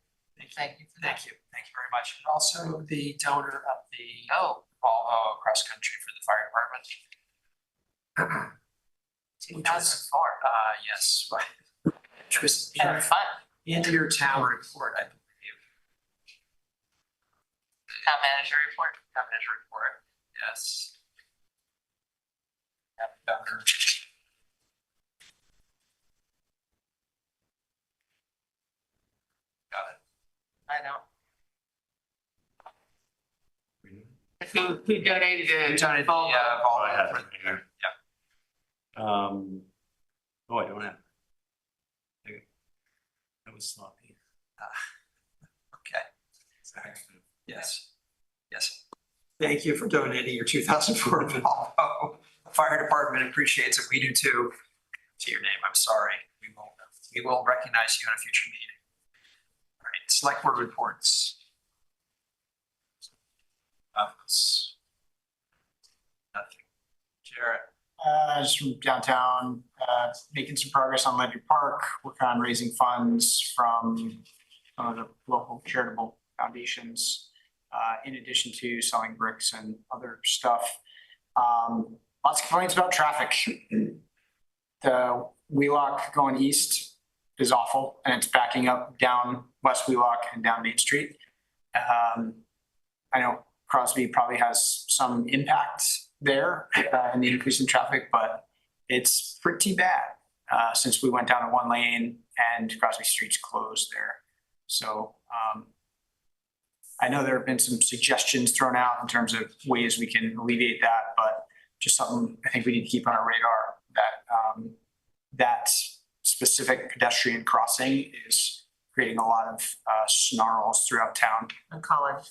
thank you for that. Thank you very much. And also the donor of the Volvo cross country for the fire department. 2004. Yes. Which was Kind of fun. in your town report, I believe. Town manager report. Town manager report, yes. Donor. Got it. I don't. Who donated to Donated the Oh, I Volvo. have it right here. Yeah. Oh, I don't have it. Okay. That was sloppy. Okay. Yes. Yes. Thank you for donating your 2004 Volvo. The fire department appreciates it. We do too. To your name, I'm sorry. We will recognize you in a future meeting. All right, select board reports. Nothing. Jarrett. Just from downtown, making some progress on Ledger Park, working on raising funds from some of the local charitable foundations, in addition to selling bricks and other stuff. Lots of complaints about traffic. The Wheelock going east is awful, and it's backing up down West Wheelock and down Main Street. I know Crosby probably has some impact there in the increase in traffic, but it's pretty bad since we went down to one lane and Crosby Street's closed there. So I know there have been some suggestions thrown out in terms of ways we can alleviate that, but just something I think we need to keep on our radar, that that specific pedestrian crossing is creating a lot of snarls throughout town. on College.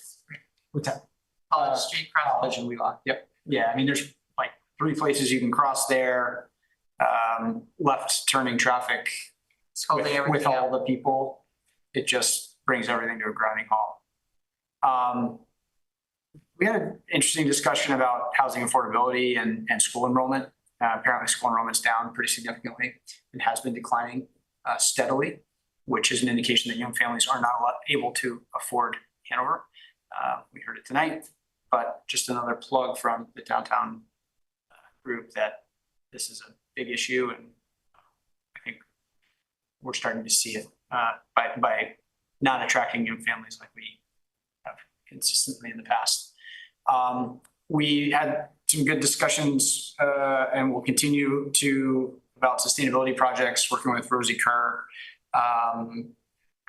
What's that? College Street crossing. College and Wheelock, yep. Yeah, I mean, there's like 3 places you can cross there. Left turning traffic Holding with everything all up. the people, it just brings everything to a grinding halt. We had an interesting discussion about housing affordability and school enrollment. Apparently school enrollment's down pretty significantly and has been declining steadily, which is an indication that young families are not able to afford Hanover. We heard it tonight, but just another plug from the downtown group that this is a big issue, and I think we're starting to see it by not attracting young families like we have consistently in the past. We had some good discussions and we'll continue to about sustainability projects, working with Rosie Kerr,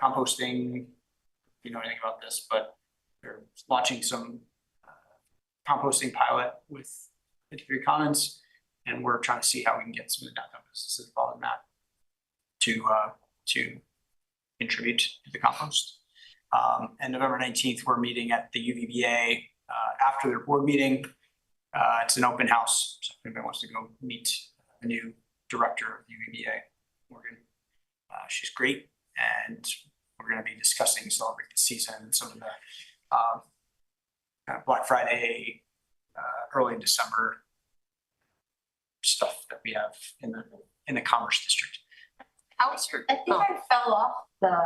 composting, you know anything about this, but they're launching some composting pilot with 53 Commons, and we're trying to see how we can get some of the downtown businesses involved in that to contribute to the compost. And November 19th, we're meeting at the UVBA after their board meeting. It's an open house, so if anybody wants to go meet the new director of the UVBA, Morgan. She's great, and we're going to be discussing Celebrate the Season and some of the kind of Black Friday, early December stuff that we have in the Commerce District. How was your? I think I fell off the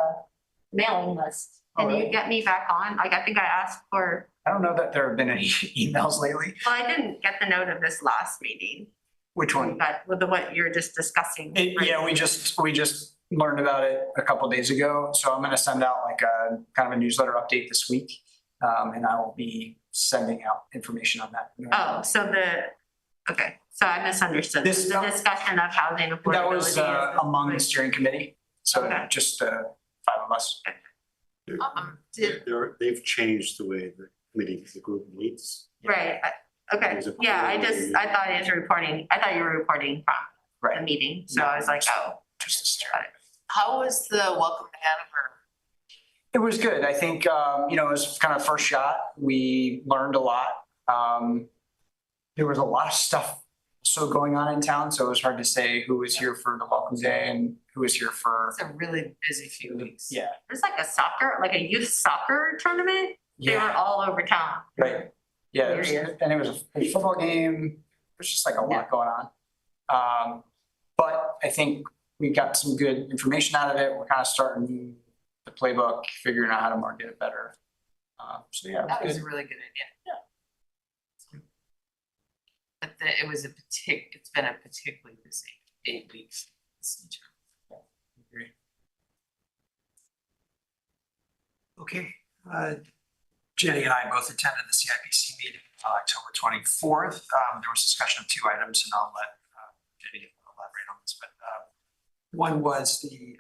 mailing list. Can really? you get me back on? Like, I think I asked for, I don't know that there have been any emails lately. well, I didn't get the note of this last meeting. Which one? But with what you're just discussing. Yeah, we just learned about it a couple days ago. So I'm going to send out like a kind of a newsletter update this week. And I will be sending out information on that. Oh, so okay, so I misunderstood. The discussion of housing affordability. That was among the steering committee. So Okay. just 5 of us. They've changed the way the group meets. Right, okay, yeah, I thought he was reporting, I thought you were reporting from the meeting, so I was like, oh. Just a steering. Got it. How was the Welcome to Hanover? It was good. I think, it was kind of first shot. We learned a lot. There was a lot of stuff still going on in town, so it was hard to say who was here for the welcome day and who was here for. It's a really busy few weeks. Yeah. There's like a youth soccer tournament, they were all over town. Right. Yeah, and it was a football game. There's just like a lot going on. But I think we got some good information out of it. We're kind of starting the playbook, figuring out how to market it better. So yeah, That was good. a really good idea. Yeah. But it's been a particularly busy 8 weeks. Agree. Okay. Jenny and I both attended the CIPC meeting on October 24th. There was discussion of 2 items, and I'll let Jenny elaborate on this. But one was the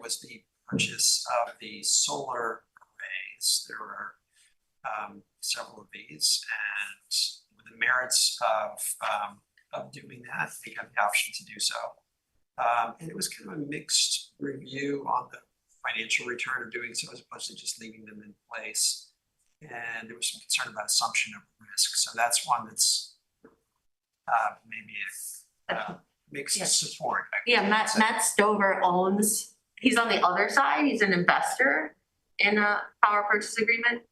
was the purchase of the solar arrays. There were several of these, and the merits of doing that, we have the option to do so. And it was kind of a mixed review on the financial return of doing so as opposed to just leaving them in place. And there was some concern about assumption of risk. So that's one that's maybe a mixed support. Yeah, Matt Stover he's on the other side, he's an investor in a power purchase agreement,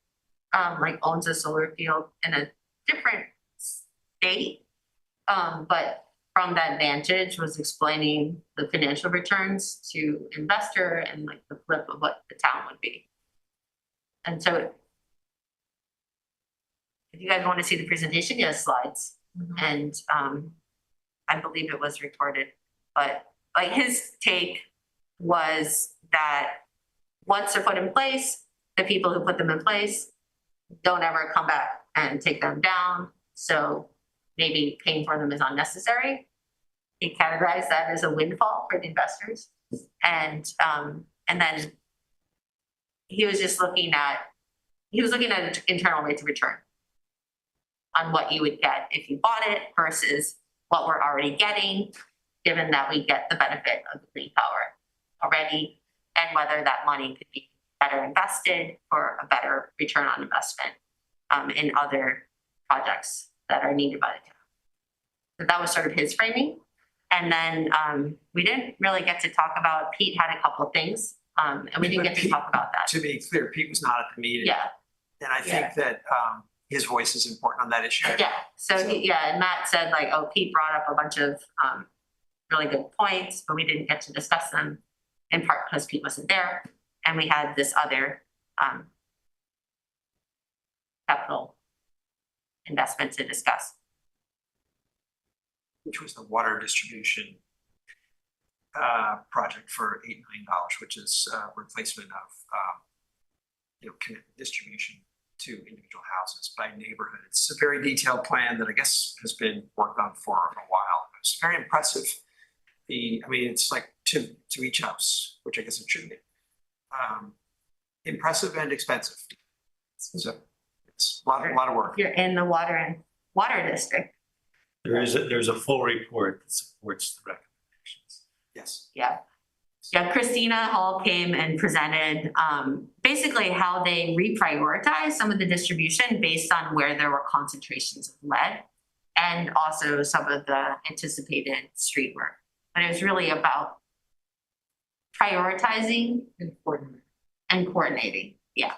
owns a solar field in a different state. But from that vantage was explaining the financial returns to investor and like the flip of what the town would be. And so if you guys want to see the presentation, he has slides. And I believe it was recorded, but like his take was that once they're put in place, the people who put them in place don't ever come back and take them down. So maybe paying for them is unnecessary. He categorized that as a windfall for the investors. And then he was just looking at an internal rate of return on what you would get if you bought it versus what we're already getting, given that we get the benefit of the clean power already, and whether that money could be better invested for a better return on investment in other projects that are needed by the town. So that was sort of his framing. And then we didn't really get to talk about, Pete had a couple of things, and we didn't get to talk about that. To be clear, Pete was not at the meeting. Yeah. And I think that his voice is important on that issue. Yeah, so and Matt said like, oh, Pete brought up a bunch of really good points, but we didn't get to discuss them in part because Pete wasn't there. And we had this other capital investment to discuss. Which was the water distribution project for $8 million, which is replacement of distribution to individual houses by neighborhood. It's a very detailed plan that I guess has been worked on for a while. It's very impressive. It's like to each house, which I guess it should be. impressive and expensive. So it's a lot of work. You're in the water district. There's a full report that supports the recommendations. Yes. Yeah. Yeah, Christina Hall came and presented basically how they reprioritize some of the distribution based on where there were concentrations of lead and also some of the anticipated street work. But it was really about prioritizing and coordinating. Yeah.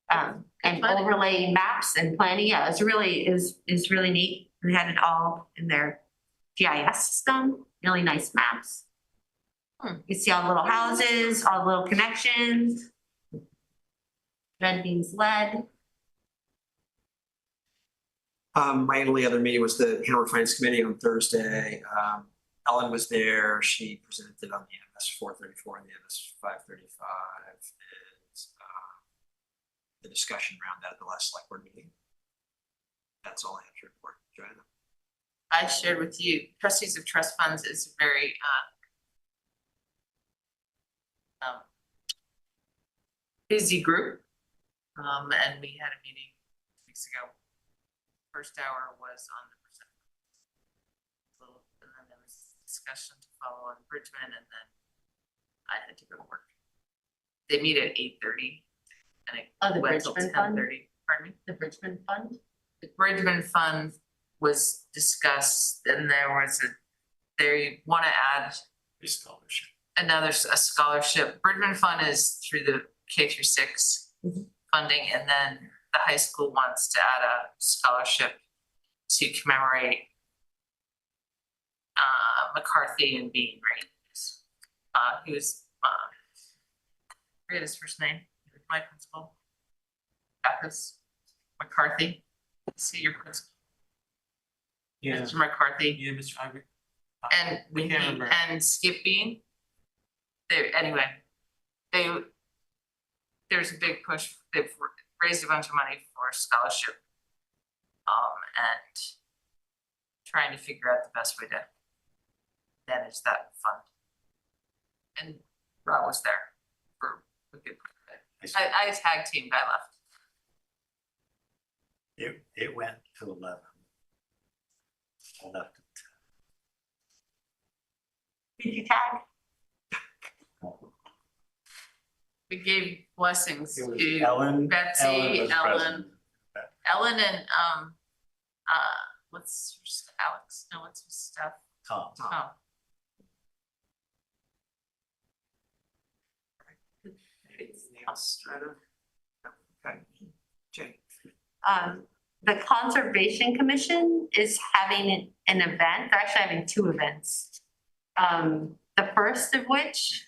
And overlaying maps and planning. Yeah, it's really neat. They had it all in their GIS system, really nice maps. You see all the little houses, all the little connections. Red means lead. My only other meeting was the Hanover Finance Committee on Thursday. Ellen was there. She presented on the MS 434 and the MS 535 and the discussion around that at the last Selectboard meeting. That's all I have to report, Joanna. I shared with you, trustees of trust funds is a very busy group. And we had a meeting 2 weeks ago. First hour was on the percent. And then there was discussion to follow on Bridgman, and then I had to go to work. They meet at 8:30 and it went till 10:30. Pardon me? The Bridgman Fund? The Bridgman Fund was discussed, and they want to add A scholarship. a scholarship. Bridgman Fund is through the K through 6 funding, and then the high school wants to add a scholarship to commemorate McCarthy and being raised. He was, I forget his first name, my principal. Baptist McCarthy. See your principal. Yeah. Mr. McCarthy. Yeah, Mr. Ivory. And Skip Bean. There's a big push. They've raised a bunch of money for a scholarship. And trying to figure out the best way to manage that fund. And Rob was there for a good part of it. I tag teamed, I left. It went to 11. I left at 10. Did you tag? We gave blessings It was to Ellen. Betsy, was Ellen, president. and what's Alex? No, what's his stuff? Tom. Okay. Jay. The Conservation Commission is having an event. They're actually having 2 events. The first of which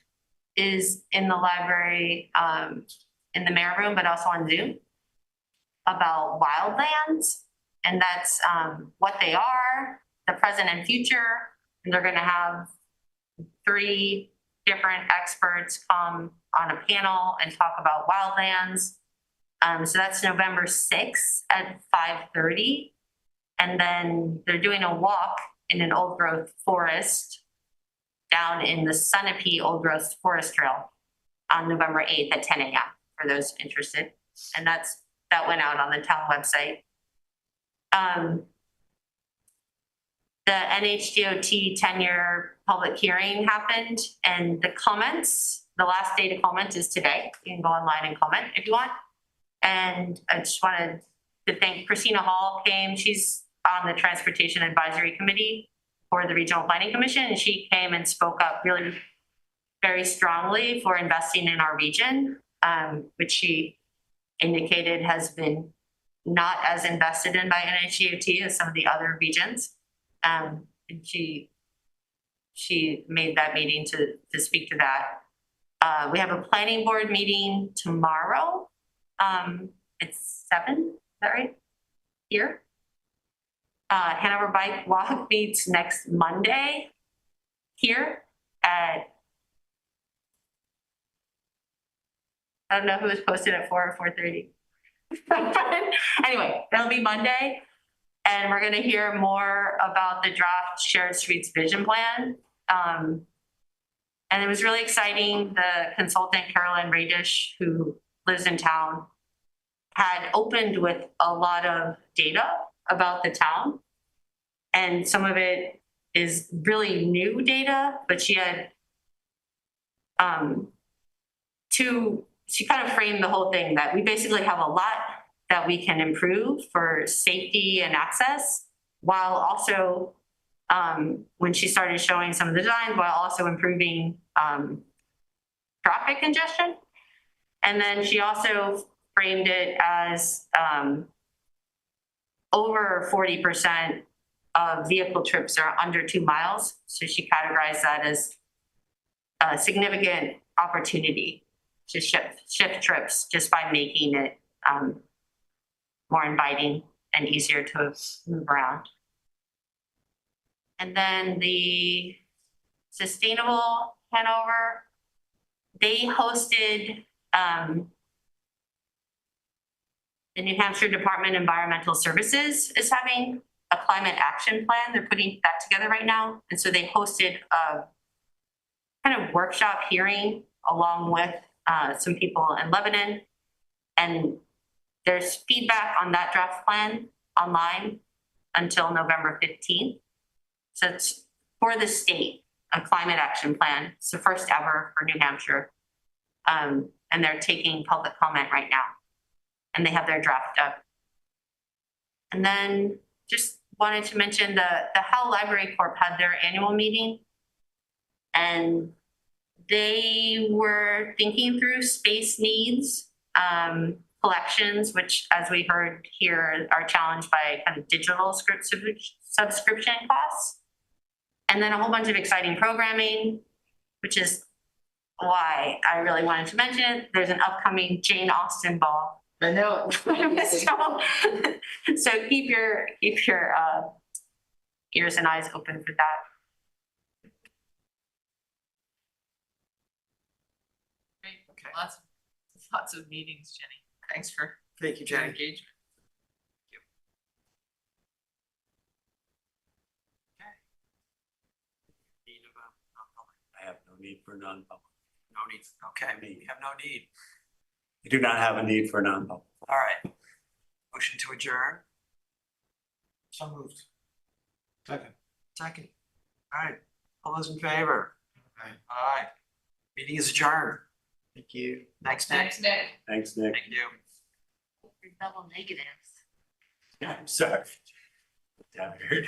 is in the library, in the mayor room, but also on Zoom, about wildlands. And that's what they are, the present and future. And they're gonna have 3 different experts come on a panel and talk about wildlands. So that's November 6th at 5:30. And then they're doing a walk in an old growth forest down in the Sunapee Old Growth Forest Trail on November 8th at 10 a.m. for those interested. And that went out on the town website. The NHDOT 10-year public hearing happened, and the last day to comment is today. You can go online and comment if you want. And I just wanted to thank Christina Hall came. She's on the Transportation Advisory Committee for the Regional Planning Commission, and she came and spoke up really very strongly for investing in our region, which she indicated has been not as invested in by NHDOT as some of the other regions. And she made that meeting to speak to that. We have a planning board meeting tomorrow. It's 7, is that right? Here. Hanover Bike Walk meets next Monday here at, I don't know who was posted at 4 or 4:30. Anyway, that'll be Monday. And we're gonna hear more about the draft Shared Streets Vision Plan. And it was really exciting. The consultant, Carolyn Radish, who lives in town, had opened with a lot of data about the town. And some of it is really new data, but she had she kind of framed the whole thing that we basically have a lot that we can improve for safety and access, while also, when she started showing some of the designs, while also improving traffic congestion. And then she also framed it as over 40% of vehicle trips are under 2 miles. So she categorized that as a significant opportunity to shift trips just by making it more inviting and easier to move around. And then the Sustainable Hanover, they hosted the New Hampshire Department of Environmental Services is having a climate action plan. They're putting that together right now. And so they hosted a kind of workshop hearing along with some people in Lebanon. And there's feedback on that draft plan online until November 15th. So it's for the state, a climate action plan. It's the first ever for New Hampshire. And they're taking public comment right now. And they have their draft up. And then just wanted to mention the Howe Library Corp had their annual meeting. And they were thinking through space needs, collections, which, as we heard here, are challenged by kind of digital subscription costs. And then a whole bunch of exciting programming, which is why I really wanted to mention it. There's an upcoming Jane Austen ball. I know. So keep your ears and eyes open for that. Great, lots of meetings, Jenny. Thanks for Thank you, your Jenny. engagement. I have no need for non-public. No need, okay, we have no need. You do not have a need for non-public. All right. Motion to adjourn. So moved. Second. All right, all those in favor? Aye. Meeting is adjourned. Thank you. Thanks, Nick. Thanks, Nick. Thanks, Nick. Thank you. Double negatives. I'm sorry. Down here.